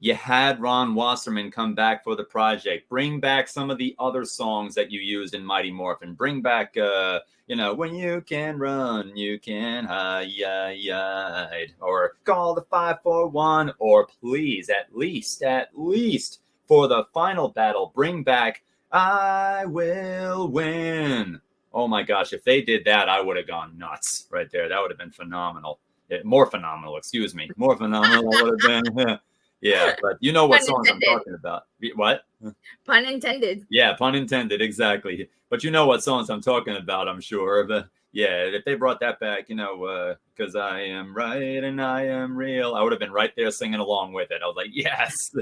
You had Ron Wasserman come back for the project. Bring back some of the other songs that you used in Mighty Morphin. Bring back, when you can run, you can hide. Or call the 541. Or please, at least, for the final battle, bring back I Will Win. Oh my gosh, if they did that, I would have gone nuts right there. That would have been phenomenal. More phenomenal, excuse me. More phenomenal I would have been. Yeah, but you know what songs I'm talking about. What? Pun intended. Yeah, pun intended, exactly. But you know what songs I'm talking about, I'm sure. But yeah, if they brought that back, because I am right and I am real, I would have been right there singing along with it. I was like, yes.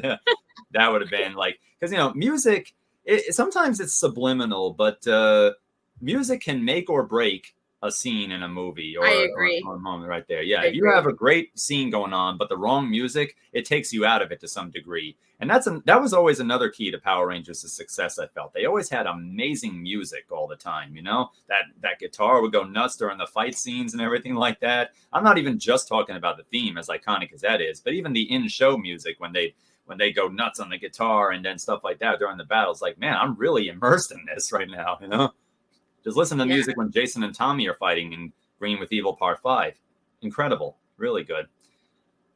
That would have been like, because, music, sometimes it's subliminal, but music can make or break a scene in a movie or a moment right there. Yeah, if you have a great scene going on, but the wrong music, it takes you out of it to some degree. And that was always another key to Power Rangers' success, I felt. They always had amazing music all the time, That guitar would go nuts during the fight scenes and everything like that. I'm not even just talking about the theme, as iconic as that is, but even the in-show music when they go nuts on the guitar and then stuff like that during the battles. Like, man, I'm really immersed in this right now, Just listen to music when Jason and Tommy are fighting in Green with Evil Part 5. Incredible. Really good.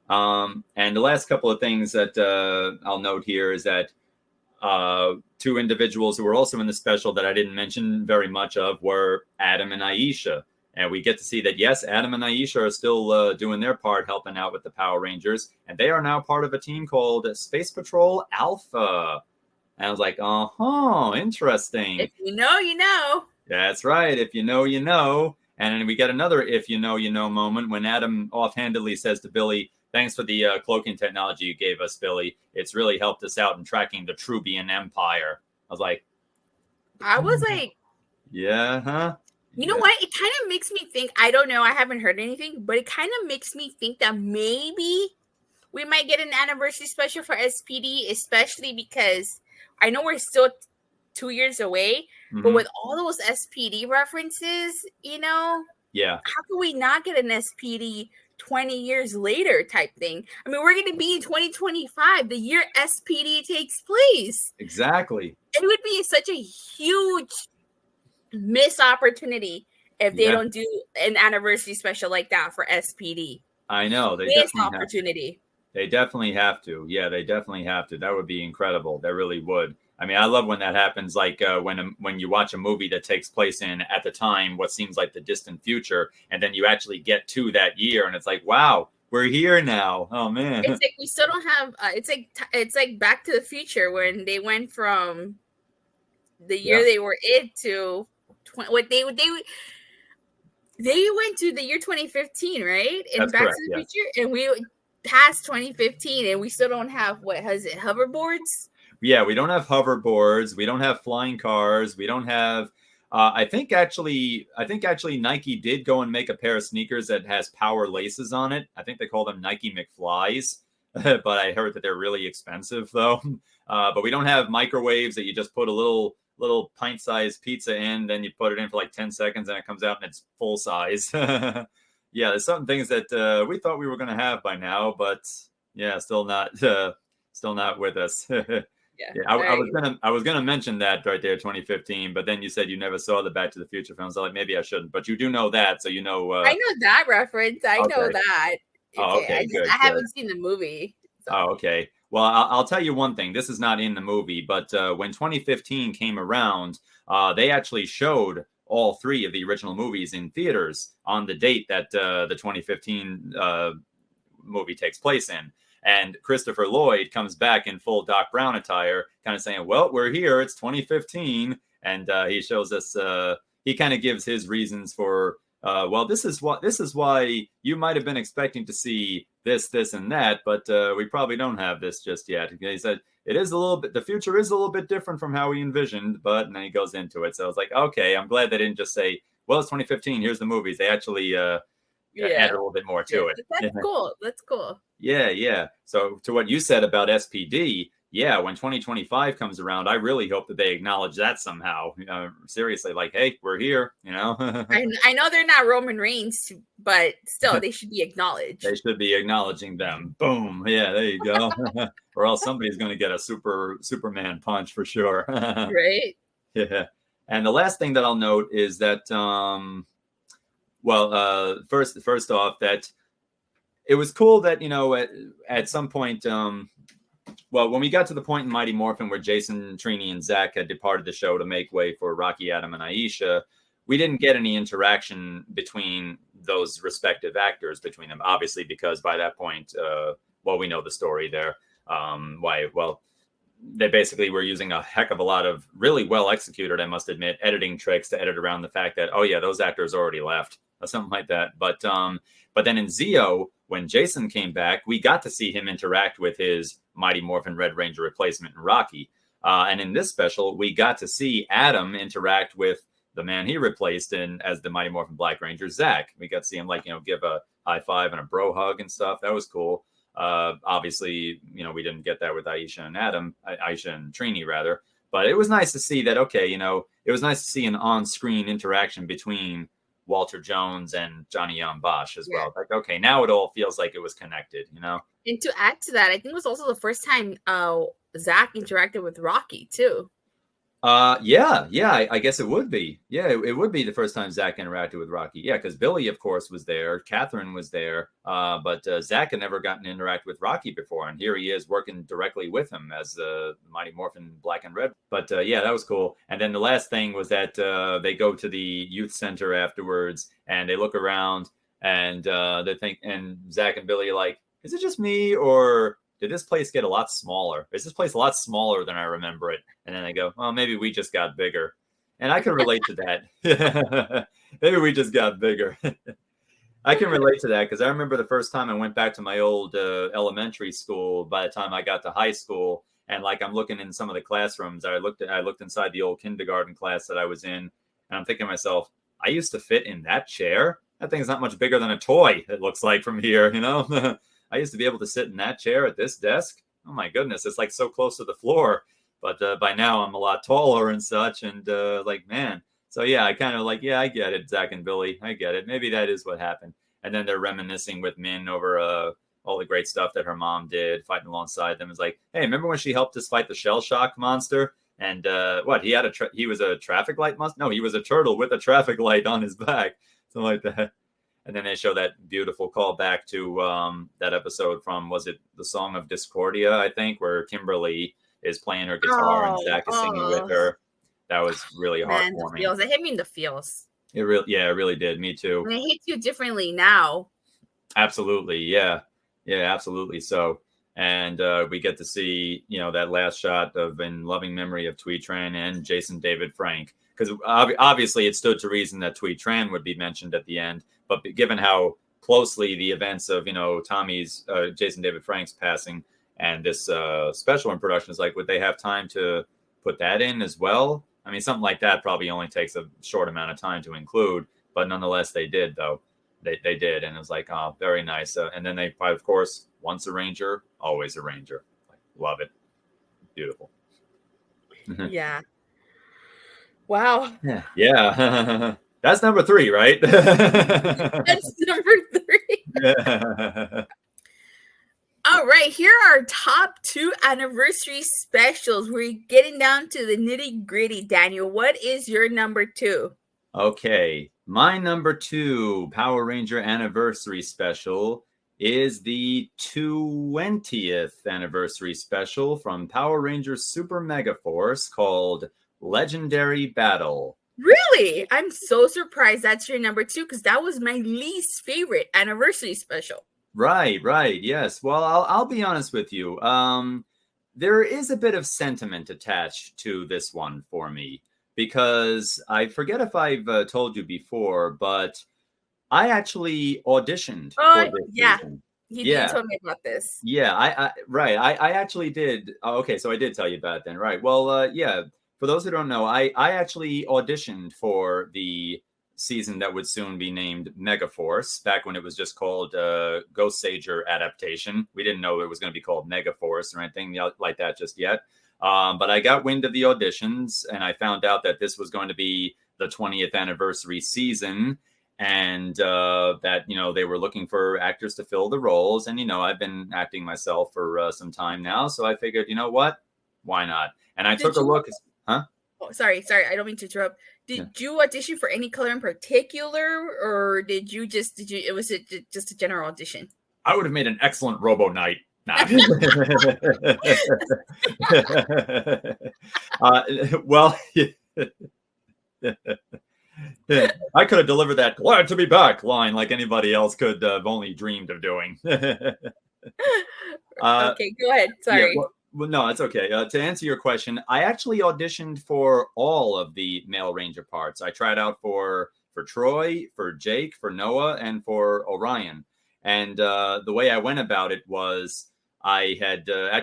And the last couple of things that I'll note here is that two individuals who were also in the special that I didn't mention very much of were Adam and Aisha. And we get to see that, yes, Adam and Aisha are still doing their part, helping out with the Power Rangers. And they are now part of a team called Space Patrol Alpha. And I was like, interesting. If you know, you know. That's right. If you know, you know. And then we get another if you know, you know moment when Adam offhandedly says to Billy, thanks for the cloaking technology you gave us, Billy. It's really helped us out in tracking the Trubian Empire. I was like, yeah, huh? You know what? It kind of makes me think, I don't know, I haven't heard anything, but it kind of makes me think that maybe we might get an anniversary special for SPD, especially because I know we're still 2 years away, but with all those SPD references, how can we not get an SPD 20 years later type thing? I mean, we're going to be in 2025, the year SPD takes place. Exactly. It would be such a huge missed opportunity if they don't do an anniversary special like that for SPD. I know. Missed opportunity. They definitely have to. Yeah, they definitely have to. That would be incredible. That really would. I mean, I love when that happens, like when you watch a movie that takes place in, at the time, what seems like the distant future, and then you actually get to that year, and it's like, wow, we're here now. Oh, man. It's like we still don't have, it's like Back to the Future when they went from the year they were in to they went to the year 2015, right? And That's Back correct, to the Future, and we passed 2015, and we still don't have hoverboards. Yeah, we don't have hoverboards. We don't have flying cars. We don't have. I think actually Nike did go and make a pair of sneakers that has power laces on it. I think they call them Nike McFlies, but I heard that they're really expensive though. But we don't have microwaves that you just put a little pint-sized pizza in, then you put it in for like 10 seconds and it comes out and it's full size. Yeah, there's some things that we thought we were going to have by now, but yeah, still not with us. Yeah, I was gonna mention that right there, 2015, but then you said you never saw the Back to the Future films. So like maybe I shouldn't, but you do know that, so you know. I know that reference. I know that. Okay, good. I haven't seen the movie. So. Oh, okay. Well, I'll tell you one thing. This is not in the movie, but when 2015 came around, they actually showed all three of the original movies in theaters on the date that the 2015 movie takes place in. And Christopher Lloyd comes back in full Doc Brown attire, kind of saying, well, we're here. It's 2015. And he shows us, he kind of gives his reasons for, this is why you might have been expecting to see this, and that, but we probably don't have this just yet. He said, it is a little bit, the future is a little bit different from how we envisioned, but and then he goes into it. So I was like, okay, I'm glad they didn't just say, well, it's 2015, here's the movies. They actually added a little bit more to it. That's cool. That's cool. Yeah. So to what you said about SPD, yeah, when 2025 comes around, I really hope that they acknowledge that somehow. Seriously, like, hey, we're here, I know they're not Roman Reigns, but still, they should be acknowledged. They should be acknowledging them. Boom. Yeah, there you go. Or else somebody's going to get a Superman punch for sure. Right? Yeah. And the last thing that I'll note is that, first off, that it was cool that, at some point, when we got to the point in Mighty Morphin where Jason, Trini, and Zach had departed the show to make way for Rocky, Adam, and Aisha, we didn't get any interaction between those respective actors between them, obviously, because by that point, we know the story there. They basically were using a heck of a lot of really well executed, I must admit, editing tricks to edit around the fact that, oh yeah, those actors already left or something like that. But then in Zeo, when Jason came back, we got to see him interact with his Mighty Morphin Red Ranger replacement in Rocky. And in this special, we got to see Adam interact with the man he replaced as the Mighty Morphin Black Ranger, Zach. We got to see him give a high five and a bro hug and stuff. That was cool. Obviously, we didn't get that with Aisha and Trini rather, but it was nice to see that. Okay, it was nice to see an on-screen interaction between Walter Jones and Johnny Young Bosch as well. Like, okay, now it all feels like it was connected, And to add to that, I think it was also the first time Zach interacted with Rocky too. I guess it would be. Yeah, it would be the first time Zach interacted with Rocky. Yeah, because Billy, of course, was there. Catherine was there. But Zach had never gotten to interact with Rocky before. And here he is working directly with him as the Mighty Morphin Black and Red. But that was cool. And then the last thing was that they go to the youth center afterwards and they look around and they think, and Zach and Billy are like, is it just me or did this place get a lot smaller? Is this place a lot smaller than I remember it? And then they go, well, maybe we just got bigger. And I can relate to that. Maybe we just got bigger. I can relate to that because I remember the first time I went back to my old elementary school by the time I got to high school. And I'm looking in some of the classrooms. I looked inside the old kindergarten class that I was in. And I'm thinking to myself, I used to fit in that chair. That thing's not much bigger than a toy, it looks like from here, I used to be able to sit in that chair at this desk. Oh my goodness, it's so close to the floor. But by now I'm a lot taller and such. And man. So yeah, I kind of I get it, Zach and Billy. I get it. Maybe that is what happened. And then they're reminiscing with Min over all the great stuff that her mom did, fighting alongside them. It's like, hey, remember when she helped us fight the shell shock monster? And he was a traffic light monster? No, he was a turtle with a traffic light on his back. Something like that. And then they show that beautiful call back to that episode from, was it the Song of Discordia, I think, where Kimberly is playing her guitar and Zach is singing with her. That was really heartwarming. Feels. It hit me in the feels. It really did. Me too. And it hits you differently now. Absolutely. Yeah, absolutely. So, and we get to see, that last shot of In Loving Memory of Twee Tran and Jason David Frank. Because obviously it stood to reason that Twee Tran would be mentioned at the end. But given how closely the events of, Tommy's, Jason David Frank's passing and this special in production is would they have time to put that in as well? I mean, something like that probably only takes a short amount of time to include. But nonetheless, they did, though. They did. And it was oh, very nice. And then they, of course, once a Ranger, always a Ranger. Love it. Beautiful. Yeah. Wow. Yeah. That's number 3, right? That's number 3. Yeah. All right, here are our top 2 anniversary specials. We're getting down to the nitty gritty. Daniel, what is your number 2? Okay, my number 2 Power Ranger anniversary special is the 20th anniversary special from Power Rangers Super Mega Force called Legendary Battle. Really? I'm so surprised that's your number 2 because that was my least favorite anniversary special. Right. Yes. Well, I'll be honest with you. There is a bit of sentiment attached to this one for me because I forget if I've told you before, but I actually auditioned for this season. You Yeah. told me about this. Yeah, I actually did. Oh, okay, so I did tell you about it then, right? Well, yeah. For those who don't know, I actually auditioned for the season that would soon be named Megaforce. Back when it was just called Ghost Sager adaptation, we didn't know it was going to be called Megaforce or anything like that just yet. But I got wind of the auditions, and I found out that this was going to be the 20th anniversary season, and that they were looking for actors to fill the roles. And I've been acting myself for some time now, so I figured, what, why not? And I took a look. Huh? Oh, sorry, I don't mean to interrupt. Did you audition for any color in particular, or did you it was just a general audition? I would have made an excellent Robo Knight. Nah. Well, I could have delivered that "glad to be back" line like anybody else could have only dreamed of doing. Okay, go ahead. Sorry. Yeah, well, no, it's okay. To answer your question, I actually auditioned for all of the male Ranger parts. I tried out for Troy, for Jake, for Noah, and for Orion. And the way I went about it was I had I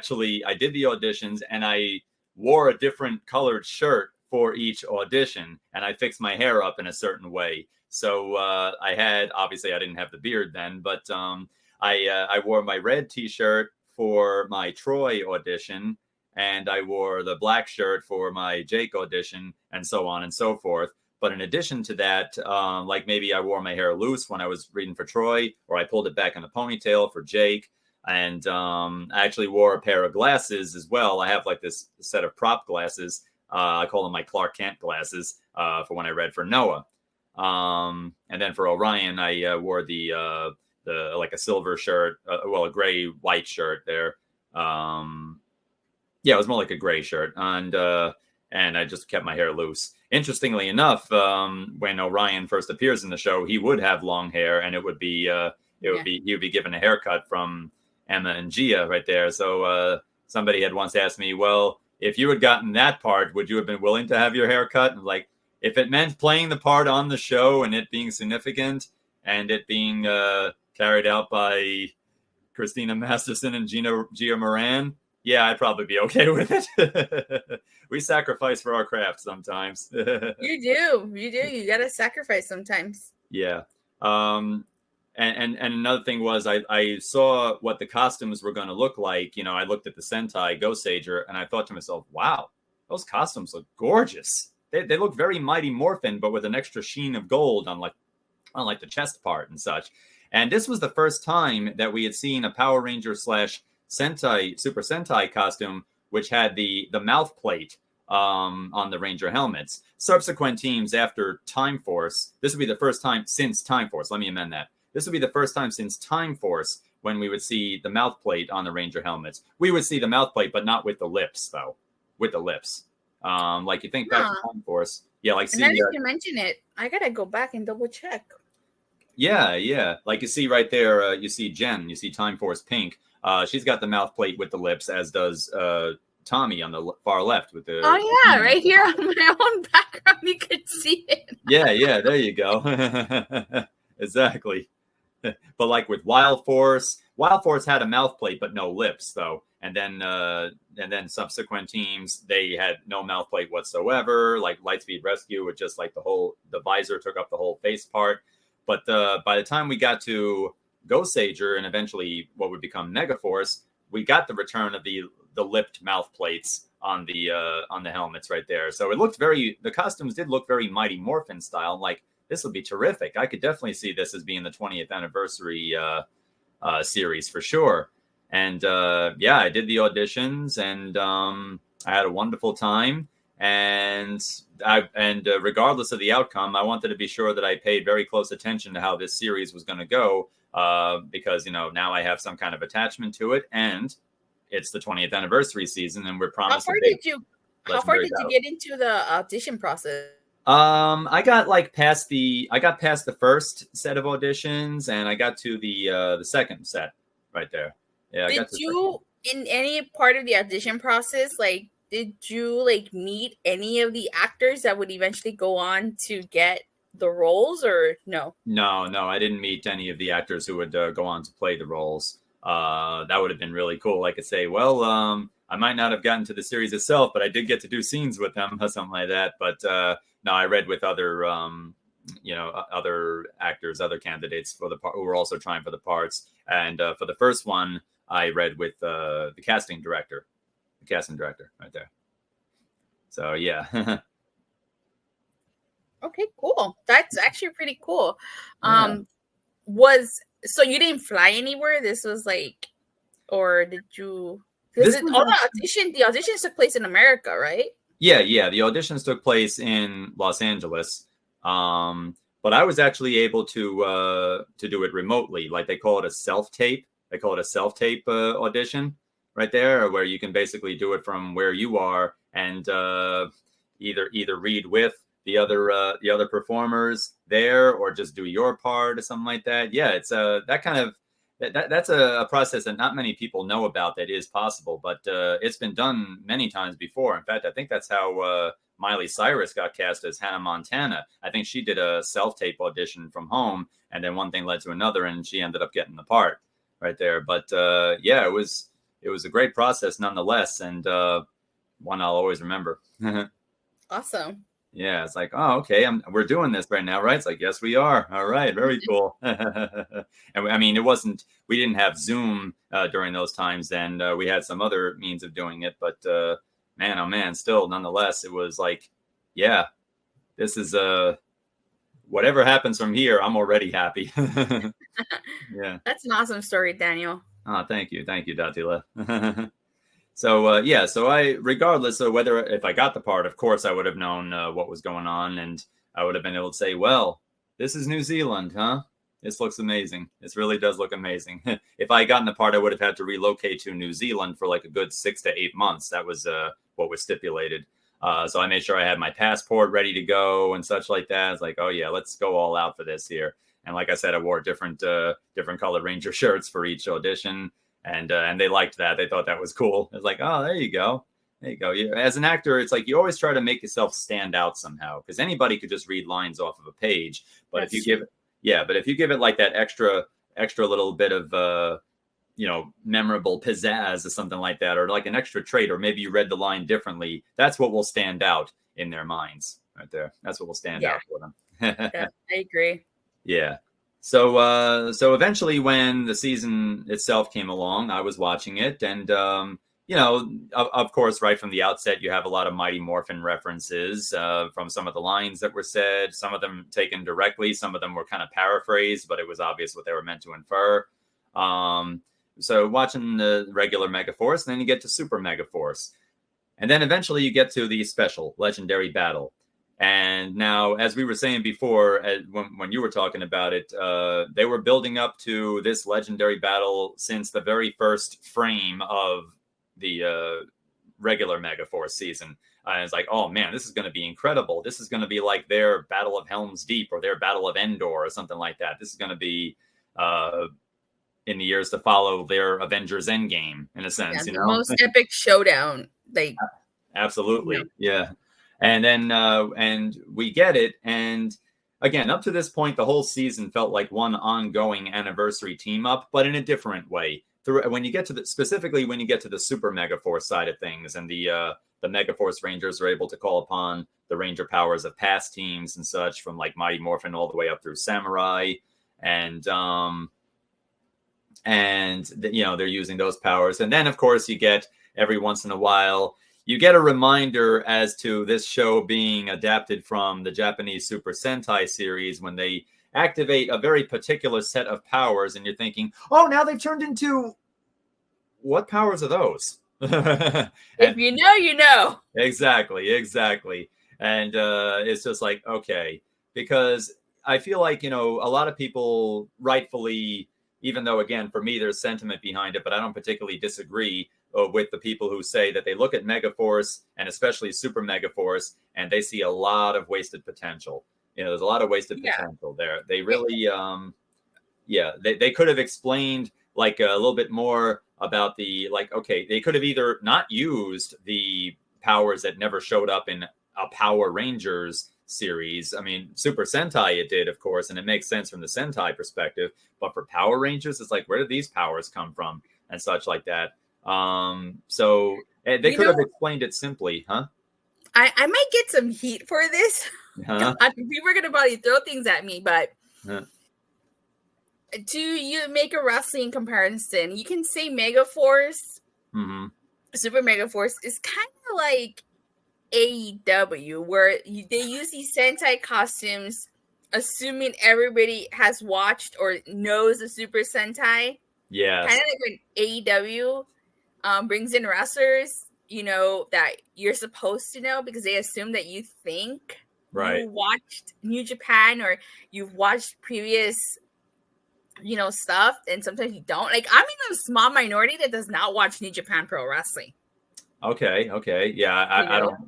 did the auditions, and I wore a different colored shirt for each audition, and I fixed my hair up in a certain way. So obviously I didn't have the beard then, but I wore my red T-shirt for my Troy audition, and I wore the black shirt for my Jake audition, and so on and so forth. But in addition to that, like maybe I wore my hair loose when I was reading for Troy, or I pulled it back in a ponytail for Jake. And I actually wore a pair of glasses as well. I have like this set of prop glasses. I call them my Clark Kent glasses for when I read for Noah. And then for Orion, I wore the like a silver shirt, a gray white shirt there. Yeah, it was more like a gray shirt, and I just kept my hair loose. Interestingly enough, when Orion first appears in the show, he would have long hair, and it would be he would be given a haircut from Emma and Gia right there. So somebody had once asked me, well, if you had gotten that part, would you have been willing to have your hair cut? And like, if it meant playing the part on the show and it being significant and it being carried out by Christina Masterson and Gia Moran, yeah, I'd probably be okay with it. We sacrifice for our craft sometimes. You do. You gotta sacrifice sometimes. Yeah. And another thing was I saw what the costumes were going to look like. I looked at the Sentai Ghost Sager, and I thought to myself, wow, those costumes look gorgeous. They look very Mighty Morphin, but with an extra sheen of gold on like the chest part and such. And this was the first time that we had seen a Power Ranger / Sentai, Super Sentai costume, which had the mouth plate on the Ranger helmets. Subsequent teams after Time Force, this would be the first time since Time Force. Let me amend that. This would be the first time since Time Force when we would see the mouth plate on the Ranger helmets. We would see the mouth plate, but not with the lips, though. With the lips. Like you think back to Time Force. Yeah, like see. Now you can mention it. I gotta go back and double check. Yeah. Like you see right there, you see Jen, you see Time Force Pink. She's got the mouth plate with the lips, as does Tommy on the far left with the. Oh yeah, right here on my own background, you could see it. Yeah, there you go. Exactly. But like with Wild Force had a mouth plate but no lips though, and then subsequent teams they had no mouth plate whatsoever. Like Lightspeed Rescue with just like the visor took up the whole face part. But by the time we got to Ghost Sager and eventually what would become Megaforce, we got the return of the lipped mouth plates on the helmets right there. So it looked the costumes did look very Mighty Morphin style. Like, this would be terrific. I could definitely see this as being the 20th anniversary series for sure. And yeah, I did the auditions, and I had a wonderful time. And regardless of the outcome, I wanted to be sure that I paid very close attention to how this series was going to go, because now I have some kind of attachment to it, and it's the 20th anniversary season, and we're promised. How far did you get into the audition process? I got past the first set of auditions, and I got to the second set right there. Yeah. Did you in any part of the audition process, did you meet any of the actors that would eventually go on to get the roles, or no? No, I didn't meet any of the actors who would go on to play the roles. That would have been really cool. I could say, well, I might not have gotten to the series itself, but I did get to do scenes with them or something like that. But no, I read with other, other actors, other candidates for the part who were also trying for the parts. And for the first one, I read with the casting director right there. So yeah. Okay, cool. That's actually pretty cool. Yeah. So you didn't fly anywhere? This was like, or did you? Because This was the auditions took place in America, right? Yeah. The auditions took place in Los Angeles, but I was actually able to do it remotely. Like they call it a self tape. They call it a self tape audition right there, where you can basically do it from where you are and either read with the other performers there or just do your part or something like that. Yeah, it's that kind of that's a process that not many people know about that is possible, but it's been done many times before. In fact, I think that's how Miley Cyrus got cast as Hannah Montana. I think she did a self-tape audition from home, and then one thing led to another, and she ended up getting the part right there. But yeah, it was a great process nonetheless, and one I'll always remember. Awesome. Yeah, it's like, oh, okay, we're doing this right now, right? It's like, yes, we are. All right, very cool. And I mean, we didn't have Zoom during those times, and we had some other means of doing it. But man, oh man, still, nonetheless, it was like, yeah, this is whatever happens from here, I'm already happy. Yeah. That's an awesome story, Daniel. Oh, thank you, Datila. So yeah, so regardless of whether if I got the part, of course I would have known what was going on, and I would have been able to say, well, this is New Zealand, huh? This looks amazing. This really does look amazing. If I had gotten the part, I would have had to relocate to New Zealand for like a good 6 to 8 months. That was what was stipulated. So I made sure I had my passport ready to go and such like that. It's like, oh yeah, let's go all out for this here. And like I said, I wore different colored Ranger shirts for each audition. And they liked that. They thought that was cool. It's like, oh, there you go. As an actor, it's like you always try to make yourself stand out somehow, because anybody could just read lines off of a page. But if you give it like that extra little bit of memorable pizzazz or something like that, or like an extra trait, or maybe you read the line differently, that's what will stand out in their minds right there. That's what will stand out for them. Yeah, I agree. Yeah. So eventually, when the season itself came along, I was watching it, and of course, right from the outset, you have a lot of Mighty Morphin references from some of the lines that were said. Some of them taken directly, some of them were kind of paraphrased, but it was obvious what they were meant to infer. So watching the regular Megaforce, and then you get to Super Megaforce, and then eventually you get to the special Legendary Battle. And now, as we were saying before, when you were talking about it, they were building up to this legendary battle since the very first frame of the regular Megaforce season. It's like, oh man, this is going to be incredible. This is going to be like their Battle of Helm's Deep or their Battle of Endor or something like that. This is going to be in the years to follow their Avengers Endgame, in a sense. Yeah, the most epic showdown. Absolutely, yeah. And then and we get it. And again, up to this point, the whole season felt like one ongoing anniversary team up, but in a different way. When you get to specifically when you get to the Super Megaforce side of things, and the Megaforce Rangers are able to call upon the Ranger powers of past teams and such, from like Mighty Morphin all the way up through Samurai, and they're using those powers. And then of course you get every once in a while, you get a reminder as to this show being adapted from the Japanese Super Sentai series, when they activate a very particular set of powers, and you're thinking, oh, now they've turned into, what powers are those? If you know, you know. Exactly. And it's just like, okay, because I feel like, a lot of people rightfully, even though, again, for me, there's sentiment behind it, but I don't particularly disagree with the people who say that they look at Megaforce, and especially Super Megaforce, and they see a lot of wasted potential. There's a lot of wasted potential there. They really, they could have explained like a little bit more about they could have either not used the powers that never showed up in a Power Rangers series. I mean, Super Sentai it did, of course, and it makes sense from the Sentai perspective. But for Power Rangers, it's like, where did these powers come from and such like that? So they could have explained it simply, huh? I might get some heat for this. Huh? God, people are gonna probably throw things at me, but Huh. to you make a wrestling comparison, you can say Megaforce, Mm-hmm. Super Megaforce is kind of like AEW, where they use these Sentai costumes, assuming everybody has watched or knows the Super Sentai. Yes. Kind of like when AEW brings in wrestlers, that you're supposed to know because they assume that you think you watched New Japan or you've watched previous, stuff, and sometimes you don't. Like, I'm in a small minority that does not watch New Japan Pro Wrestling. Okay. Yeah,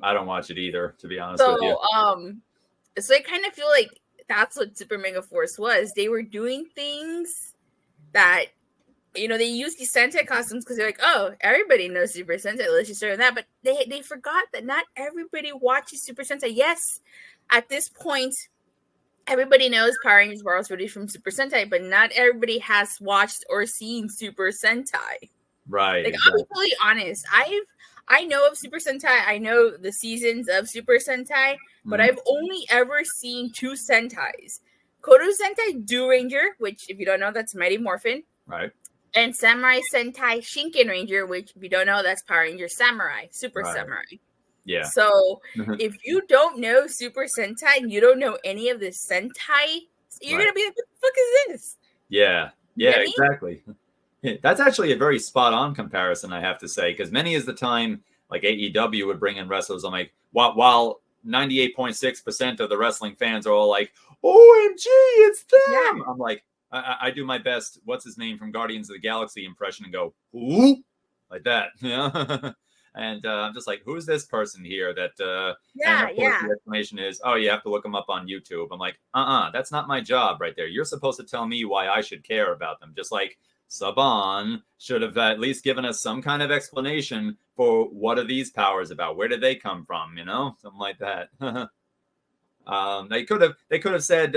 I don't watch it either, to be honest with you. So I kind of feel like that's what Super Mega Force was. They were doing things that, they use these Sentai costumes because they're like, oh, everybody knows Super Sentai. Let's just start that. But they forgot that not everybody watches Super Sentai. Yes, at this point, everybody knows Power Rangers borrows footage from Super Sentai, but not everybody has watched or seen Super Sentai. Right. Like, exactly. I'll be totally honest. I know of Super Sentai. I know the seasons of Super Sentai, but I've only ever seen 2 Sentais. Kodo Sentai Do Ranger, which, if you don't know, that's Mighty Morphin. Right. And Samurai Sentai Shinken Ranger, which, if you don't know, that's Power Ranger Samurai, Super Samurai. Yeah. So, if you don't know Super Sentai and you don't know any of the Sentai, you're going to be like, what the fuck is this? Yeah, exactly. That's actually a very spot-on comparison, I have to say, because many is the time, like AEW would bring in wrestlers. I'm like, while 98.6% of the wrestling fans are all like, OMG, it's them! Yeah. I'm like, I do my best, what's his name from Guardians of the Galaxy impression and go, ooh, like that. Yeah. And I'm just like, who's this person here? That and of course the explanation is, oh, you have to look them up on YouTube. I'm like, that's not my job right there. You're supposed to tell me why I should care about them. Just like Saban should have at least given us some kind of explanation for what are these powers about? Where did they come from? Something like that. They could have said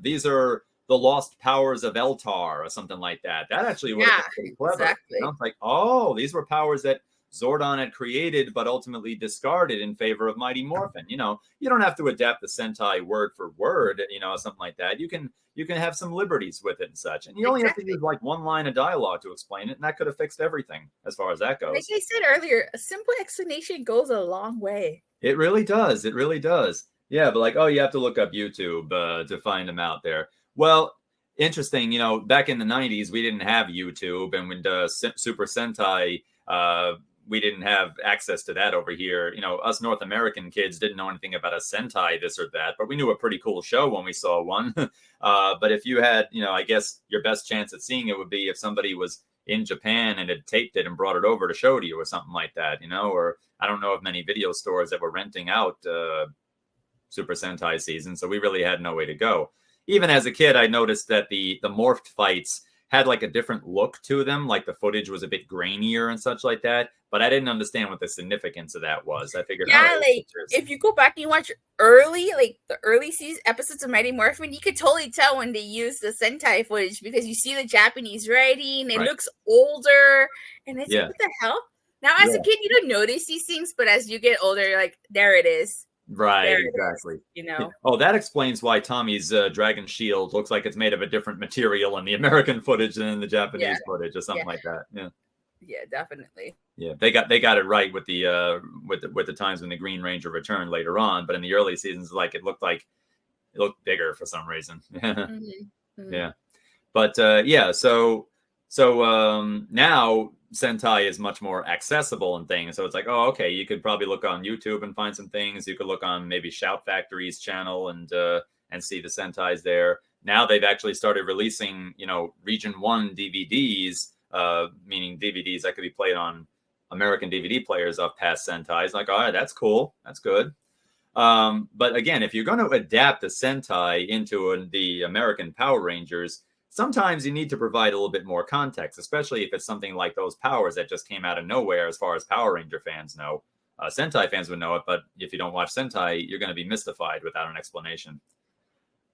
these are the lost powers of Eltar or something like that. That actually would have been clever. Exactly. It's like, oh, these were powers that Zordon had created, but ultimately discarded in favor of Mighty Morphin. You don't have to adapt the Sentai word for word, something like that. You can have some liberties with it and such. And you only have to use like one line of dialogue to explain it, and that could have fixed everything as far as that goes. Like I said earlier, a simple explanation goes a long way. It really does. It really does. Yeah, but like, oh, you have to look up YouTube to find them out there. Well, interesting. Back in the 90s, we didn't have YouTube, and when Super Sentai, we didn't have access to that over here. Us North American kids didn't know anything about a Sentai, this or that, but we knew a pretty cool show when we saw one. But if you had, I guess your best chance at seeing it would be if somebody was in Japan and had taped it and brought it over to show to you or something like that, or I don't know of many video stores that were renting out Super Sentai season. So we really had no way to go. Even as a kid, I noticed that the morphed fights had like a different look to them. Like the footage was a bit grainier and such like that. But I didn't understand what the significance of that was. I figured, like if you go back and you watch the early season episodes of Mighty Morphin, you could totally tell when they use the Sentai footage because you see the Japanese writing. It looks older, and it's like, what the hell? Now, as a kid, you don't notice these things, but as you get older, you're like, there it is. Right, exactly. Oh, that explains why Tommy's Dragon Shield looks like it's made of a different material in the American footage than in the Japanese footage, or something like that. Yeah, definitely. Yeah, they got it right with the times when the Green Ranger returned later on, but in the early seasons, like it looked bigger for some reason. Yeah, but so now Sentai is much more accessible and things. So it's like, oh, okay, you could probably look on YouTube and find some things. You could look on maybe Shout Factory's channel and see the Sentais there. Now they've actually started releasing, Region 1 DVDs, meaning DVDs that could be played on American DVD players of past Sentais. Like, all right, that's cool. That's good. But again, if you're going to adapt the Sentai into the American Power Rangers, sometimes you need to provide a little bit more context, especially if it's something like those powers that just came out of nowhere as far as Power Ranger fans know. Sentai fans would know it, but if you don't watch Sentai, you're going to be mystified without an explanation.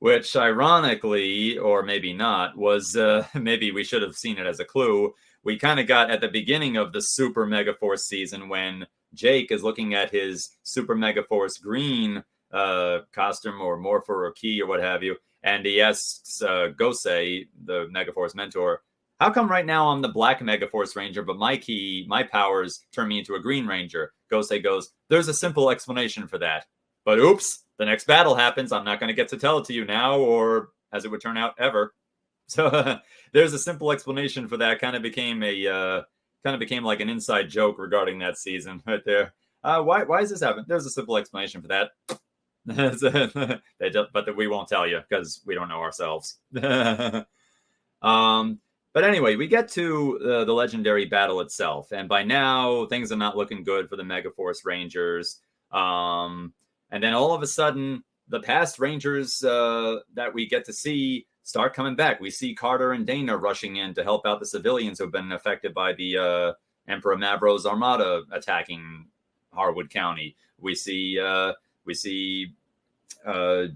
Which, ironically, or maybe not, was maybe we should have seen it as a clue. We kind of got at the beginning of the Super Megaforce season when Jake is looking at his Super Megaforce green costume or morpher or key or what have you, and he asks Gosei, the Megaforce mentor, how come right now I'm the black Megaforce Ranger, but my powers turn me into a Green Ranger? Gosei goes, there's a simple explanation for that. But oops, the next battle happens. I'm not going to get to tell it to you now, or as it would turn out, ever. So there's a simple explanation for that. Kind of became like an inside joke regarding that season right there. Why is this happening? There's a simple explanation for that. But we won't tell you because we don't know ourselves. But anyway, we get to the legendary battle itself, and by now things are not looking good for the Megaforce Rangers. And then all of a sudden, the past Rangers that we get to see start coming back. We see Carter and Dana rushing in to help out the civilians who've been affected by the Emperor Mavro's armada attacking Harwood County. We see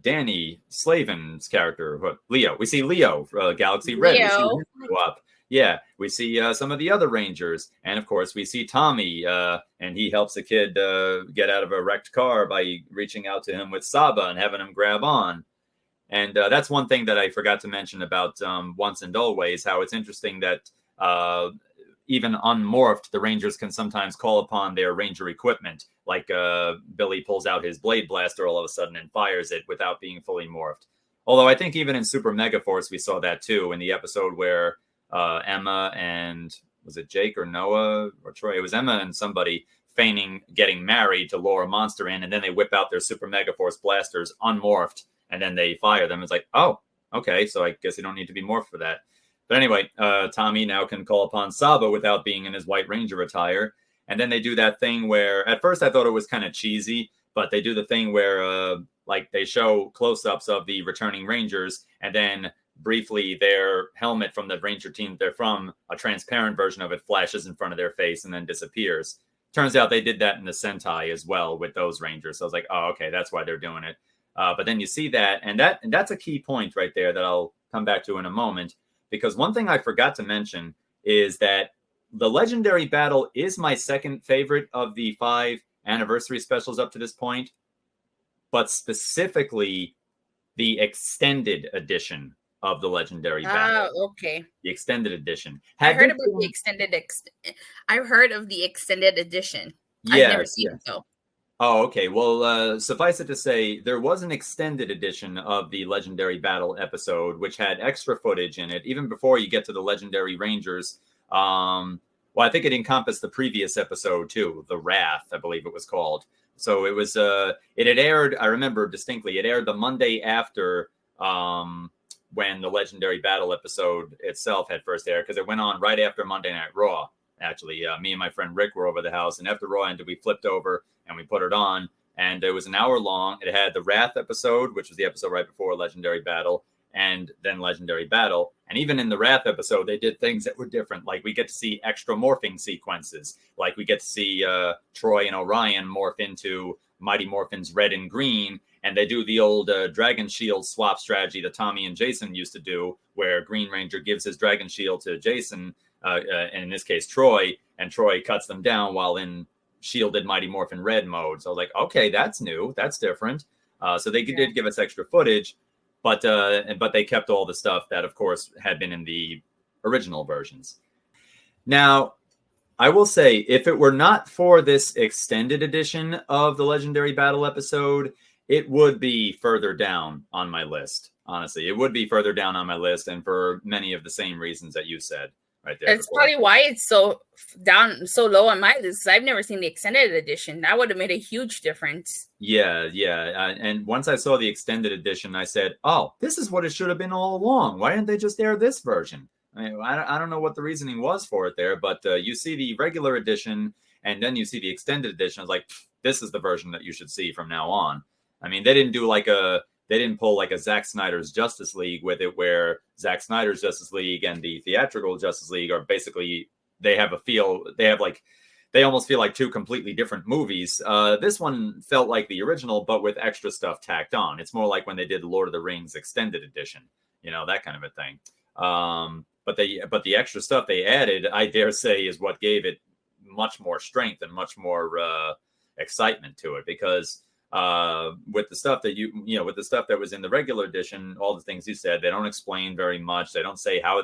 Danny Slavin's character, Leo. We see Leo, Galaxy Red. We see him go up. Yeah, we see some of the other Rangers. And of course, we see Tommy, and he helps a kid get out of a wrecked car by reaching out to him with Saba and having him grab on. And that's one thing that I forgot to mention about Once and Always, how it's interesting that even unmorphed, the Rangers can sometimes call upon their Ranger equipment. Like Billy pulls out his Blade Blaster all of a sudden and fires it without being fully morphed. Although I think even in Super Megaforce, we saw that too in the episode where Emma and, was it Jake or Noah or Troy? It was Emma and somebody feigning getting married to lure a monster in, and then they whip out their Super Megaforce blasters unmorphed, and then they fire them. It's like, oh, okay, so I guess you don't need to be morphed for that. But anyway, Tommy now can call upon Saba without being in his White Ranger attire. And then they do that thing where, at first I thought it was kind of cheesy, but they do the thing where like they show close-ups of the returning Rangers, and then briefly their helmet from the Ranger team they're from, a transparent version of it flashes in front of their face and then disappears. Turns out they did that in the Sentai as well with those Rangers. So I was like, oh, okay, that's why they're doing it. But then you see that, and that's a key point right there that I'll come back to in a moment. Because one thing I forgot to mention is that the Legendary Battle is my second favorite of the 5 anniversary specials up to this point, but specifically the extended edition of the Legendary Battle. Oh, okay. The extended edition. I heard about the extended. I've heard of the extended edition. Yeah, I've never seen it though. Oh, okay. Well, suffice it to say, there was an extended edition of the Legendary Battle episode, which had extra footage in it, even before you get to the Legendary Rangers. Well, I think it encompassed the previous episode, too, The Wrath, I believe it was called. So it was, it had aired, I remember distinctly, it aired the Monday after when the Legendary Battle episode itself had first aired, because it went on right after Monday Night Raw. Actually, me and my friend Rick were over the house, and after Raw ended, we flipped over and we put it on, and it was an hour long. It had the Wrath episode, which was the episode right before Legendary Battle, and then Legendary Battle. And even in the Wrath episode, they did things that were different. Like we get to see extra morphing sequences. Like we get to see Troy and Orion morph into Mighty Morphins Red and Green, and they do the old Dragon Shield swap strategy that Tommy and Jason used to do, where Green Ranger gives his Dragon Shield to Jason, and in this case Troy, and Troy cuts them down while in shielded Mighty Morphin Red mode. So I was like, okay, that's new, that's different. So they did give us extra footage, but they kept all the stuff that, of course, had been in the original versions. Now, I will say, if it were not for this extended edition of the Legendary Battle episode, it would be further down on my list. Honestly, it would be further down on my list, and for many of the same reasons that you said. Right there. That's probably why it's so low on my list. I've never seen the extended edition. That would have made a huge difference. Yeah. And once I saw the extended edition, I said, "Oh, this is what it should have been all along. Why didn't they just air this version?" I don't know what the reasoning was for it there, but you see the regular edition, and then you see the extended edition. I was like, "This is the version that you should see from now on." I mean, they didn't pull like a Zack Snyder's Justice League with it, where Zack Snyder's Justice League and the theatrical Justice League are basically, they have they almost feel like two completely different movies. This one felt like the original, but with extra stuff tacked on. It's more like when they did the Lord of the Rings extended edition, that kind of a thing. But the extra stuff they added, I dare say, is what gave it much more strength and much more excitement to it. Because with the stuff that with the stuff that was in the regular edition, all the things you said, they don't explain very much. They don't say how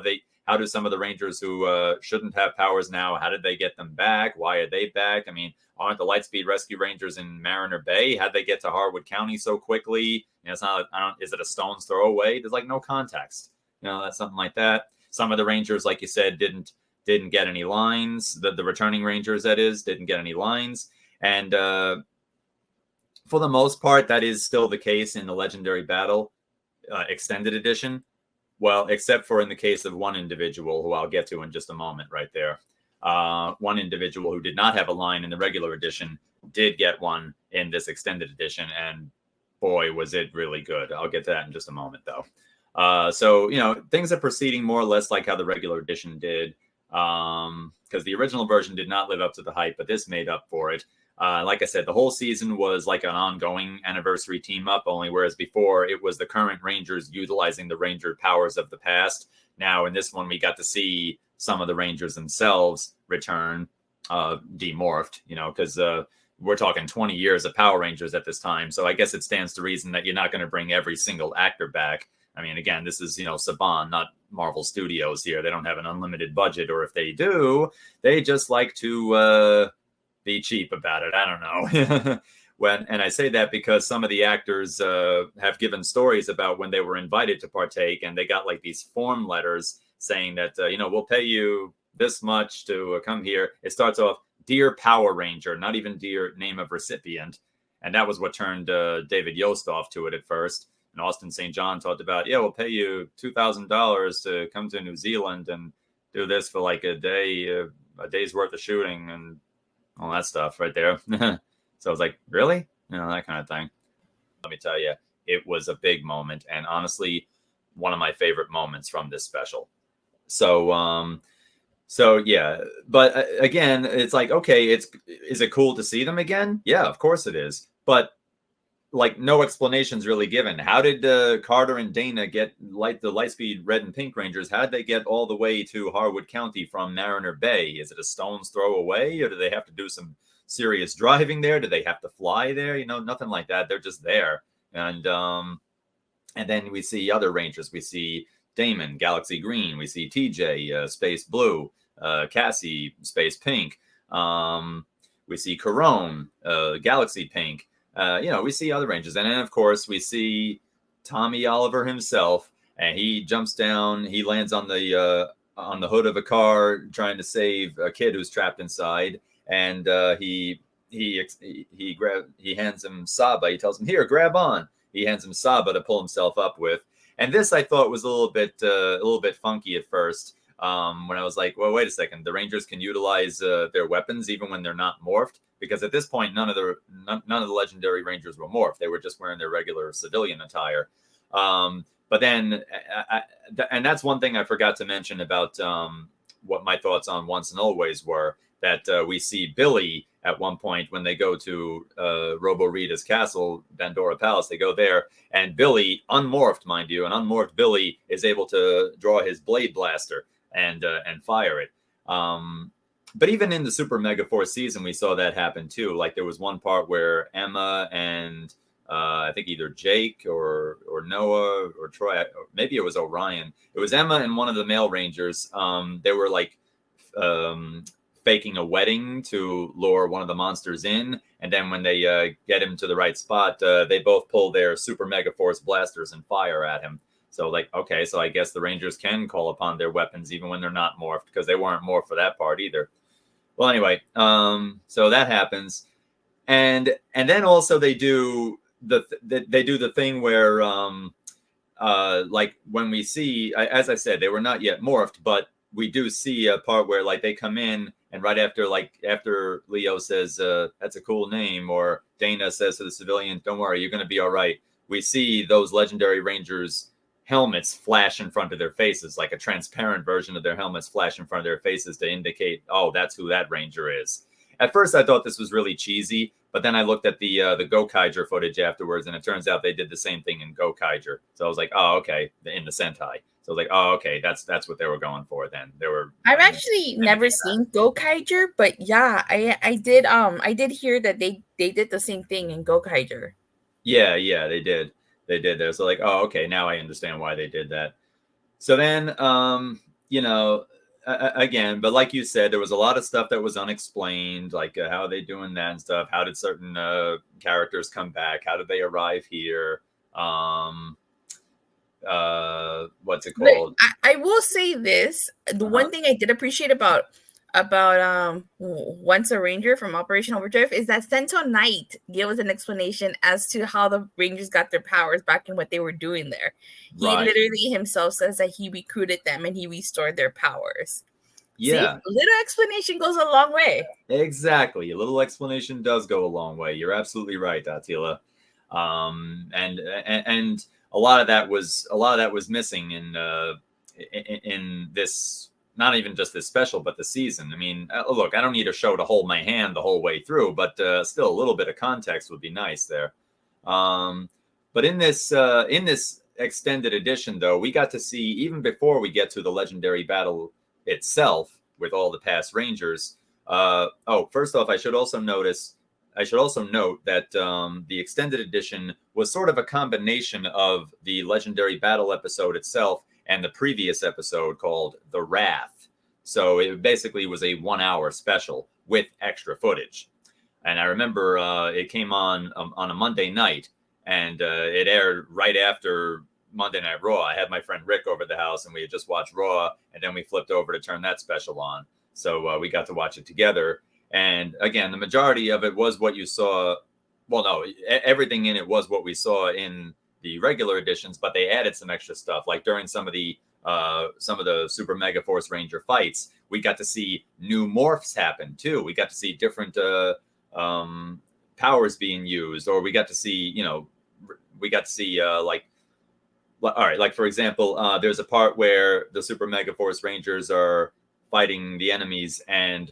do some of the Rangers who shouldn't have powers now, how did they get them back? Why are they back? I mean, aren't the Lightspeed Rescue Rangers in Mariner Bay? How'd they get to Harwood County so quickly? It's not. Is it a stone's throw away? There's like no context. That's something like that. Some of the Rangers, like you said, didn't get any lines. The returning Rangers, that is, didn't get any lines. And for the most part, that is still the case in the Legendary Battle Extended Edition. Well, except for in the case of one individual who I'll get to in just a moment right there. One individual who did not have a line in the regular edition did get one in this extended edition. And boy, was it really good. I'll get to that in just a moment, though. So, things are proceeding more or less like how the regular edition did. Because the original version did not live up to the hype, but this made up for it. Like I said, the whole season was like an ongoing anniversary team up, only whereas before it was the current Rangers utilizing the Ranger powers of the past. Now in this one, we got to see some of the Rangers themselves return, demorphed, because we're talking 20 years of Power Rangers at this time. So I guess it stands to reason that you're not going to bring every single actor back. I mean, again, this is, Saban, not Marvel Studios here. They don't have an unlimited budget, or if they do, they just like to be cheap about it. I don't know. And I say that because some of the actors have given stories about when they were invited to partake, and they got like these form letters saying that, we'll pay you this much to come here. It starts off, Dear Power Ranger, not even dear name of recipient. And that was what turned David Yost off to it at first. And Austin St. John talked about, we'll pay you $2,000 to come to New Zealand and do this for like a day's worth of shooting and all that stuff right there. So I was like, really? That kind of thing. Let me tell you, it was a big moment. And honestly, one of my favorite moments from this special. So yeah, but again, it's like, okay, is it cool to see them again? Yeah, of course it is. But like no explanations really given. How did Carter and Dana get the Lightspeed Red and Pink Rangers? How did they get all the way to Harwood County from Mariner Bay? Is it a stone's throw away, or do they have to do some serious driving there? Do they have to fly there? Nothing like that. They're just there. And then we see other Rangers. We see Damon, Galaxy Green. We see TJ, Space Blue. Cassie, Space Pink. We see Corone, Galaxy Pink. We see other Rangers. And then, of course, we see Tommy Oliver himself. And he jumps down. He lands on the hood of a car trying to save a kid who's trapped inside. And he hands him Saba. He tells him, here, grab on. He hands him Saba to pull himself up with. And this I thought was a little bit funky at first. When I was like, well, wait a second, the Rangers can utilize their weapons even when they're not morphed, because at this point none of the legendary Rangers were morphed. They were just wearing their regular civilian attire. But then, and that's one thing I forgot to mention about what my thoughts on Once and Always were, that we see Billy at one point when they go to Robo Rita's castle, Bandora Palace. They go there, and Billy, unmorphed, mind you, an unmorphed Billy is able to draw his blade blaster and fire it. But even in the Super Mega Force season, we saw that happen too. Like there was one part where Emma and I think either Jake or Noah or Troy, or maybe it was Orion. It was Emma and one of the male Rangers. They were like faking a wedding to lure one of the monsters in. And then when they get him to the right spot, they both pull their Super Mega Force blasters and fire at him. So like, okay, so I guess the Rangers can call upon their weapons even when they're not morphed, because they weren't morphed for that part either. Well, anyway, so that happens. And then also they do the thing where like when we see, as I said, they were not yet morphed, but we do see a part where like they come in, and right after Leo says, that's a cool name, or Dana says to the civilian, don't worry, you're going to be all right. We see those legendary Rangers helmets flash in front of their faces, like a transparent version of their helmets flash in front of their faces to indicate, oh, that's who that Ranger is. At first, I thought this was really cheesy, but then I looked at the Gokaiger footage afterwards, and it turns out they did the same thing in Gokaiger. So I was like, oh, okay, in the Sentai. So I was like, oh, okay, that's what they were going for then. They were. I've actually never seen Gokaiger, but yeah, I did hear that they did the same thing in Gokaiger. Yeah, they did. They did there. So like, oh, okay, now I understand why they did that. So then, again, but like you said, there was a lot of stuff that was unexplained, like how are they doing that and stuff. How did certain characters come back? How did they arrive here? What's it called? I will say this: the one thing I did appreciate about Once a Ranger from Operation Overdrive is that Sento Knight gave us an explanation as to how the Rangers got their powers back and what they were doing there. He literally himself says that he recruited them and he restored their powers. Yeah. See, a little explanation goes a long way. Exactly. A little explanation does go a long way. You're absolutely right, Attila. And a lot of that was missing in this, not even just this special, but the season. I mean, look, I don't need a show to hold my hand the whole way through, but still a little bit of context would be nice there. But in this extended edition, though, we got to see, even before we get to the legendary battle itself with all the past Rangers. First off, I should also note that the extended edition was sort of a combination of the legendary battle episode itself and the previous episode called The Wrath. So it basically was a 1-hour special with extra footage. And I remember it came on a Monday night, and it aired right after Monday Night Raw. I had my friend Rick over at the house, and we had just watched Raw, and then we flipped over to turn that special on. So we got to watch it together. And again, the majority of it was what you saw. Well, no, everything in it was what we saw in the regular editions, but they added some extra stuff. Like during some of the Super Mega Force Ranger fights, we got to see new morphs happen too. We got to see different powers being used, or we got to see, like for example, there's a part where the Super Mega Force Rangers are fighting the enemies, and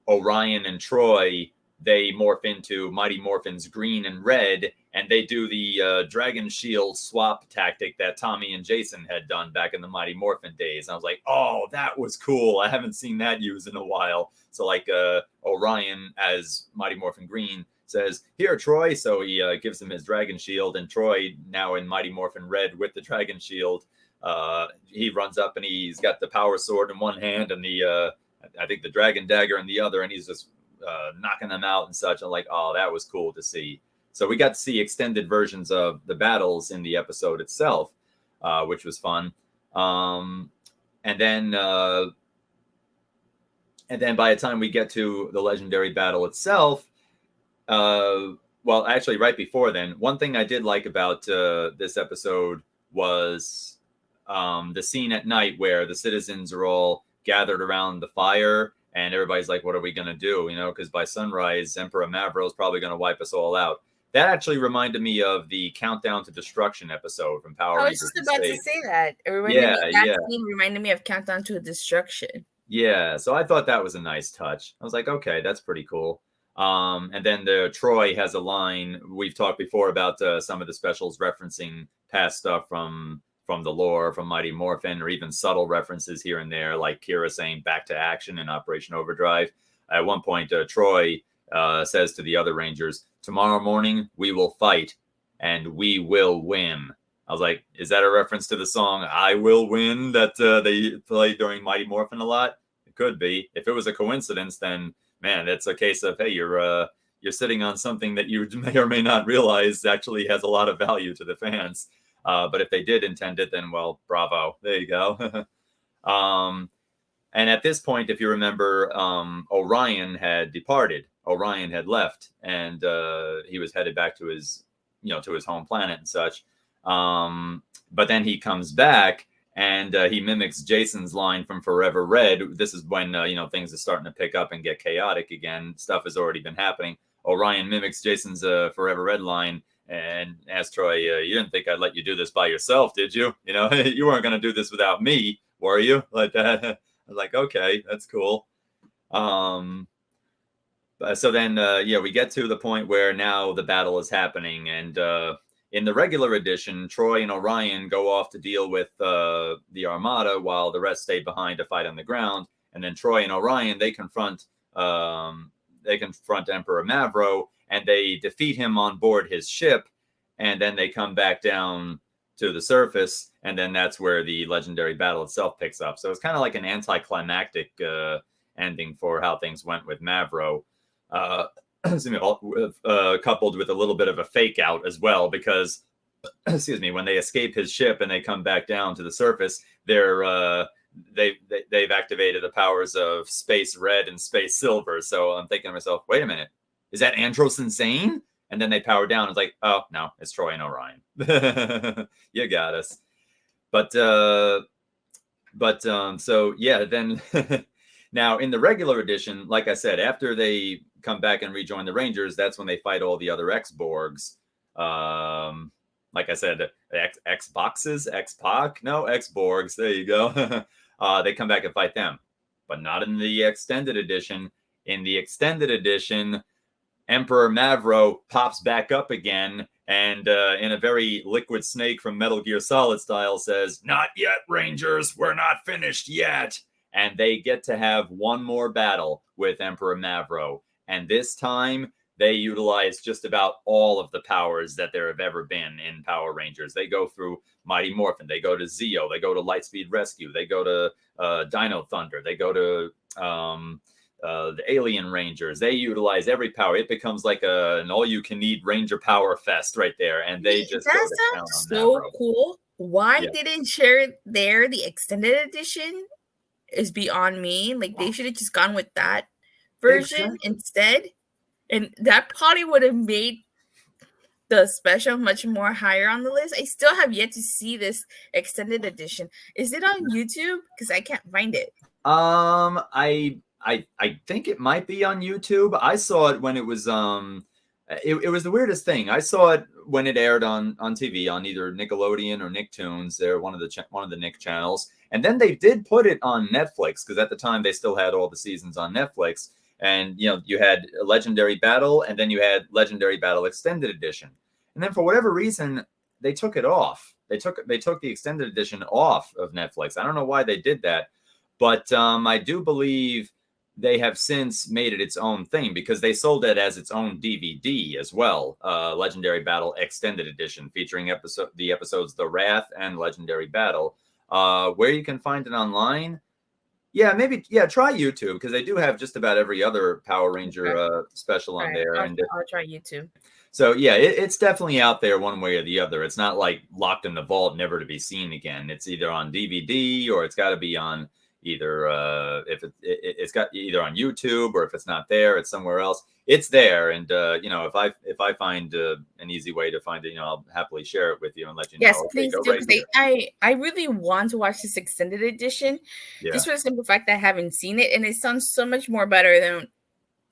Orion and Troy, they morph into Mighty Morphin's green and red, and they do the Dragon Shield swap tactic that Tommy and Jason had done back in the Mighty Morphin days. And I was like, oh, that was cool. I haven't seen that used in a while. So like Orion as Mighty Morphin Green says, here, Troy. So he gives him his Dragon Shield, and Troy, now in Mighty Morphin Red with the Dragon Shield, he runs up and he's got the power sword in one hand and the I think the Dragon Dagger in the other, and he's just knocking them out and such. I'm like, oh, that was cool to see. So we got to see extended versions of the battles in the episode itself, which was fun. And then by the time we get to the legendary battle itself, well, actually, right before then, one thing I did like about this episode was the scene at night where the citizens are all gathered around the fire, and everybody's like, what are we going to do? Because by sunrise, Emperor Mavro is probably going to wipe us all out. That actually reminded me of the Countdown to Destruction episode from Power Rangers. I was just about to say that. That scene reminded me of Countdown to Destruction. Yeah, so I thought that was a nice touch. I was like, okay, that's pretty cool. And then Troy has a line. We've talked before about some of the specials referencing past stuff from the lore, from Mighty Morphin, or even subtle references here and there, like Kira saying back to action in Operation Overdrive. At one point, Troy says to the other Rangers, tomorrow morning, we will fight, and we will win. I was like, is that a reference to the song I Will Win that they played during Mighty Morphin a lot? It could be. If it was a coincidence, then, man, it's a case of, hey, you're sitting on something that you may or may not realize actually has a lot of value to the fans. But if they did intend it, then, well, bravo. There you go. And at this point, if you remember, Orion had departed. Orion had left, and he was headed back to his home planet and such. But then he comes back, and he mimics Jason's line from Forever Red. This is when, things are starting to pick up and get chaotic again. Stuff has already been happening. Orion mimics Jason's Forever Red line and asks Troy, you didn't think I'd let you do this by yourself, did you? You weren't going to do this without me, were you? Like that. I was like, okay, that's cool. But So then, we get to the point where now the battle is happening, and in the regular edition, Troy and Orion go off to deal with the Armada, while the rest stay behind to fight on the ground. And then Troy and Orion, they confront Emperor Mavro, and they defeat him on board his ship. And then they come back down to the surface, and then that's where the legendary battle itself picks up. So it's kind of like an anticlimactic ending for how things went with Mavro. Coupled with a little bit of a fake out as well, because when they escape his ship and they come back down to the surface, they've activated the powers of Space Red and Space Silver. So I'm thinking to myself, wait a minute, is that Andros Insane? And then they power down. It's like, oh no, it's Troy and Orion. You got us. Then now in the regular edition, like I said, after they come back and rejoin the Rangers, that's when they fight all the other X-Borgs. Like I said, X-Boxes, X-Pac, no, X-Borgs, there you go. They come back and fight them, but not in the extended edition. In the extended edition, Emperor Mavro pops back up again, and in a very Liquid Snake from Metal Gear Solid style says, "Not yet, Rangers, we're not finished yet." And they get to have one more battle with Emperor Mavro. And this time, they utilize just about all of the powers that there have ever been in Power Rangers. They go through Mighty Morphin. They go to Zeo. They go to Lightspeed Rescue. They go to Dino Thunder. They go to the Alien Rangers. They utilize every power. It becomes like an all-you-can-eat Ranger Power Fest right there. And they just go to town on so Mavro. Cool. Why didn't share there the extended edition? Is beyond me. Like, they should have just gone with that version instead, and that probably would have made the special much more higher on the list. I still have yet to see this extended edition. Is it on YouTube? Because I can't find it. I think it might be on YouTube. I saw it when it was it was the weirdest thing. I saw it when it aired on TV on either Nickelodeon or Nicktoons. They're one of the Nick channels. And then they did put it on Netflix, because at the time they still had all the seasons on Netflix. And, you had Legendary Battle, and then you had Legendary Battle Extended Edition. And then for whatever reason, they took it off. They took the Extended Edition off of Netflix. I don't know why they did that. But I do believe they have since made it its own thing, because they sold it as its own DVD as well. Legendary Battle Extended Edition, featuring the episodes The Wrath and Legendary Battle. Where you can find it online, try YouTube, because they do have just about every other Power Ranger special on there. I'll try YouTube. So it's definitely out there one way or the other. It's not like locked in the vault, never to be seen again. It's either on DVD, or it's got to be on either it's got either on YouTube, or if it's not there, it's somewhere else. It's there, and if I find an easy way to find it, I'll happily share it with you and let you know. Yes, please do. Right, I really want to watch this extended edition, just for the simple fact that I haven't seen it, and it sounds so much more better than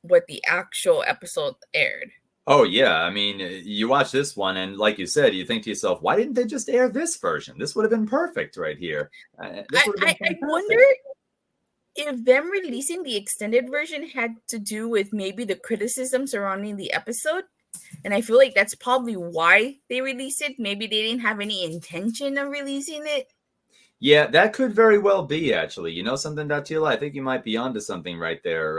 what the actual episode aired. Oh yeah, I mean, you watch this one, and like you said, you think to yourself, why didn't they just air this version? This would have been perfect right here. I wonder if them releasing the extended version had to do with maybe the criticism surrounding the episode. And I feel like that's probably why they released it. Maybe they didn't have any intention of releasing it. Yeah, that could very well be, actually. You know something, Datila? I think you might be onto something right there.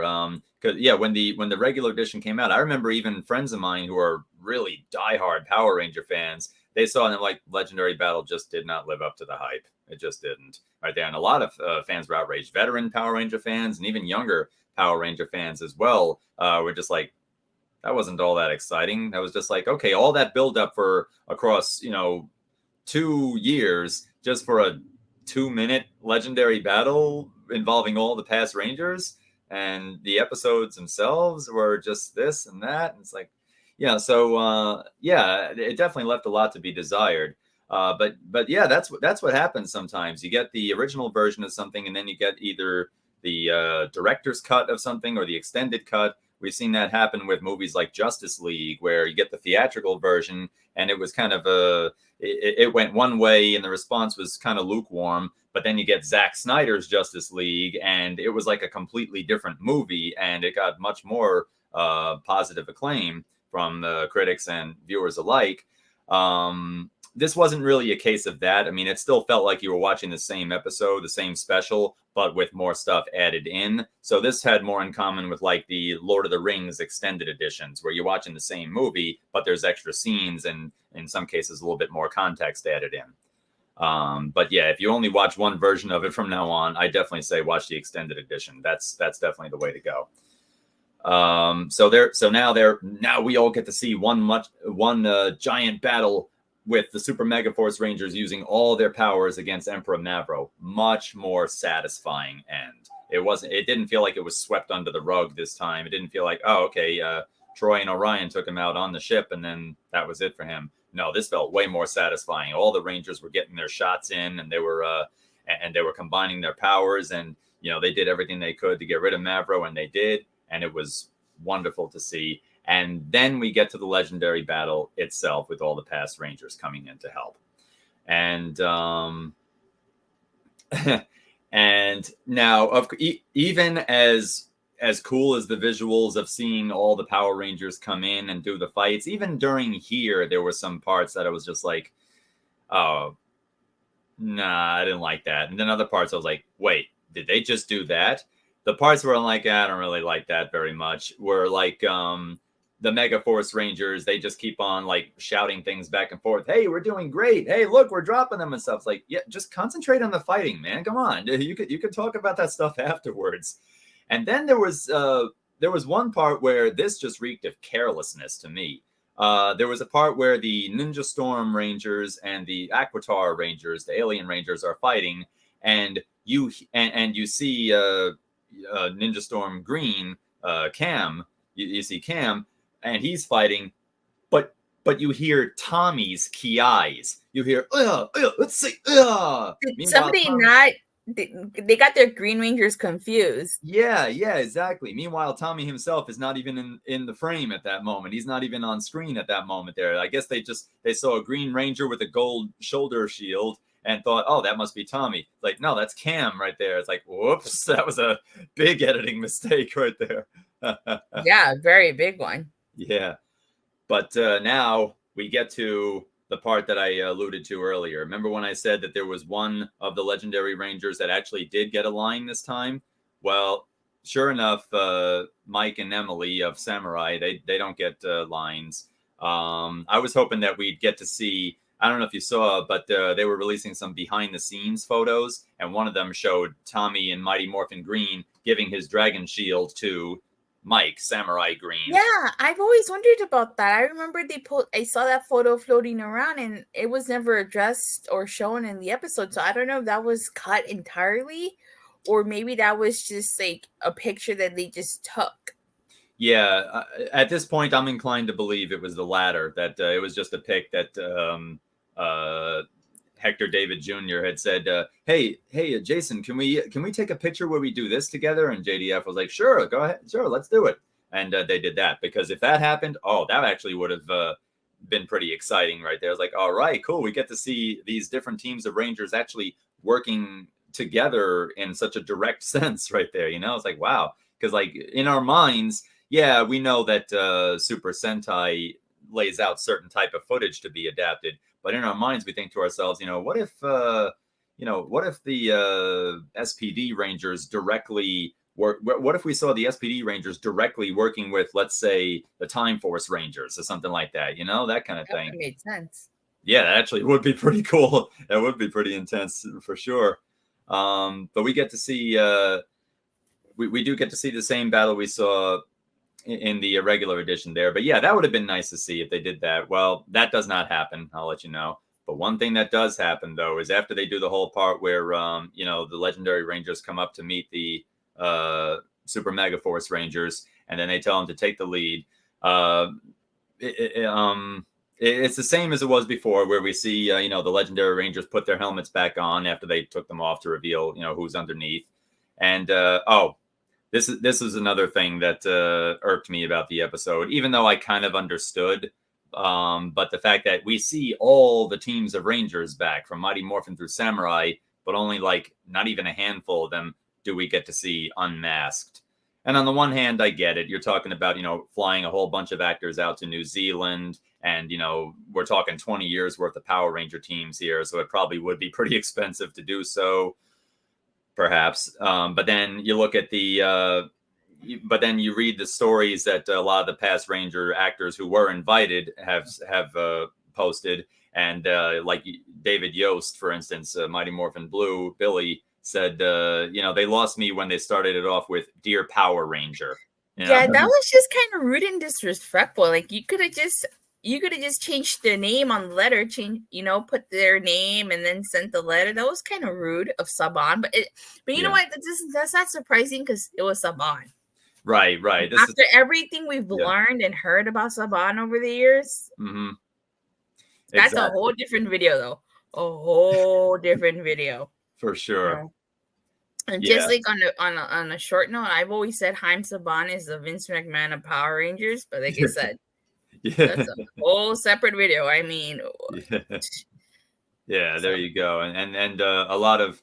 Because when the regular edition came out, I remember even friends of mine who are really diehard Power Ranger fans, they saw it and they're like, Legendary Battle just did not live up to the hype. It just didn't. Right there. And a lot of fans were outraged. Veteran Power Ranger fans and even younger Power Ranger fans as well were just like, that wasn't all that exciting. That was just like, okay, all that buildup for across, 2 years just for a 2-minute legendary battle involving all the past Rangers, and the episodes themselves were just this and that. And it's like, it definitely left a lot to be desired. But that's what happens sometimes. You get the original version of something, and then you get either the director's cut of something or the extended cut. We've seen that happen with movies like Justice League, where you get the theatrical version, and it was kind of it went one way, and the response was kind of lukewarm. But then you get Zack Snyder's Justice League, and it was like a completely different movie, and it got much more positive acclaim from the critics and viewers alike. This wasn't really a case of that. I mean, it still felt like you were watching the same episode, the same special, but with more stuff added in. So this had more in common with like the Lord of the Rings extended editions, where you're watching the same movie, but there's extra scenes and in some cases a little bit more context added in. But yeah, if you only watch one version of it from now on, I definitely say watch the extended edition. That's definitely the way to go. So now we all get to see one giant battle with the Super Mega Force Rangers using all their powers against Emperor Mavro. Much more satisfying end. It didn't feel like it was swept under the rug this time. It didn't feel like, oh, okay, Troy and Orion took him out on the ship and then that was it for him. No, this felt way more satisfying. All the Rangers were getting their shots in, and they were combining their powers, and they did everything they could to get rid of Mavro, and they did, and it was wonderful to see. And then we get to the legendary battle itself with all the past Rangers coming in to help. And and now, even as cool as the visuals of seeing all the Power Rangers come in and do the fights, even during here, there were some parts that I was just like, oh, nah, I didn't like that. And then other parts I was like, wait, did they just do that? The parts where I'm like, I don't really like that very much were like the Mega Force Rangers. They just keep on like shouting things back and forth. Hey, we're doing great. Hey, look, we're dropping them and stuff. It's like, yeah, just concentrate on the fighting, man. Come on. You could talk about that stuff afterwards. And then there was one part where this just reeked of carelessness to me. There was a part where the Ninja Storm Rangers and the Aquitar Rangers, the Alien Rangers, are fighting, and you see Ninja Storm Green, Cam. You see Cam, and he's fighting, but you hear Tommy's key eyes. You hear, let's see, Did somebody not? They got their Green Rangers confused. Yeah, exactly. Meanwhile, Tommy himself is not even in the frame at that moment. He's not even on screen at that moment there. I guess they saw a Green Ranger with a gold shoulder shield and thought, oh, that must be Tommy. Like, no, that's Cam right there. It's like, whoops, that was a big editing mistake right there. Yeah, very big one. Yeah. But now we get to the part that I alluded to earlier. Remember when I said that there was one of the legendary Rangers that actually did get a line this time? Well, sure enough, Mike and Emily of Samurai, they don't get lines. I was hoping that we'd get to see, I don't know if you saw, but they were releasing some behind the scenes photos, and one of them showed Tommy in Mighty Morphin Green giving his dragon shield to Mike, Samurai Green. Yeah, I've always wondered about that. I remember I saw that photo floating around and it was never addressed or shown in the episode. So I don't know if that was cut entirely or maybe that was just like a picture that they just took. Yeah, at this point, I'm inclined to believe it was the latter, that it was just a pic that Hector David Jr. had said, hey, Jason, can we take a picture where we do this together? And JDF was like, sure, go ahead. Sure, let's do it. And they did that, because if that happened, that actually would have been pretty exciting right there. I was like, all right, cool. We get to see these different teams of Rangers actually working together in such a direct sense right there. It's like, wow. Because like in our minds, yeah, we know that Super Sentai lays out certain type of footage to be adapted. But in our minds, we think to ourselves, what if the SPD Rangers directly work? What if we saw the SPD Rangers directly working with, let's say, the Time Force Rangers or something like that? That kind of thing. That made sense. Yeah, that actually would be pretty cool. That would be pretty intense for sure. But we get to see, we do get to see the same battle we saw in the regular edition there. But yeah, that would have been nice to see if they did that. Well, that does not happen. I'll let you know. But one thing that does happen, though, is after they do the whole part where, the legendary Rangers come up to meet the Super Mega Force Rangers, and then they tell them to take the lead. It's the same as it was before, where we see, the legendary Rangers put their helmets back on after they took them off to reveal, who's underneath. And, This is another thing that irked me about the episode, even though I kind of understood. But the fact that we see all the teams of Rangers back from Mighty Morphin through Samurai, but only like not even a handful of them do we get to see unmasked. And on the one hand, I get it. You're talking about, flying a whole bunch of actors out to New Zealand. And, we're talking 20 years worth of Power Ranger teams here. So it probably would be pretty expensive to do so, perhaps. But then you look at but then you read the stories that a lot of the past Ranger actors who were invited have posted. And like David Yost, for instance, Mighty Morphin Blue, Billy, said, they lost me when they started it off with "Dear Power Ranger." Yeah, that was just kind of rude and disrespectful. Like you could have just changed their name on the letter, put their name and then sent the letter. That was kind of rude of Saban, but you know what? That's not surprising because it was Saban. Right. After everything we've learned and heard about Saban over the years, that's a whole different video, though. A whole different video. For sure. And just like on a short note, I've always said Haim Saban is the Vince McMahon of Power Rangers, but like I said, that's a whole separate video. I mean, there you go, and a lot of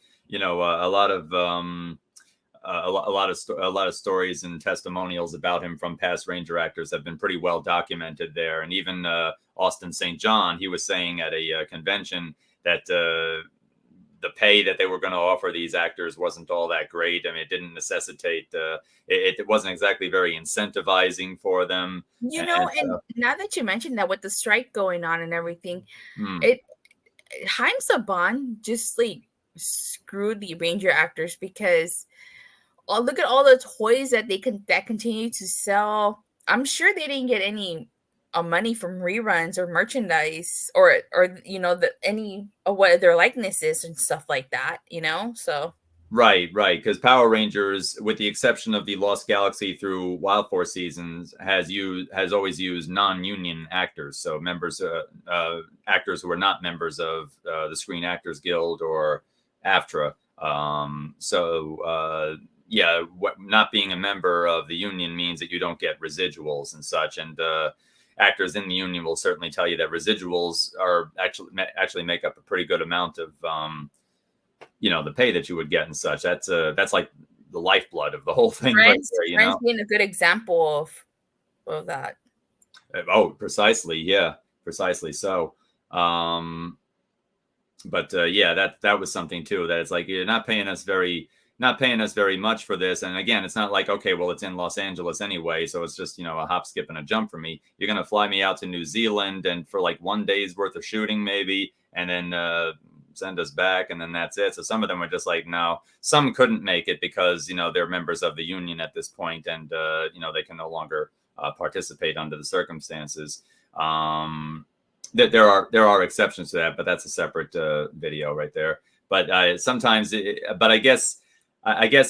a lot of stories and testimonials about him from past Ranger actors have been pretty well documented there. And even Austin St. John, he was saying at a convention that the pay that they were going to offer these actors wasn't all that great. I mean, it didn't necessitate, it wasn't exactly very incentivizing for them. And now that you mentioned that with the strike going on and everything, Haim Saban just like screwed the Ranger actors because look at all the toys that that continue to sell. I'm sure they didn't get any money from reruns or merchandise or any of what their likenesses and stuff like that, so right, because Power Rangers, with the exception of the Lost Galaxy through Wild Force seasons, has always used non-union actors, so members actors who are not members of the Screen Actors Guild or AFTRA. Not being a member of the union means that you don't get residuals and such, and actors in the union will certainly tell you that residuals are actually make up a pretty good amount of the pay that you would get and such. That's like the lifeblood of the whole thing. Friends being a good example of that. Oh, precisely. Yeah, precisely. So, that was something too, that it's like, you're not paying us very much for this. And again, it's not like, okay, well, it's in Los Angeles anyway, so it's just, a hop, skip, and a jump for me. You're going to fly me out to New Zealand and for like 1 day's worth of shooting maybe, and then send us back, and then that's it. So some of them were just like, no. Some couldn't make it because, they're members of the union at this point, and, they can no longer participate under the circumstances. There are exceptions to that, but that's a separate video right there. But sometimes, but I guess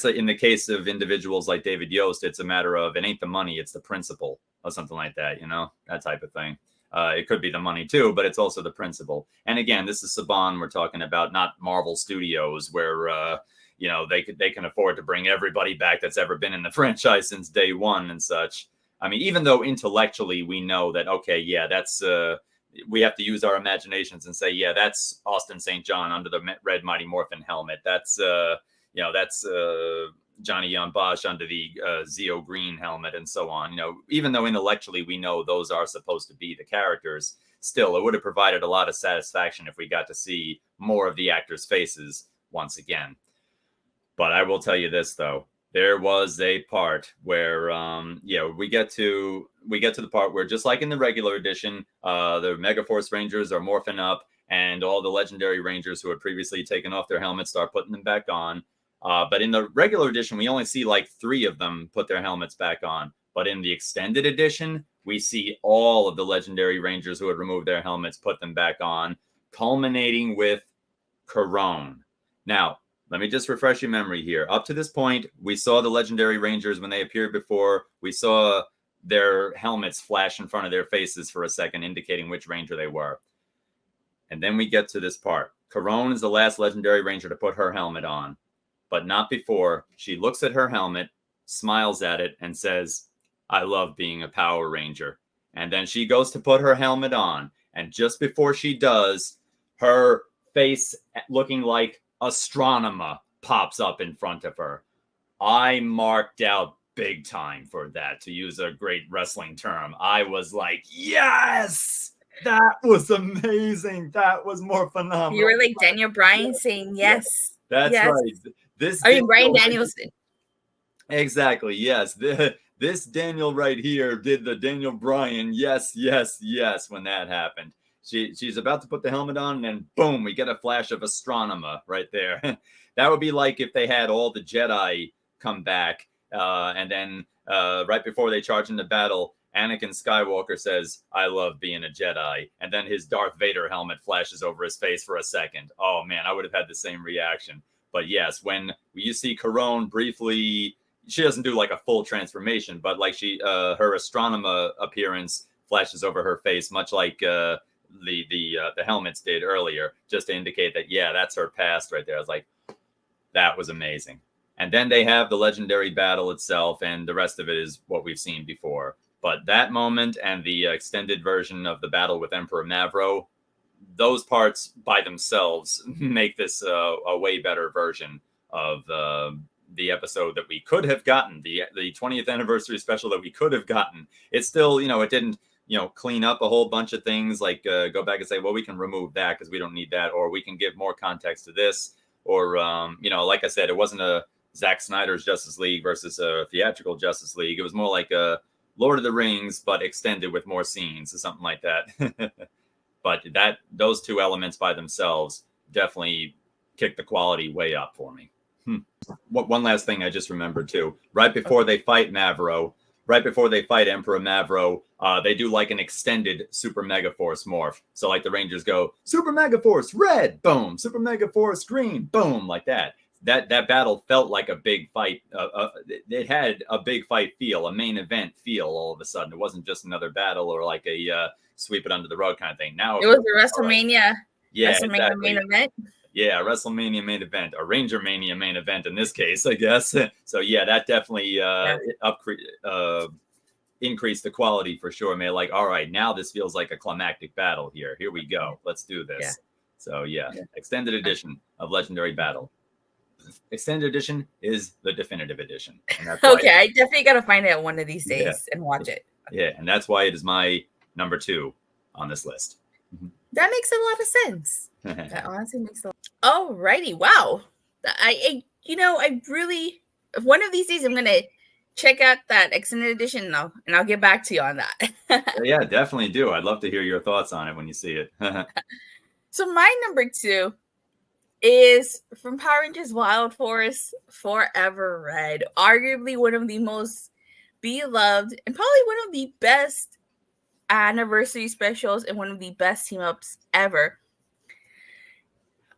in the case of individuals like David Yost, it's a matter of, it ain't the money, it's the principle or something like that, that type of thing. It could be the money too, but it's also the principle. And again, this is Saban we're talking about, not Marvel Studios, where they can afford to bring everybody back that's ever been in the franchise since day one and such. I mean, even though intellectually we know that, okay, yeah, that's we have to use our imaginations and say, yeah, that's Austin St. John under the red Mighty Morphin helmet. That's Johnny Young Bosch under the Zeo Green helmet, and so on. Even though intellectually we know those are supposed to be the characters, still, it would have provided a lot of satisfaction if we got to see more of the actors' faces once again. But I will tell you this, though. There was a part where, we get to the part where, just like in the regular edition, the Megaforce Rangers are morphing up, and all the legendary Rangers who had previously taken off their helmets start putting them back on. But in the regular edition, we only see like 3 of them put their helmets back on. But in the extended edition, we see all of the legendary Rangers who had removed their helmets put them back on, culminating with Corone. Now, let me just refresh your memory here. Up to this point, we saw the legendary Rangers when they appeared before. We saw their helmets flash in front of their faces for a second, indicating which Ranger they were. And then we get to this part. Corone is the last legendary Ranger to put her helmet on, but not before she looks at her helmet, smiles at it, and says, "I love being a Power Ranger." And then she goes to put her helmet on. And just before she does, her face looking like Astronema pops up in front of her. I marked out big time for that, to use a great wrestling term. I was like, yes, that was amazing. That was more phenomenal. You were like Daniel Bryan saying yes. That's yes. right. Bryan Danielson. Exactly. Yes. This Daniel right here did the Daniel Bryan. Yes, when that happened. She's about to put the helmet on, and then boom, we get a flash of Astronomer right there. That would be like if they had all the Jedi come back, and then right before they charge into battle, Anakin Skywalker says, "I love being a Jedi," and then his Darth Vader helmet flashes over his face for a second. Oh man, I would have had the same reaction. But yes, when you see Corone briefly, she doesn't do like a full transformation, but like her Astronomer appearance flashes over her face, much like the helmets did earlier, just to indicate that that's her past right there. I was like, that was amazing. And then they have the legendary battle itself, and the rest of it is what we've seen before. But that moment and the extended version of the battle with Emperor Mavro, those parts by themselves make this a way better version of the episode that we could have gotten, the 20th anniversary special that we could have gotten. It's still, it didn't, clean up a whole bunch of things, like go back and say, well, we can remove that because we don't need that, or we can give more context to this, or, like I said, it wasn't a Zack Snyder's Justice League versus a theatrical Justice League. It was more like a Lord of the Rings, but extended with more scenes or something like that. But those two elements by themselves definitely kicked the quality way up for me. One last thing I just remembered too. Right before they fight Emperor Mavro, they do like an extended Super Mega Force morph. So like the Rangers go Super Mega Force red, boom, Super Mega Force green, boom, like that. That battle felt like a big fight. It had a big fight feel, a main event feel. All of a sudden, it wasn't just another battle or like a sweep it under the rug kind of thing. Now it was a WrestleMania. Right. Yeah, WrestleMania exactly. main event. Yeah, WrestleMania main event, a Ranger Mania main event in this case, I guess. So yeah, that definitely increased the quality for sure. Man, like, all right, now this feels like a climactic battle here. Here we go. Let's do this. Yeah. So yeah, extended edition of Legendary Battle. Extended edition is the definitive edition. And that's okay, I definitely gotta find it one of these days and watch it. Yeah, and that's why it is my number 2 on this list. That makes a lot of sense. That honestly makes a lot. Alrighty, wow. I really, one of these days I'm gonna check out that extended edition and I'll get back to you on that. Yeah, definitely do. I'd love to hear your thoughts on it when you see it. So my number 2 is from Power Rangers Wild Force Forever Red. Arguably one of the most beloved and probably one of the best anniversary specials and one of the best team ups ever.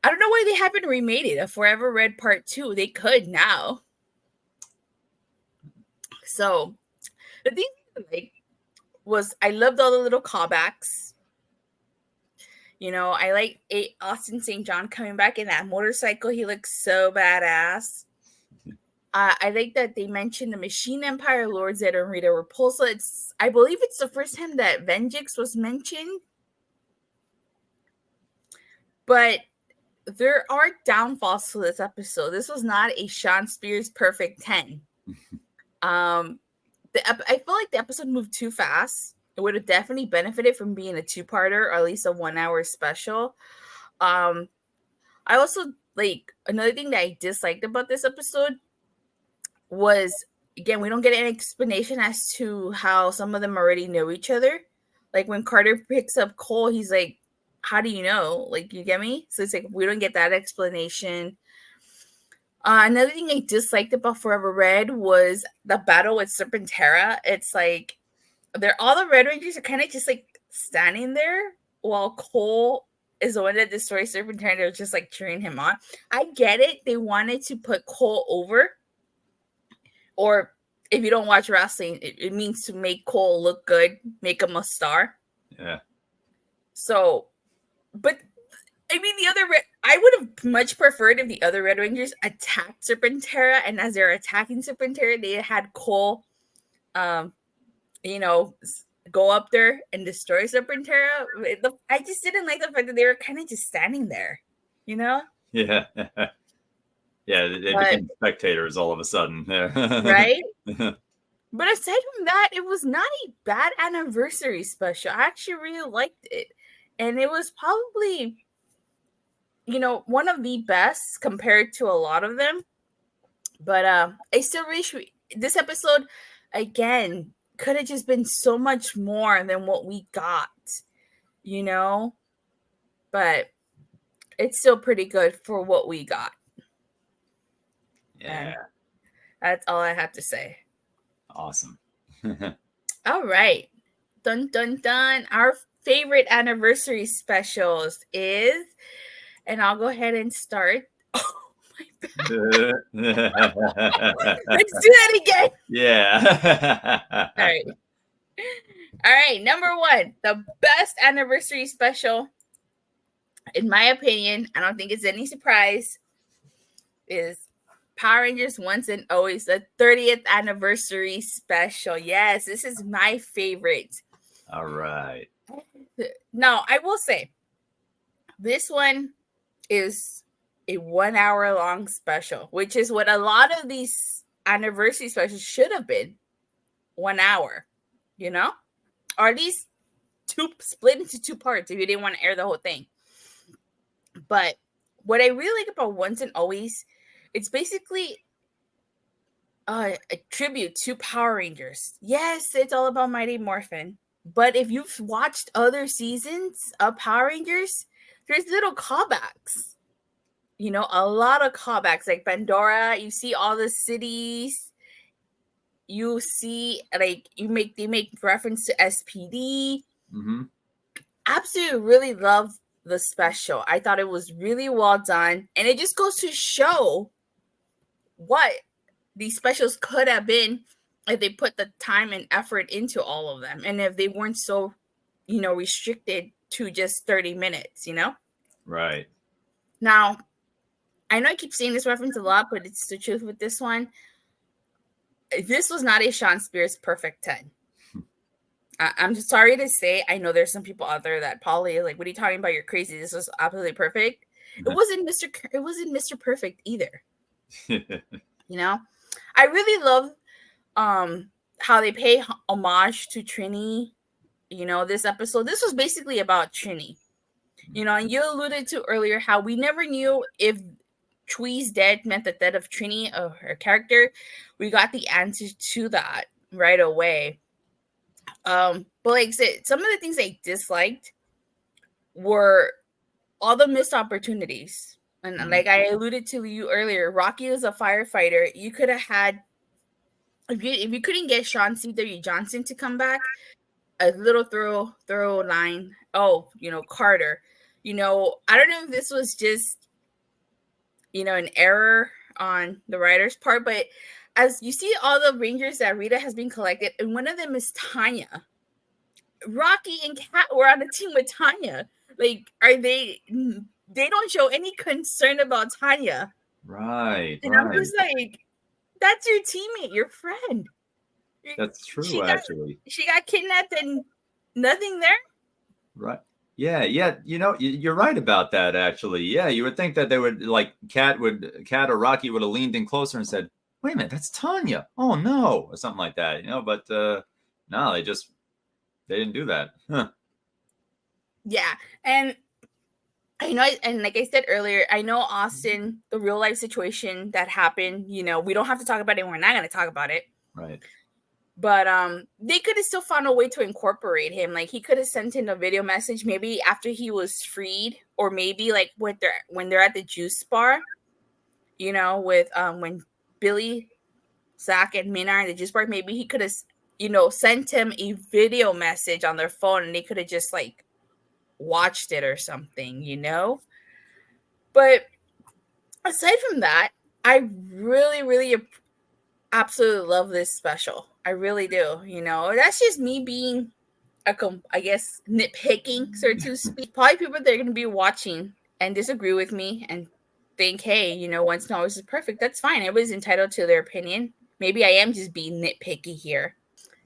I don't know why they haven't remade it, a Forever Red Part 2. They could now. So the thing was I loved all the little callbacks. I like Austin St. John coming back in that motorcycle. He looks so badass. I like that they mentioned the Machine Empire, Lord Zed, and Rita Repulsa. I believe it's the first time that Venjix was mentioned. But there are downfalls to this episode. This was not a Sean Spears perfect 10. I feel like the episode moved too fast. It would have definitely benefited from being a 2-parter or at least a 1-hour special. I also another thing that I disliked about this episode was, again, we don't get an explanation as to how some of them already know each other. Like when Carter picks up Cole, he's like, how do you know? Like, you get me? So it's like we don't get that explanation. Another thing I disliked about Forever Red was the battle with Serpentera. It's like all the Red Rangers are kind of just like standing there while Cole is the one that destroys Serpentera. They're just like cheering him on. I get it. They wanted to put Cole over. Or if you don't watch wrestling, it means to make Cole look good, make him a star. Yeah. So, but I mean, I would have much preferred if the other Red Rangers attacked Serpentera, and as they're attacking Serpentera, they had Cole, go up there and destroy Serpentera. I just didn't like the fact that they were kind of just standing there, Yeah. Yeah, they But became spectators all of a sudden. right? But aside from that, it was not a bad anniversary special. I actually really liked it. And it was probably, one of the best compared to a lot of them. But I still wish this episode, again, could have just been so much more than what we got, you know? But it's still pretty good for what we got. Yeah. And that's all I have to say. Awesome. All right. Dun dun dun. Our favorite anniversary specials is, and I'll go ahead and start. Oh my bad. Let's do that again. Yeah. All right. All right. Number one, the best anniversary special, in my opinion, I don't think it's any surprise, is Power Rangers Once and Always, the 30th anniversary special. Yes, this is my favorite. All right. Now, I will say, this one is a 1 hour long special, which is what a lot of these anniversary specials should have been. 1 hour, or at least split into two parts if you didn't want to air the whole thing. But what I really like about Once and Always, it's basically a tribute to Power Rangers. Yes, it's all about Mighty Morphin. But if you've watched other seasons of Power Rangers, there's little callbacks. A lot of callbacks. Like Pandora, you see all the cities. You see, like, they make reference to SPD. Mm-hmm. Absolutely really love the special. I thought it was really well done. And it just goes to show what these specials could have been if they put the time and effort into all of them. And if they weren't so, restricted to just 30 minutes, Right. Now, I know I keep saying this reference a lot, but it's the truth with this one. This was not a Sean Spears perfect 10. I'm just sorry to say, I know there's some people out there that probably like, what are you talking about? You're crazy. This was absolutely perfect. It wasn't Mr. Perfect either. I really love how they pay homage to Trini. This episode. This was basically about Trini. And you alluded to earlier how we never knew if Chui's death meant the death of Trini or her character. We got the answer to that right away. But like I said, some of the things I disliked were all the missed opportunities. And like I alluded to you earlier, Rocky was a firefighter. You could have had, if you couldn't get Sean C.W. Johnson to come back, a little throw line. Oh, Carter. I don't know if this was just, an error on the writer's part, but as you see all the Rangers that Rita has been collected, and one of them is Tanya. Rocky and Kat were on a team with Tanya. Like, they don't show any concern about Tanya. Right. And I'm just like, that's your teammate, your friend. That's true, actually. She got kidnapped and nothing there? Right. Yeah, you're right about that, actually. Yeah, you would think that they would, like, Kat or Rocky would have leaned in closer and said, wait a minute, that's Tanya. Oh, no, or something like that, but no, they didn't do that. Huh. Yeah, and I know, and like I said earlier, I know Austin, the real life situation that happened, we don't have to talk about it. We're not going to talk about it. Right. But they could have still found a way to incorporate him. Like, he could have sent in a video message maybe after he was freed, or maybe like when they're at the juice bar, with when Billy, Zach, and Min are in the juice bar. Maybe he could have, sent him a video message on their phone, and they could have just like watched it or something, But aside from that, I really, really absolutely love this special. I really do. That's just me being I guess nitpicking, so to speak. Probably people that are going to be watching and disagree with me and think, hey, Once and Always is perfect. That's fine. Everybody's entitled to their opinion. Maybe I am just being nitpicky here.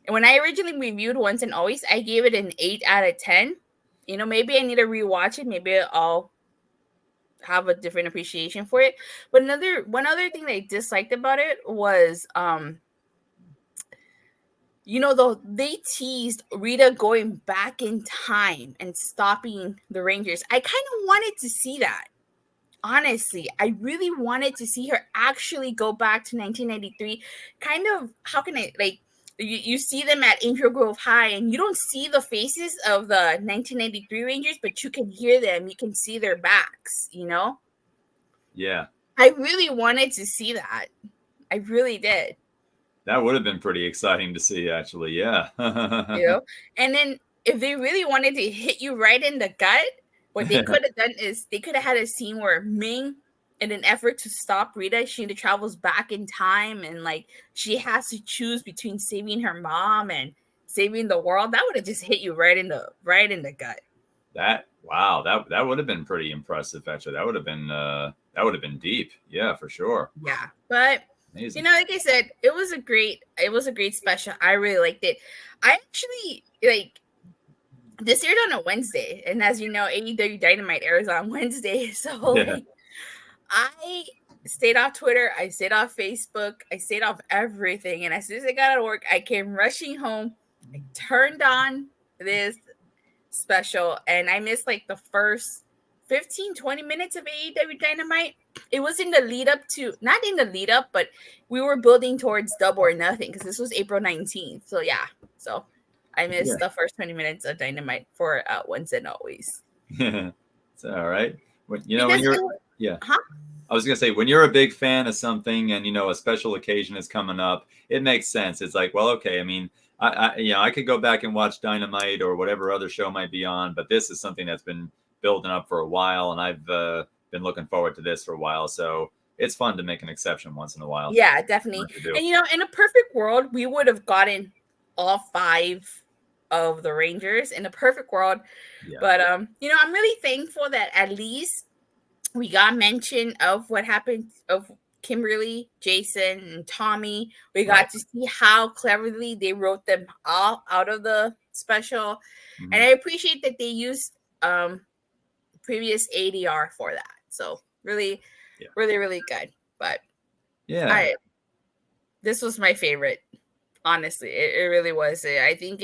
And when I originally reviewed Once and Always, I gave it an 8 out of 10. Maybe I need to rewatch it. Maybe have a different appreciation for it. But one other thing that I disliked about it was though they teased Rita going back in time and stopping the Rangers. I kind of wanted to see that. Honestly, I really wanted to see her actually go back to 1993. Kind of, how can I, like, you see them at Angel Grove High and you don't see the faces of the 1993 Rangers, but you can hear them. You can see their backs, Yeah. I really wanted to see that. I really did. That would have been pretty exciting to see, actually. Yeah. And then if they really wanted to hit you right in the gut, what they could have done is they could have had a scene where Ming, in an effort to stop Rita, she travels back in time and like she has to choose between saving her mom and saving the world. That would have just hit you right in the gut. Wow, that would have been pretty impressive. Actually, that would have been deep. Yeah, for sure. Yeah, but amazing. Like I said, it was a great special. I really liked it. I actually like this aired on a Wednesday, and as you know, AEW Dynamite airs on Wednesday. So like, I stayed off Twitter, I stayed off Facebook, I stayed off everything. And as soon as I got out of work, I came rushing home. I turned on this special, and I missed like the first 15-20 minutes of AEW Dynamite. It was in the lead up to, not in the lead up, but we were building towards Double or Nothing because this was April 19th. So yeah, so I missed the first 20 minutes of Dynamite for Once and Always. It's all right. When Huh? I was gonna say, when you're a big fan of something and a special occasion is coming up, it makes sense. It's like, well, okay. I mean, I could go back and watch Dynamite or whatever other show might be on, but this is something that's been building up for a while, and I've been looking forward to this for a while. So it's fun to make an exception once in a while. Yeah, definitely. And in a perfect world, we would have gotten all 5 of the Rangers in a perfect world. Yeah. But I'm really thankful that at least we got mention of what happened of Kimberly, Jason, and Tommy. We got to see how cleverly they wrote them all out of the special. Mm-hmm. And I appreciate that they used previous ADR for that. So really, really good. But this was my favorite. Honestly, it really was. I think,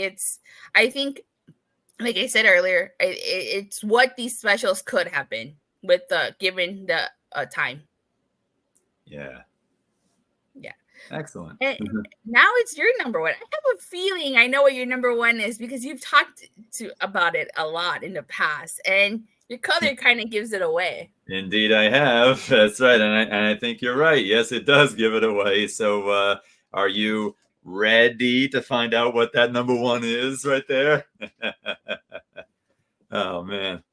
like I said earlier, it's what these specials could have been with given the time. Yeah. Yeah. Excellent. And now it's your number one. I have a feeling I know what your number one is because you've talked about it a lot in the past, and your color kind of gives it away. Indeed, I have. That's right, and I think you're right. Yes, it does give it away. So, are you ready to find out what that number one is right there? Oh man.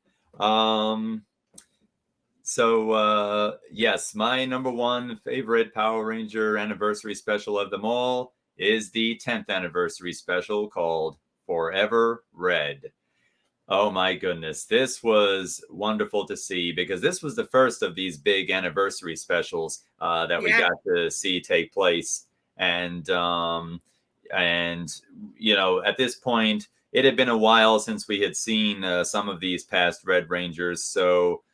So yes, my number one favorite Power Ranger anniversary special of them all is the 10th anniversary special called Forever Red. Oh my goodness, this was wonderful to see because this was the first of these big anniversary specials that we got to see take place. And at this point, it had been a while since we had seen some of these past Red Rangers. So,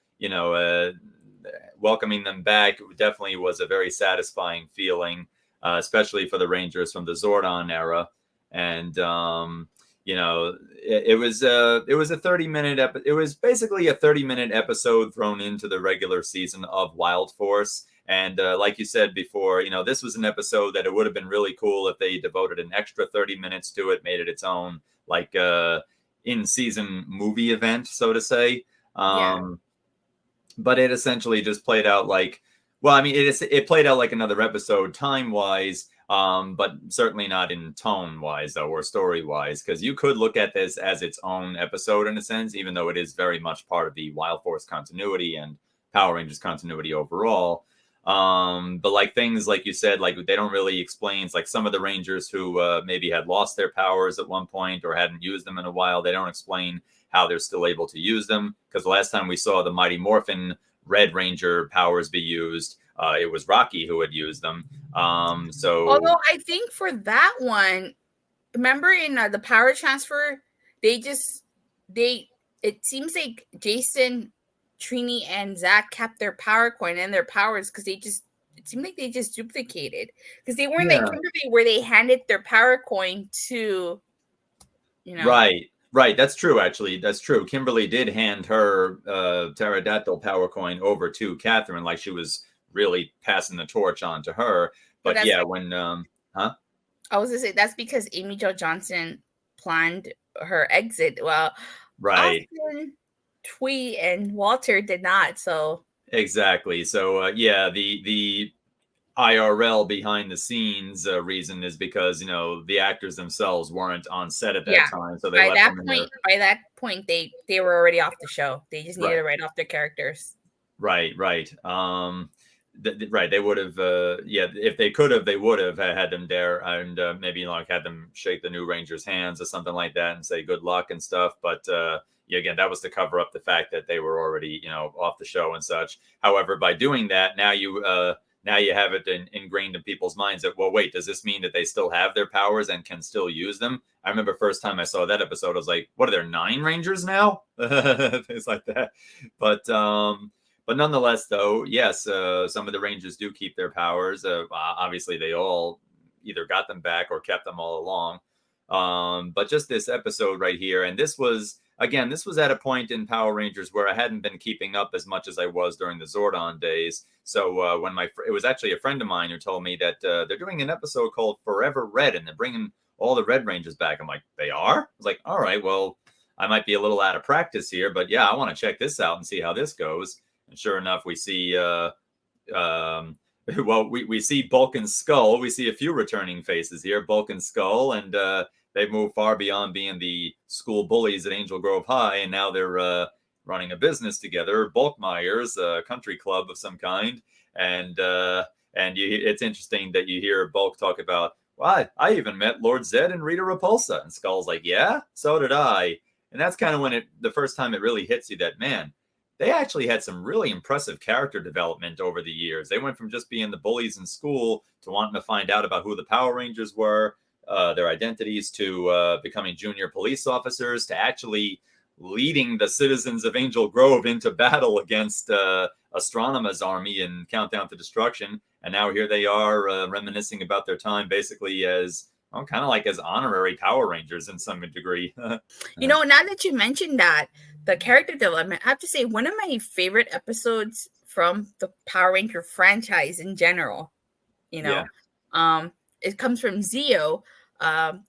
welcoming them back definitely was a very satisfying feeling, especially for the Rangers from the Zordon era. And, it was a 30-minute it was basically a 30-minute episode thrown into the regular season of Wild Force. And like you said before, this was an episode that it would have been really cool if they devoted an extra 30 minutes to it, made it its own, like in-season movie event, so to say. But it essentially just played out like, well, I mean, it played out like another episode time-wise, but certainly not in tone-wise, though, or story-wise, because you could look at this as its own episode in a sense, even though it is very much part of the Wild Force continuity and Power Rangers continuity overall. But like things like you said, like they don't really explain, like some of the Rangers who maybe had lost their powers at one point or hadn't used them in a while, they don't explain how they're still able to use them. Because the last time we saw the Mighty Morphin Red Ranger powers be used, it was Rocky who had used them. So, although I think for that one, remember in the power transfer, it seems like Jason Trini and Zach kept their power coin and their powers because it seemed like they just duplicated, because they weren't like Kimberly where they handed their power coin to, Right. That's true. Actually, that's true. Kimberly did hand her pterodactyl power coin over to Catherine, like she was really passing the torch on to her. But yeah, when huh? I was gonna say that's because Amy Jo Johnson planned her exit. Well, right. Austin, Twee, and Walter did not. So exactly. So yeah, the IRL behind the scenes reason is because the actors themselves weren't on set at that time, so they by left that them point. By that point, they were already off the show. They just needed to write off their characters. Right. Right. They would have, if they could have, they would have had them there and maybe like had them shake the new Rangers' hands or something like that and say good luck and stuff. But again, that was to cover up the fact that they were already, off the show and such. However, by doing that, now you have it ingrained in people's minds that, well, wait, does this mean that they still have their powers and can still use them? I remember first time I saw that episode, I was like, what are there 9 Rangers now? Things like that. But nonetheless, though, yes, some of the Rangers do keep their powers. Obviously, they all either got them back or kept them all along. But just this episode right here, and this was at a point in Power Rangers where I hadn't been keeping up as much as I was during the Zordon days. So when it was actually a friend of mine who told me that they're doing an episode called Forever Red, and they're bringing all the Red Rangers back. I'm like, they are? I was like, all right, well, I might be a little out of practice here, but yeah, I want to check this out and see how this goes. And sure enough, we see, we see Bulk and Skull. We see a few returning faces here, Bulk and Skull, and they've moved far beyond being the school bullies at Angel Grove High, and now they're running a business together, Bulkmeyer's, a country club of some kind. And it's interesting that you hear Bulk talk about, well, I even met Lord Zed and Rita Repulsa. And Skull's like, yeah, so did I. And that's kind of when the first time it really hits you that, man, they actually had some really impressive character development over the years. They went from just being the bullies in school to wanting to find out about who the Power Rangers were, their identities, to becoming junior police officers, to actually leading the citizens of Angel Grove into battle against Astronoma's army in Countdown to Destruction. And now here they are reminiscing about their time basically as kind of like as honorary Power Rangers in some degree. Now that you mentioned that, the character development, I have to say one of my favorite episodes from the Power Ranger franchise in general, it comes from Zeo,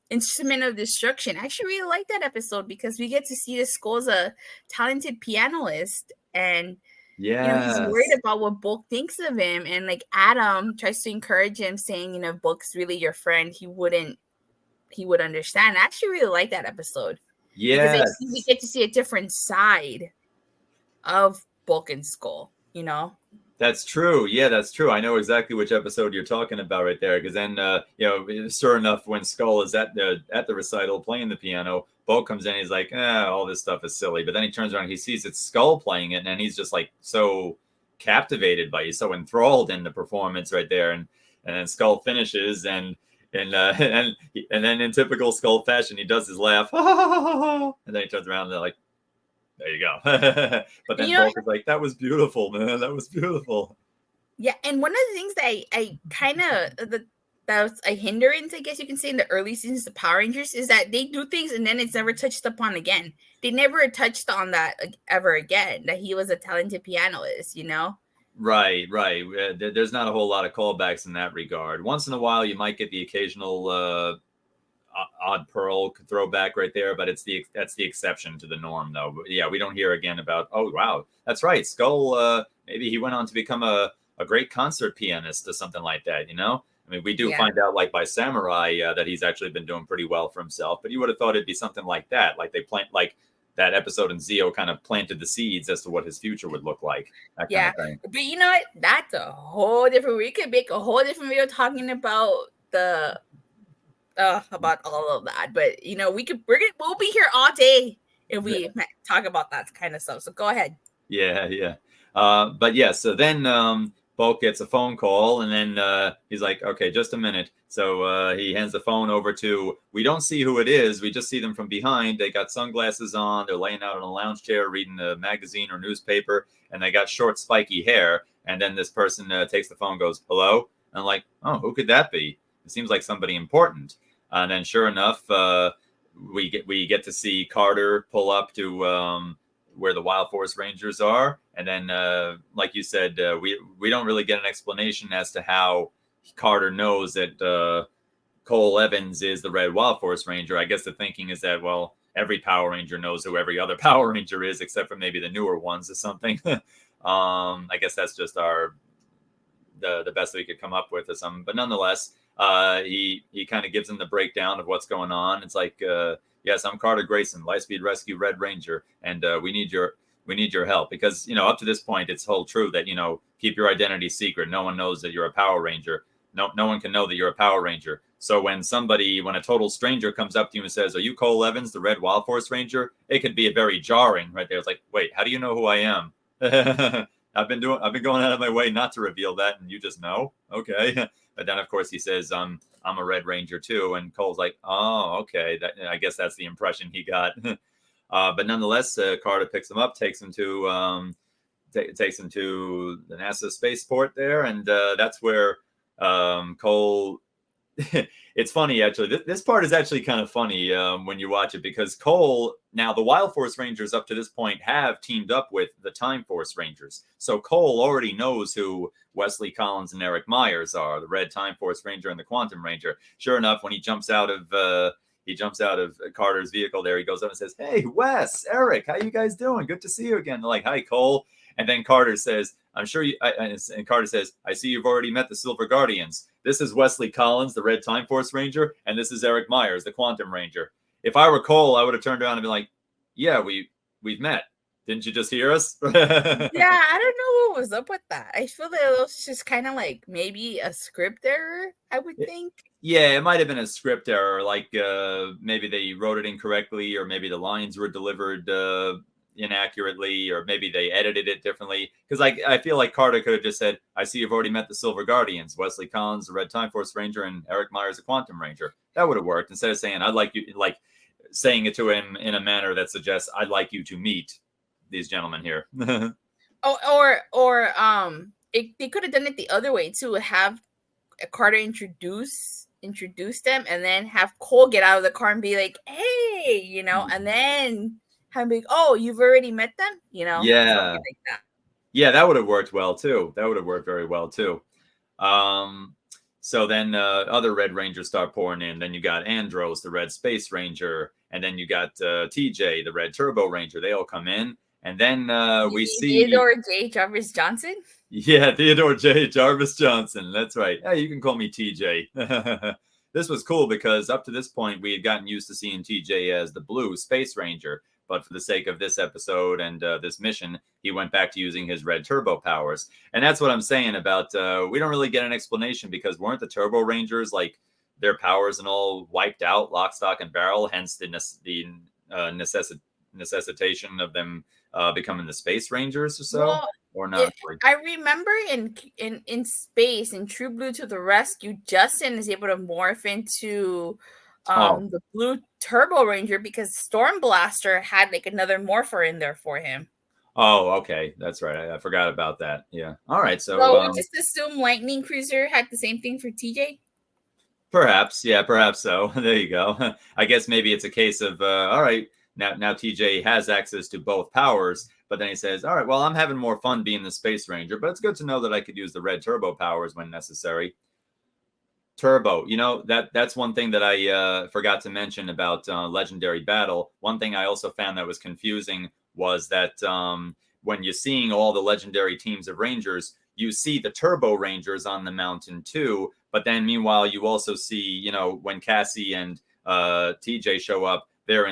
Instrument of Destruction. I actually really like that episode because we get to see the Skull's a talented pianist, and he's worried about what Bulk thinks of him, and like Adam tries to encourage him, saying, if Bulk's really your friend, he would understand. I actually really like that episode. Yeah, because we get to see a different side of Bulk and Skull, That's true. Yeah, that's true. I know exactly which episode you're talking about right there. Because then, sure enough, when Skull is at the recital playing the piano, Bulk comes in. He's like, all this stuff is silly. But then he turns around, he sees it's Skull playing it, and he's just like so captivated by it, so enthralled in the performance right there. And then Skull finishes, and then in typical Skull fashion, he does his laugh, and then he turns around and they're like, there you go. But then Bulk is like, that was beautiful, man. That was beautiful. Yeah, and one of the things that I kind of that was a hindrance, I guess you can say, in the early seasons of Power Rangers is that they do things and then it's never touched upon again. They never touched on that ever again, that he was a talented pianist, Right. There's not a whole lot of callbacks in that regard. Once in a while, you might get the occasional odd pearl throwback right there, but that's the exception to the norm, though. But yeah, we don't hear again about, oh wow, that's right, Skull, maybe he went on to become a great concert pianist or something like that. I mean, we do find out, like by Samurai, that he's actually been doing pretty well for himself, but you would have thought it'd be something like that, like they plant, like that episode in Zeo kind of planted the seeds as to what his future would look like. That kind of thing. But you know what, that's a whole different, we could make a whole different video talking about about all of that, but we'll be here all day if we talk about that kind of stuff. So go ahead. Yeah. But yeah, so then Bulk gets a phone call, and then he's like, okay, just a minute. So he hands the phone over to, we don't see who it is. We just see them from behind. They got sunglasses on. They're laying out on a lounge chair reading a magazine or newspaper, and they got short, spiky hair. And then this person takes the phone and goes, hello? And I'm like, oh, who could that be? It seems like somebody important. And then sure enough, we get to see Carter pull up to where the Wild Force Rangers are, and then like you said, we don't really get an explanation as to how Carter knows that Cole Evans is the Red Wild Force Ranger. I guess the thinking is that, well, every Power Ranger knows who every other Power Ranger is, except for maybe the newer ones or something. I guess that's just the best we could come up with or something. But nonetheless, he kind of gives him the breakdown of what's going on. It's like, yes, I'm Carter Grayson, Lightspeed Rescue Red Ranger, and we need your help, because up to this point it's whole true that keep your identity secret. No one knows that you're a Power Ranger. No one can know that you're a Power Ranger. So when a total stranger comes up to you and says, "Are you Cole Evans, the Red Wild Force Ranger?" It could be a very jarring right there. It's like, wait, how do you know who I am? I've been going out of my way not to reveal that, and you just know, okay. But then, of course, he says, I'm a Red Ranger too. And Cole's like, oh, okay. I guess that's the impression he got. But nonetheless, Carter picks him up, takes him to the NASA spaceport there. And that's where Cole... It's funny, actually. This part is actually kind of funny when you watch it, because Cole, now the Wild Force Rangers up to this point have teamed up with the Time Force Rangers. So Cole already knows who Wesley Collins and Eric Myers are, the Red Time Force Ranger and the Quantum Ranger. Sure enough, when he jumps out of Carter's vehicle there, he goes up and says, "Hey, Wes, Eric, how you guys doing? Good to see you again." They're like, "Hi, Cole." And then Carter says, "I'm sure you," and Carter says, "I see you've already met the Silver Guardians. This is Wesley Collins, the Red Time Force Ranger, and this is Eric Myers, the Quantum Ranger." If I were Cole, I would have turned around and been like, "Yeah, we've met. Didn't you just hear us?" Yeah, I don't know what was up with that. I feel that it was just kind of like maybe a script error, I would think. Yeah, it might have been a script error. Like maybe they wrote it incorrectly, or maybe the lines were delivered inaccurately, or maybe they edited it differently. Because I feel like Carter could have just said, "I see you've already met the Silver Guardians, Wesley Collins, the Red Time Force Ranger, and Eric Myers, the Quantum Ranger." That would have worked, instead of saying, "I'd like you," like saying it to him in a manner that suggests, "I'd like you to meet these gentlemen here." They could have done it the other way too. Have Carter introduce them, and then have Cole get out of the car and be like, "Hey," and then have him be like, "Oh, you've already met them," Yeah. Something like that. Yeah, that would have worked well too. That would have worked very well too. So then other Red Rangers start pouring in. Then you got Andros, the Red Space Ranger, and then you got TJ, the Red Turbo Ranger. They all come in, and then we see Theodore J. Jarvis Johnson. Yeah, Theodore J. Jarvis Johnson. That's right. Hey, you can call me TJ. This was cool because up to this point, we had gotten used to seeing TJ as the Blue Space Ranger. But for the sake of this episode and this mission, he went back to using his red turbo powers. And that's what I'm saying about we don't really get an explanation, because weren't the Turbo Rangers, like, their powers and all wiped out, lock, stock, and barrel, hence the necessitation of them becoming the Space Rangers or so? Well, or not? I remember in Space, in True Blue to the Rescue, Justin is able to morph into the Blue Turbo Ranger, because Storm Blaster had like another morpher in there for him. Oh, okay, that's right. I forgot about that. Yeah. All right. So we just assume Lightning Cruiser had the same thing for TJ. Perhaps, yeah, perhaps so. There you go. I guess maybe it's a case of all right. Now TJ has access to both powers, but then he says, "All right, well, I'm having more fun being the Space Ranger, but it's good to know that I could use the red turbo powers when necessary." Turbo, that's one thing that I forgot to mention about Legendary Battle. One thing I also found that was confusing was that when you're seeing all the legendary teams of Rangers, you see the Turbo Rangers on the mountain too, but then meanwhile you also see, when Cassie and TJ show up, they're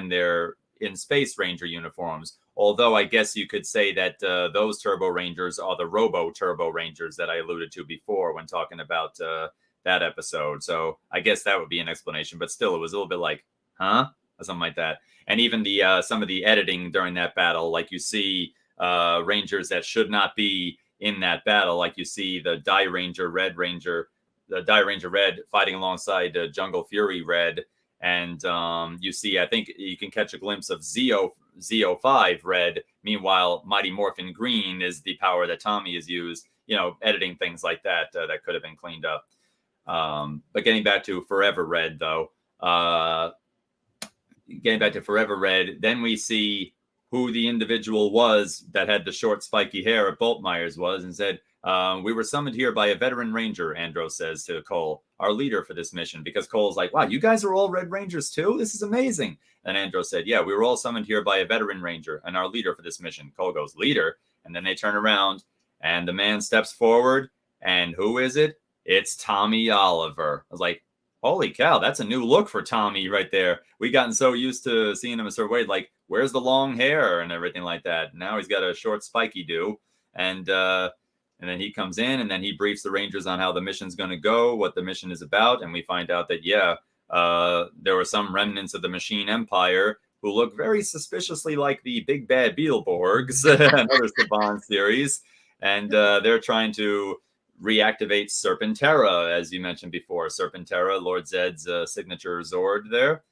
in Space Ranger uniforms. Although I guess you could say that those Turbo Rangers are the Robo Turbo Rangers that I alluded to before when talking about that episode. So I guess that would be an explanation, but still it was a little bit like, huh? Or something like that. And even the some of the editing during that battle, like you see Rangers that should not be in that battle. Like you see the Die Ranger Red fighting alongside Jungle Fury Red, and you see, I think you can catch a glimpse of Zo5 Red. Meanwhile, Mighty Morphin Green is the power that Tommy has used. Editing things like that that could have been cleaned up. But getting back to Forever Red, though, then we see who the individual was that had the short, spiky hair at Boltmeyer's was, and said, we were summoned here by a veteran ranger, Andros says to Cole, our leader for this mission, because Cole's like, wow, you guys are all Red Rangers too? This is amazing. And Andros said, yeah, we were all summoned here by a veteran ranger and our leader for this mission. Cole goes, leader? And then they turn around, and the man steps forward, and who is it? It's Tommy Oliver. I was like, holy cow, that's a new look for Tommy right there. We gotten so used to seeing him a certain way, like, where's the long hair and everything like that? Now he's got a short, spiky do. And then he comes in, and then he briefs the Rangers on how the mission's going to go, what the mission is about. And we find out that, there were some remnants of the Machine Empire who look very suspiciously like the big bad Beetleborgs, another Saban series. And they're trying to reactivate Serpentera, as you mentioned before. Serpentera, Lord Zed's signature Zord there.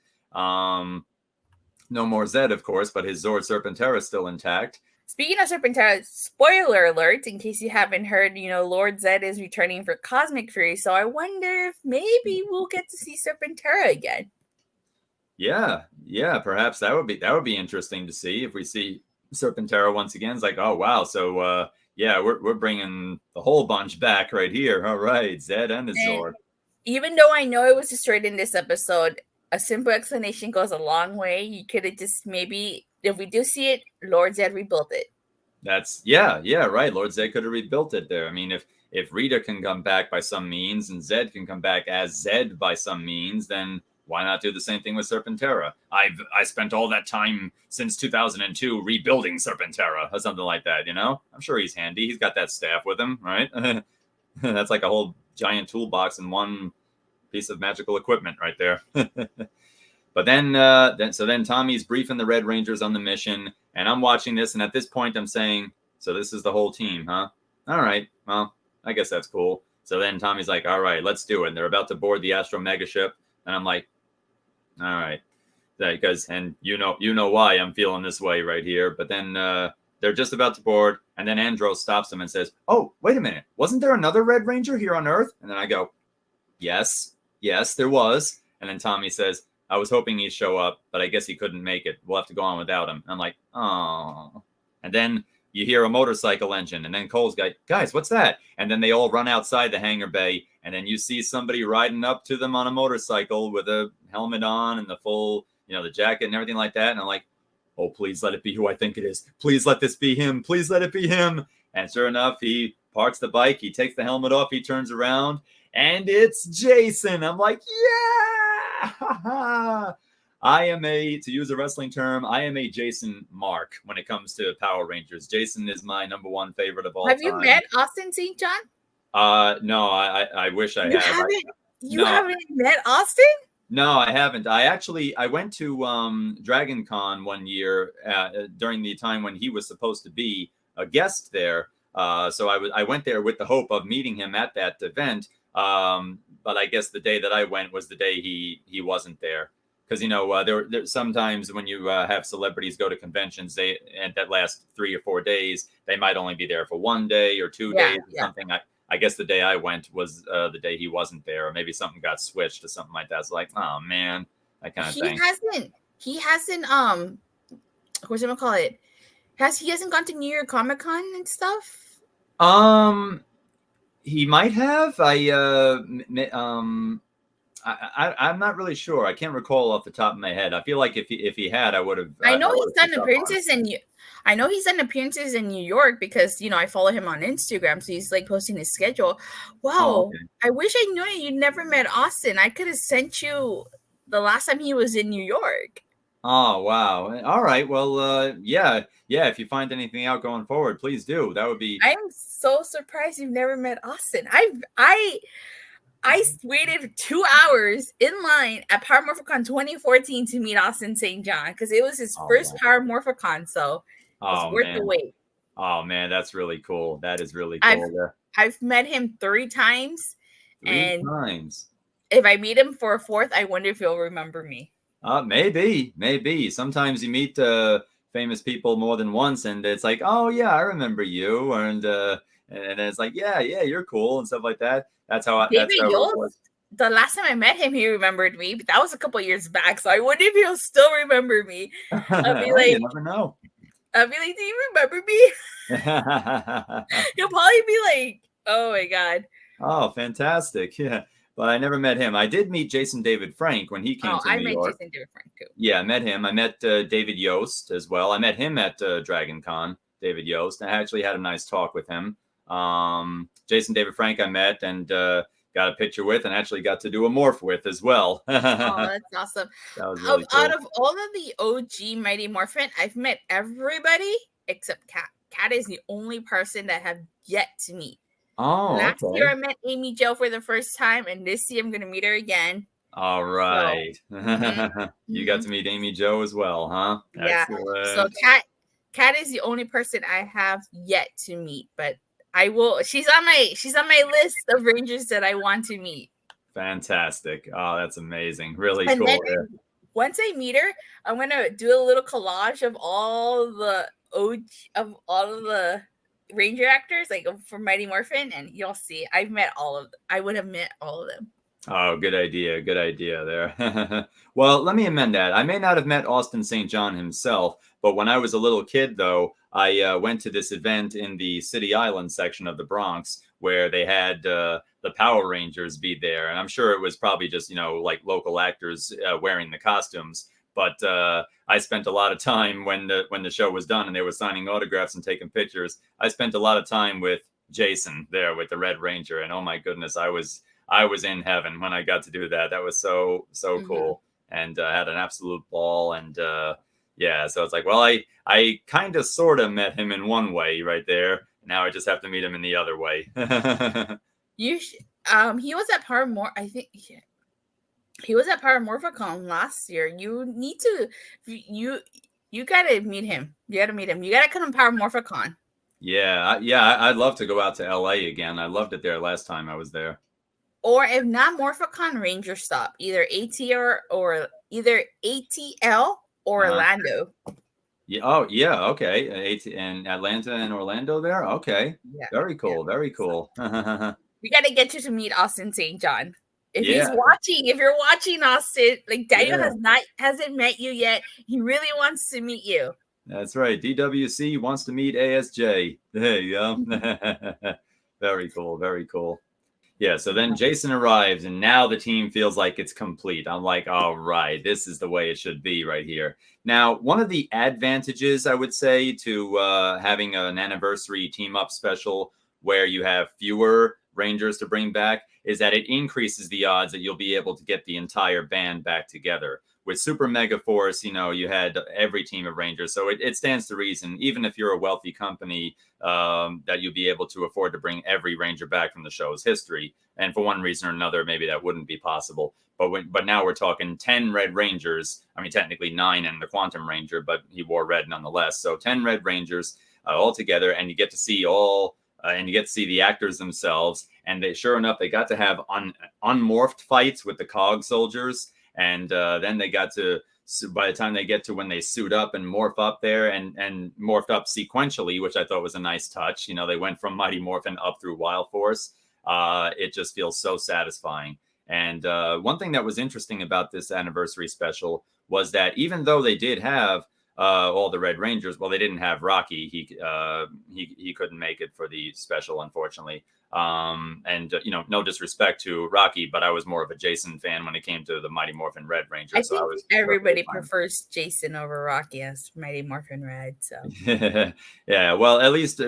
No more Zed, of course, but his Zord Serpentera is still intact. Speaking of Serpentera, spoiler alert, in case you haven't heard, Lord Zed is returning for Cosmic Fury, so I wonder if maybe we'll get to see Serpentera again. Yeah, perhaps that would be interesting to see if we see Serpentera once again. It's like, oh wow, so we're bringing the whole bunch back right here. All right, Zed and his Zord. Even though I know it was destroyed in this episode, a simple explanation goes a long way. You could have just maybe, if we do see it, Lord Zed rebuilt it. That's right. Lord Zed could have rebuilt it there. I mean, if Rita can come back by some means and Zed can come back as Zed by some means, then why not do the same thing with Serpentera? I spent all that time since 2002 rebuilding Serpentera or something like that, I'm sure he's handy. He's got that staff with him, right? That's like a whole giant toolbox in one piece of magical equipment right there. But then Tommy's briefing the Red Rangers on the mission, and I'm watching this, and at this point I'm saying, so this is the whole team, huh? All right, well, I guess that's cool. So then Tommy's like, all right, let's do it. And they're about to board the Astro Megaship, and I'm like, all right, because, and you know why I'm feeling this way right here. But then they're just about to board, and then Andros stops them and says, oh, wait a minute, wasn't there another Red Ranger here on Earth? And then I go, yes, there was. And then Tommy says, I was hoping he'd show up, but I guess he couldn't make it. We'll have to go on without him. And I'm like, oh. And then you hear a motorcycle engine, and then Cole's like, guys, what's that? And then they all run outside the hangar bay, and then you see somebody riding up to them on a motorcycle with a helmet on and the full, the jacket and everything like that. And I'm like, oh, please let it be who I think it is. Please let this be him. Please let it be him. And sure enough, he parks the bike, he takes the helmet off, he turns around, and it's Jason. I'm like, yeah! I am to use a wrestling term, I am a Jason mark when it comes to Power Rangers. Jason is my number one favorite of all time. Have you met Austin St. John? No, I wish I had. You haven't met Austin? No, I haven't. I went to Dragon Con one year during the time when he was supposed to be a guest there. So I went there with the hope of meeting him at that event. But I guess the day that I went was the day he wasn't there. Because, there sometimes when you have celebrities go to conventions, and that last 3 or 4 days, they might only be there for 1 day or 2 days or something. I guess the day I went was the day he wasn't there, or maybe something got switched or something like that. It's like, oh man, that kind of thing. He hasn't what's gonna call it? He hasn't gone to New York Comic Con and stuff? He might have. I'm not really sure. I can't recall off the top of my head. I feel like if he had, I would have. I know he's done appearances in New York because I follow him on Instagram, so he's like posting his schedule. Wow, okay. I wish I knew you never met Austin. I could have sent you the last time he was in New York. Oh wow! All right. Well, yeah. If you find anything out going forward, please do. That would be. I'm so surprised you've never met Austin. I waited 2 hours in line at Power Morphicon 2014 to meet Austin St. John because it was his first Power Morphicon, so it was worth the wait. Oh man, that's really cool. That is really I've cool. Yeah. I've met him 3 times, Three and times. if I meet him for a fourth, I wonder if he'll remember me. Maybe. Sometimes you meet famous people more than once, and it's like, oh yeah, I remember you, and it's like, yeah, you're cool and stuff like that. That's David how it Yost, was. the last time I met him, he remembered me, but that was a couple years back. So I wonder if he'll still remember me. I'll be Oh, you like, never know. do you remember me? He'll probably be like, oh my god. Oh, fantastic! Yeah, but I never met him. I did meet Jason David Frank when he came Oh, to I New met York. Jason David Frank too. Yeah, I met him. I met David Yost as well. I met him at Dragon Con, David Yost. I actually had a nice talk with him. Jason David Frank I met and got a picture with and actually got to do a morph with as well. Oh, That that's awesome. was Of really out cool. of all of the OG Mighty Morphin, I've met everybody except Kat. Kat is the only person that I have yet to meet. Oh, Last year okay. I met Amy Jo for the first time, and this year I'm gonna meet her again. All So, right. mhm, You got mhm, to meet Amy Jo as well, huh? yeah. So Excellent. Kat is the only person I have yet to meet, but I will. She's on my list of rangers that I want to meet. Fantastic. Oh, that's amazing. Really And then cool. Yeah. once I meet her, I'm gonna do a little collage of all the all of the ranger actors, like from Mighty Morphin, and you'll see. I would have met all of them. Oh, good idea. Good idea there. Well, let me amend that. I may not have met Austin St. John himself, but when I was a little kid, though, I went to this event in the City Island section of the Bronx where they had the Power Rangers be there. And I'm sure it was probably just, like local actors wearing the costumes. But I spent a lot of time when the show was done and they were signing autographs and taking pictures. I spent a lot of time with Jason there with the Red Ranger. And oh my goodness, I was in heaven when I got to do that. That was so Mm-hmm. cool, and had an absolute ball. And yeah, so it's like, well, I kind of sort of met him in one way right there. Now I just have to meet him in the other way. You sh- he was at Paramore. I think he was at Paramorphicon last year. You need to you you gotta meet him. You gotta meet him. You gotta come to Paramorphicon. Yeah. I'd love to go out to LA again. I loved it there last time I was there. Or if not Morphicon, Ranger Stop. Either ATR or either ATL or Uh-huh. Orlando. Yeah. Oh, yeah. Okay. And Atlanta and Orlando there. Okay. Yeah. Very Yeah. cool. Very So cool. we gotta get you to meet Austin St. John. Yeah. If you're watching Austin, like Daniel Yeah. hasn't met you yet. He really wants to meet you. That's right. DWC wants to meet ASJ. There you go. Very cool. Very cool. Yeah. So then Jason arrives, and now the team feels like it's complete. I'm like, all right, this is the way it should be right here. Now, one of the advantages I would say to having an anniversary team up special where you have fewer Rangers to bring back is that it increases the odds that you'll be able to get the entire band back together with Super Mega Force, you had every team of Rangers. So it stands to reason, even if you're a wealthy company, that you'll be able to afford to bring every Ranger back from the show's history. And for one reason or another, maybe that wouldn't be possible. But now we're talking 10 Red Rangers. I mean, technically 9 in the Quantum Ranger, but he wore red nonetheless. So 10 Red Rangers all together, and you get to see and you get to see the actors themselves. And sure enough, they got to have unmorphed fights with the Cog soldiers, and then they got to. So by the time they get to when they suit up and morph up there and morphed up sequentially, which I thought was a nice touch. They went from Mighty Morphin up through Wild Force. It just feels so satisfying. And one thing that was interesting about this anniversary special was that even though they did have all the Red Rangers, well, they didn't have Rocky. He couldn't make it for the special, unfortunately. And no disrespect to Rocky, but I was more of a Jason fan when it came to the Mighty Morphin Red Ranger, I so I think was perfectly everybody fine. prefers Jason over Rocky as Mighty Morphin Red. So Yeah, well, at least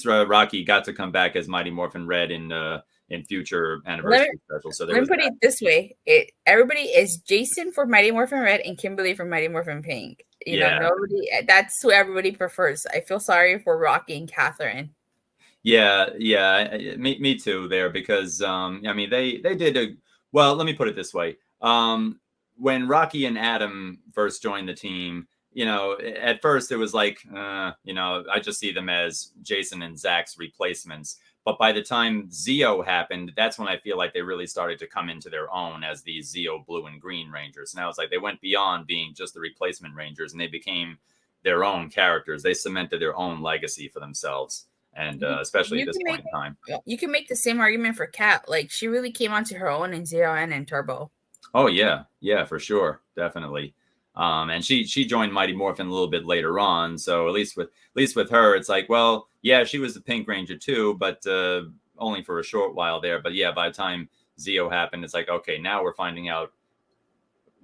Rocky got to come back as Mighty Morphin Red in future let me anniversary specials, so there let me was put that. it this way: everybody is Jason for Mighty Morphin Red and Kimberly for Mighty Morphin Pink. Yeah, Nobody. That's who everybody prefers. I feel sorry for Rocky and Catherine. yeah, me too there because I mean they did a well. Let me put it this way: when Rocky and Adam first joined the team, at first it was like, I just see them as Jason and Zach's replacements. But by the time Zeo happened, that's when I feel like they really started to come into their own as the Zeo Blue and Green Rangers. Now it's like they went beyond being just the replacement Rangers, and they became their own characters. They cemented their own legacy for themselves, and especially at this point in time. You can make the same argument for Kat. Like, she really came onto her own in Zero and in Turbo. Oh yeah, for sure, definitely. And she joined Mighty Morphin a little bit later on. So at least with her, it's like, well, yeah, she was the Pink Ranger too, but only for a short while there. But yeah, by the time Zeo happened, it's like, okay, now we're finding out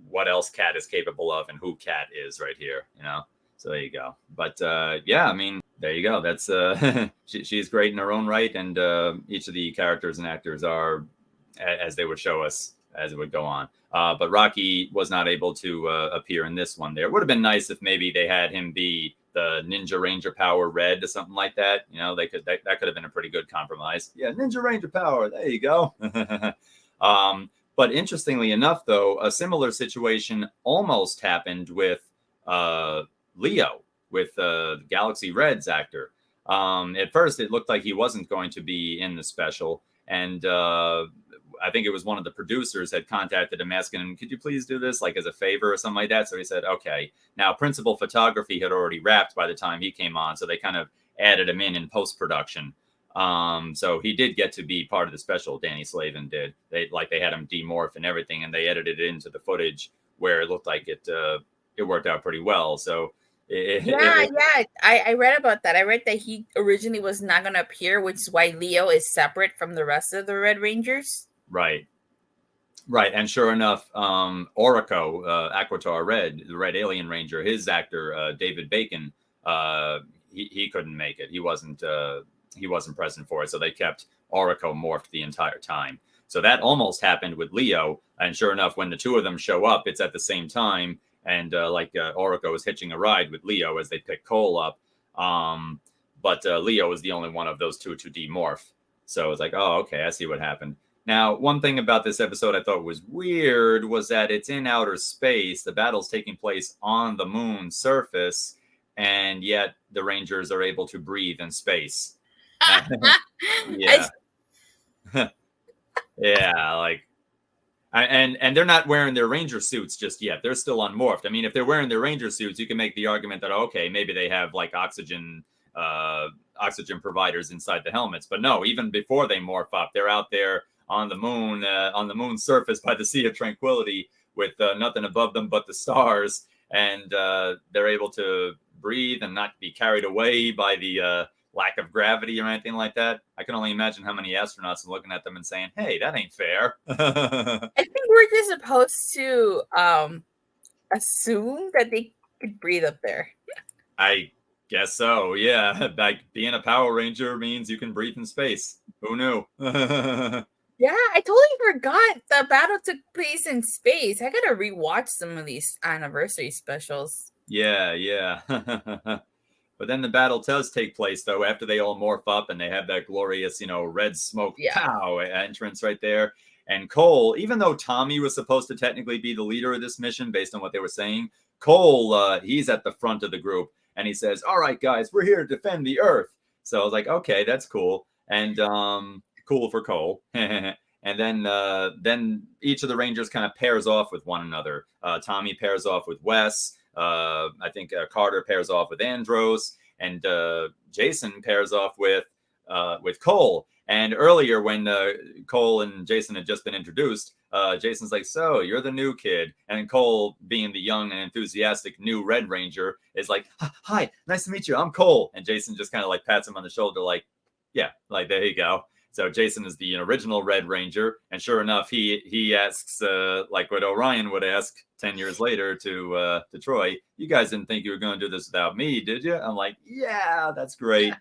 what else Kat is capable of and who Kat is right here. So there you go. But yeah, I mean, there you go. That's she's great in her own right, and each of the characters and actors are as they would show us as it would go on. But Rocky was not able to appear in this one. There would have been nice if maybe they had him be the Ninja Ranger Power Red or something like that. They could that could have been a pretty good compromise. Yeah, Ninja Ranger Power. There you go. But interestingly enough, though, a similar situation almost happened with Leo, with Galaxy Red's actor. At first, it looked like he wasn't going to be in the special, and I think it was one of the producers had contacted him asking him, could you please do this like as a favor or something like that? So he said, okay. Now, principal photography had already wrapped by the time he came on, so they kind of added him in post-production. So he did get to be part of the special. Danny Slavin did. They had him demorph and everything, and they edited it into the footage where it looked like it worked out pretty well. So I read about that. I read that he originally was not going to appear, which is why Leo is separate from the rest of the Red Rangers. Right. And sure enough, Orico, Aquitar Red, the Red Alien Ranger, his actor, David Bacon, he couldn't make it. He wasn't present for it. So they kept Orico morphed the entire time. So that almost happened with Leo. And sure enough, when the two of them show up, it's at the same time. And Orico is hitching a ride with Leo as they pick Cole up. But Leo is the only one of those two to demorph. So it's like, oh, okay, I see what happened. Now, one thing about this episode I thought was weird was that it's in outer space. The battle's taking place on the moon's surface, and yet the Rangers are able to breathe in space. Yeah. Yeah, and they're not wearing their Ranger suits just yet. They're still unmorphed. I mean, if they're wearing their Ranger suits, you can make the argument that, okay, maybe they have like oxygen providers inside the helmets. But no, even before they morph up, they're out there on the moon's surface by the Sea of Tranquility with nothing above them but the stars. And they're able to breathe and not be carried away by the lack of gravity or anything like that. I can only imagine how many astronauts are looking at them and saying, hey, that ain't fair. I think we're just supposed to assume that they could breathe up there. I guess so, yeah. Like being a Power Ranger means you can breathe in space. Who knew? Yeah, I totally forgot the battle took place in space. I gotta rewatch some of these anniversary specials. Yeah. But then the battle does take place, though, after they all morph up and they have that glorious, red smoke pow entrance right there. And Cole, even though Tommy was supposed to technically be the leader of this mission based on what they were saying, Cole, he's at the front of the group. And he says, all right, guys, we're here to defend the Earth. So I was like, okay, that's cool. And cool for Cole. And then each of the Rangers kind of pairs off with one another. Tommy pairs off with Wes. I think Carter pairs off with Andros, and Jason pairs off with Cole. And earlier, when Cole and Jason had just been introduced, Jason's like, "So you're the new kid," and Cole, being the young and enthusiastic new Red Ranger, is like, "Hi, nice to meet you. I'm Cole." And Jason just kind of like pats him on the shoulder, like, "Yeah, like there you go." So Jason is the original Red Ranger, and sure enough, he asks like what Orion would ask 10 years later to Troy. You guys didn't think you were going to do this without me, did you? I'm like, yeah, that's great.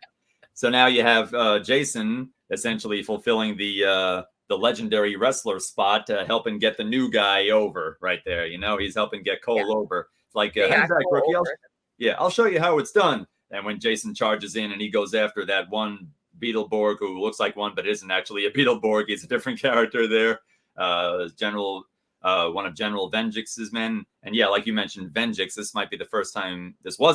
So now you have Jason essentially fulfilling the legendary wrestler spot, helping get the new guy over right there. He's helping get Cole over. It's like, how's that, rookie? I'll show you how it's done. And when Jason charges in and he goes after that one Beetleborg who looks like one but isn't actually a Beetleborg, he's a different character there. General one of General Venjix's men. And yeah, like you mentioned, Venjix, this was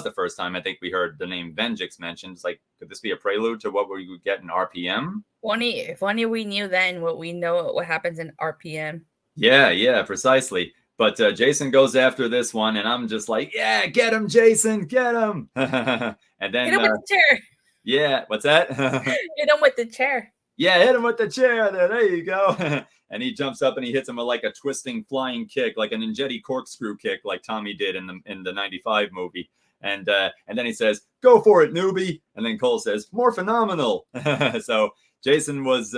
the first time I think we heard the name Venjix mentioned. It's like, could this be a prelude to what we would get in RPM? If only we knew then what we know what happens in RPM. Yeah, precisely. But Jason goes after this one, and I'm just like, yeah, get him, Jason, get him. And then hit him with the chair. Yeah, what's that? Hit him with the chair. Yeah, hit him with the chair. There you go. And he jumps up and he hits him with like a twisting flying kick, like an Ninjetti corkscrew kick, like Tommy did in the '95 movie. And then he says, "Go for it, newbie." And then Cole says, "More phenomenal." So Jason was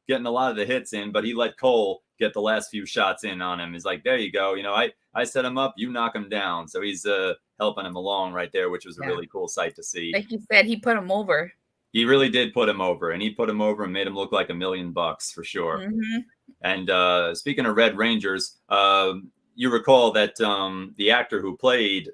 getting a lot of the hits in, but he let Cole get the last few shots in on him. He's like, "There you go. I set him up, you knock him down." So he's helping him along right there, which was a really cool sight to see. Like you said, he put him over. He really did put him over, and he put him over and made him look like $1 million for sure. Mm-hmm. And speaking of Red Rangers, you recall that the actor who played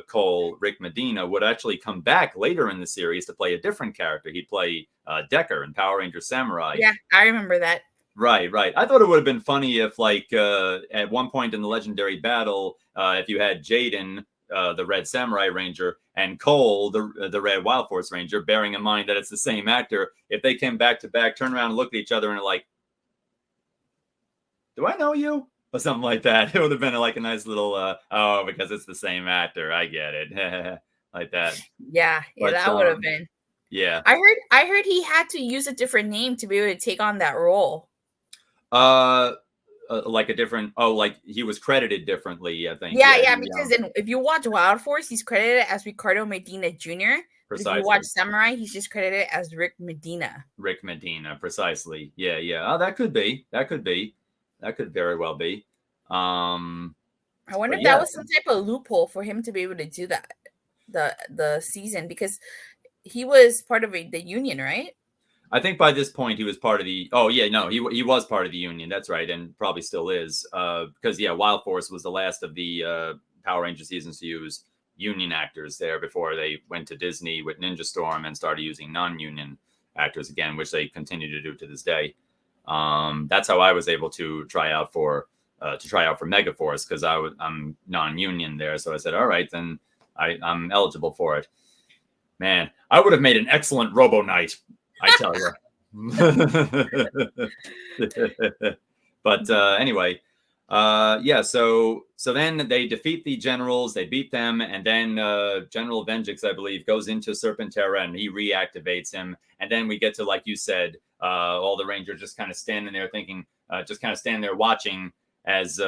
Cole, Rick Medina, would actually come back later in the series to play a different character. He'd play Decker in Power Ranger Samurai. Yeah, I remember that. Right. I thought it would have been funny if, like, at one point in the legendary battle, if you had Jaden, the Red Samurai Ranger, and Cole, the Red Wild Force Ranger, bearing in mind that it's the same actor, if they came back to back, turn around and look at each other and are like, "Do I know you?" Or something like that. It would have been like a nice little, because it's the same actor. I get it. Like that. Yeah, but, that would have been. Yeah. I heard he had to use a different name to be able to take on that role. Like a different, like he was credited differently, I think. Yeah, because if you watch Wild Force, he's credited as Ricardo Medina Jr. Precisely. If you watch Samurai, he's just credited as Rick Medina. Rick Medina, precisely. Yeah. Oh, that could be. That could very well be. I wonder if that was some type of loophole for him to be able to do that, the season, because he was part of the union, right? I think by this point he was part of the. Oh yeah, no, he was part of the union. That's right, and probably still is. Because Wild Force was the last of the Power Ranger seasons to use union actors there before they went to Disney with Ninja Storm and started using non-union actors again, which they continue to do to this day. That's how I was able to try out for Megaforce, because I'm non-union there. So I said, all right, then I'm eligible for it. Man, I would have made an excellent Robo Knight, I tell you. But anyway, so then they defeat the generals, they beat them, and then General Venjix, I believe, goes into Serpentera and he reactivates him. And then we get to, like you said, all the Rangers just kind of standing there thinking, just kind of standing there watching as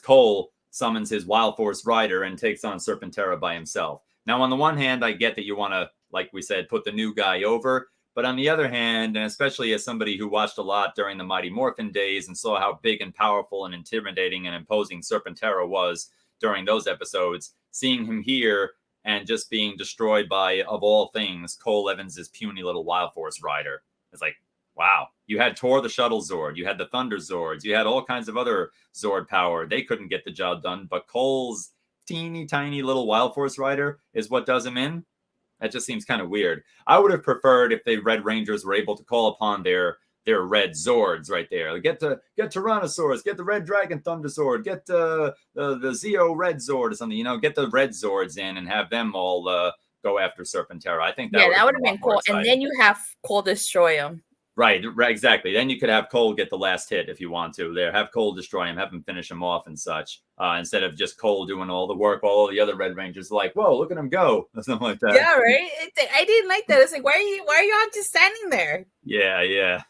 Cole summons his Wild Force rider and takes on Serpentera by himself. Now, on the one hand, I get that you want to, like we said, put the new guy over. But on the other hand, and especially as somebody who watched a lot during the Mighty Morphin days and saw how big and powerful and intimidating and imposing Serpentera was during those episodes, seeing him here and just being destroyed by, of all things, Cole Evans' puny little Wild Force rider. It's like, wow, you had Tor the Shuttle Zord, you had the Thunder Zords, you had all kinds of other Zord power. They couldn't get the job done, but Cole's teeny tiny little Wild Force rider is what does him in. That just seems kind of weird. I would have preferred if the Red Rangers were able to call upon their Red Zords right there. Get Tyrannosaurus, get the Red Dragon Thunder Zord, get the Zeo Red Zord or something. Get the Red Zords in and have them all go after Serpentera. I think that would have been cool. And then you have Cole destroy him. Right, exactly. Then you could have Cole get the last hit if you want to. There, have Cole destroy him, have him finish him off and such. Instead of just Cole doing all the work, while all the other Red Rangers are like, "Whoa, look at him go!" or something like that. Yeah, right. I didn't like that. It's like, why are you all just standing there? Yeah.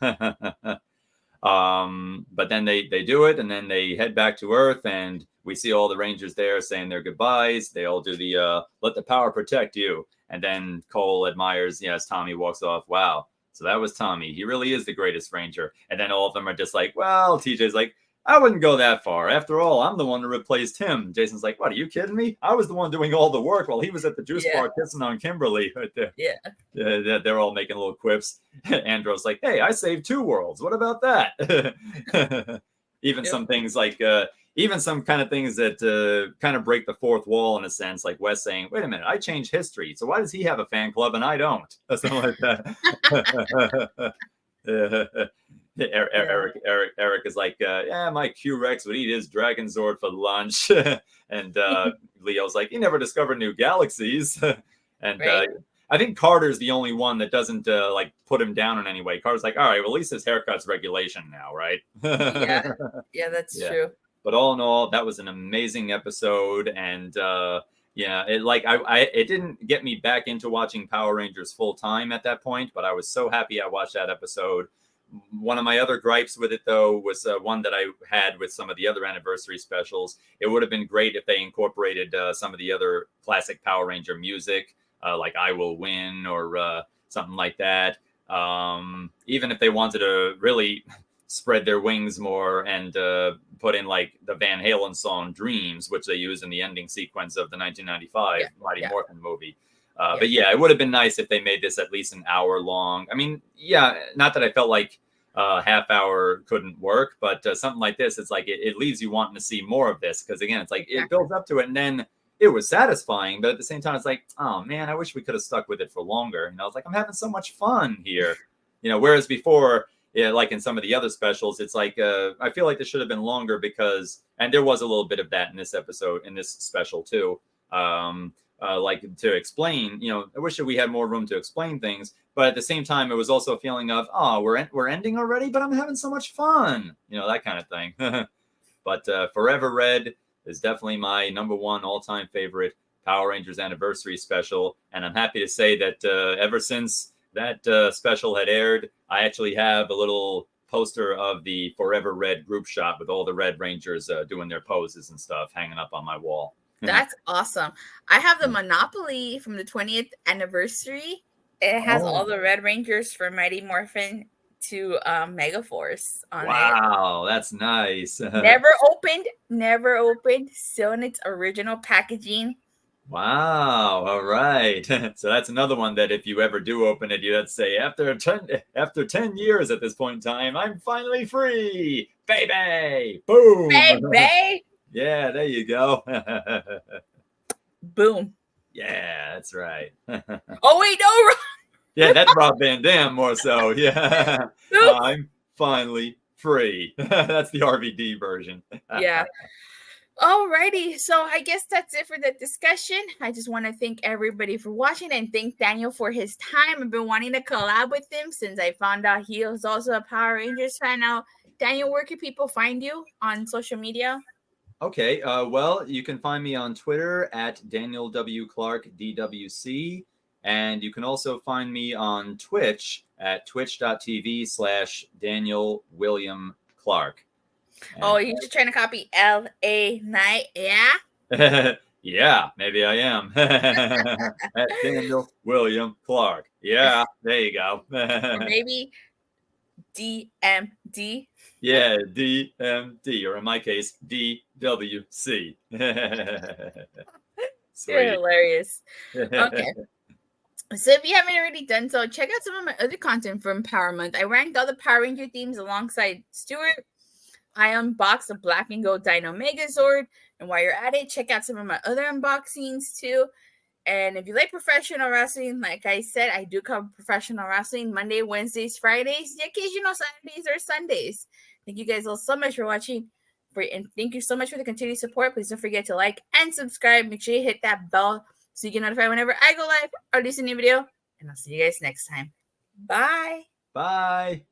But then they do it, and then they head back to Earth, and we see all the Rangers there saying their goodbyes. They all do the "Let the power protect you," and then Cole admires, as Tommy walks off. Wow. So that was Tommy. He really is the greatest Ranger. And then all of them are just like, well, TJ's like, I wouldn't go that far. After all, I'm the one who replaced him. Jason's like, what, are you kidding me? I was the one doing all the work while he was at the juice bar kissing on Kimberly right there. Yeah. They're all making little quips. Andros like, hey, I saved 2 worlds. What about that? Even some things like... even some kind of things that kind of break the fourth wall in a sense, like Wes saying, wait a minute, I changed history. So why does he have a fan club and I don't? Or something like that. Eric is like, yeah, my Q-Rex would eat his Dragon Zord for lunch. And Leo's like, you never discover new galaxies. And Right. I think Carter's the only one that doesn't like put him down in any way. Carter's like, all right, well, at least his haircut's regulation now, right? Yeah, that's Yeah. true. But all in all, that was an amazing episode. And yeah, it didn't get me back into watching Power Rangers full time at that point, but I was so happy I watched that episode. One of my other gripes with it, though, was one that I had with some of the other anniversary specials. It would have been great if they incorporated some of the other classic Power Ranger music, like "I Will Win" or something like that. Even if they wanted to really spread their wings more and put in like the Van Halen song "Dreams," which they use in the ending sequence of the 1995 Mighty Morphin movie. But yeah, it would have been nice if they made this at least an hour long. I mean, yeah, not that I felt like half hour couldn't work, but something like this, it's like it leaves you wanting to see more of this, because again, it's like it builds up to it, and then it was satisfying, but at the same time, it's like, oh man, I wish we could have stuck with it for longer. And I was like, I'm having so much fun here, whereas before, yeah, like in some of the other specials, it's like I feel like this should have been longer because, and there was a little bit of that in this episode, in this special too. Like to explain, I wish that we had more room to explain things, but at the same time, it was also a feeling of, oh, we're ending already, but I'm having so much fun, that kind of thing. But Forever Red is definitely my number one all-time favorite Power Rangers anniversary special, and I'm happy to say that ever since that special had aired, I actually have a little poster of the Forever Red group shot with all the Red Rangers doing their poses and stuff hanging up on my wall. That's awesome. I have the Monopoly from the 20th anniversary. It has all the Red Rangers from Mighty Morphin to Megaforce on it. Wow, that's nice. Never opened, still in its original packaging. Wow, all right. So that's another one that if you ever do open it, you'd say, after 10 years at this point in time, I'm finally free, baby. Boom. Baby. Yeah, there you go. Boom. Yeah, that's right. Oh, wait, no. Yeah, that's Rob Van Dam more so. Yeah. I'm finally free. That's the RVD version. Yeah. Alrighty, so I guess that's it for the discussion. I just want to thank everybody for watching and thank Daniel for his time. I've been wanting to collab with him since I found out he was also a Power Rangers fan. Now, Daniel, where can people find you on social media? Okay, well, you can find me on Twitter at Daniel W. Clark DWC, and you can also find me on Twitch at twitch.tv/Daniel William Clark. Oh, you're just trying to copy LA Knight, yeah? Yeah, maybe I am. At Daniel William Clark. Yeah, there you go. Or maybe DMD. Yeah, DMD, or in my case, DWC. You're hilarious. Okay. So if you haven't already done so, check out some of my other content for Power Month. I ranked all the Power Ranger themes alongside Stuart. I unboxed a Black and Gold Dino Megazord. And while you're at it, check out some of my other unboxings too. And if you like professional wrestling, like I said, I do cover professional wrestling Monday, Wednesdays, Fridays, the occasional Saturdays or Sundays. Thank you guys all so much for watching. And thank you so much for the continued support. Please don't forget to like and subscribe. Make sure you hit that bell so you get notified whenever I go live or release a new video. And I'll see you guys next time. Bye. Bye.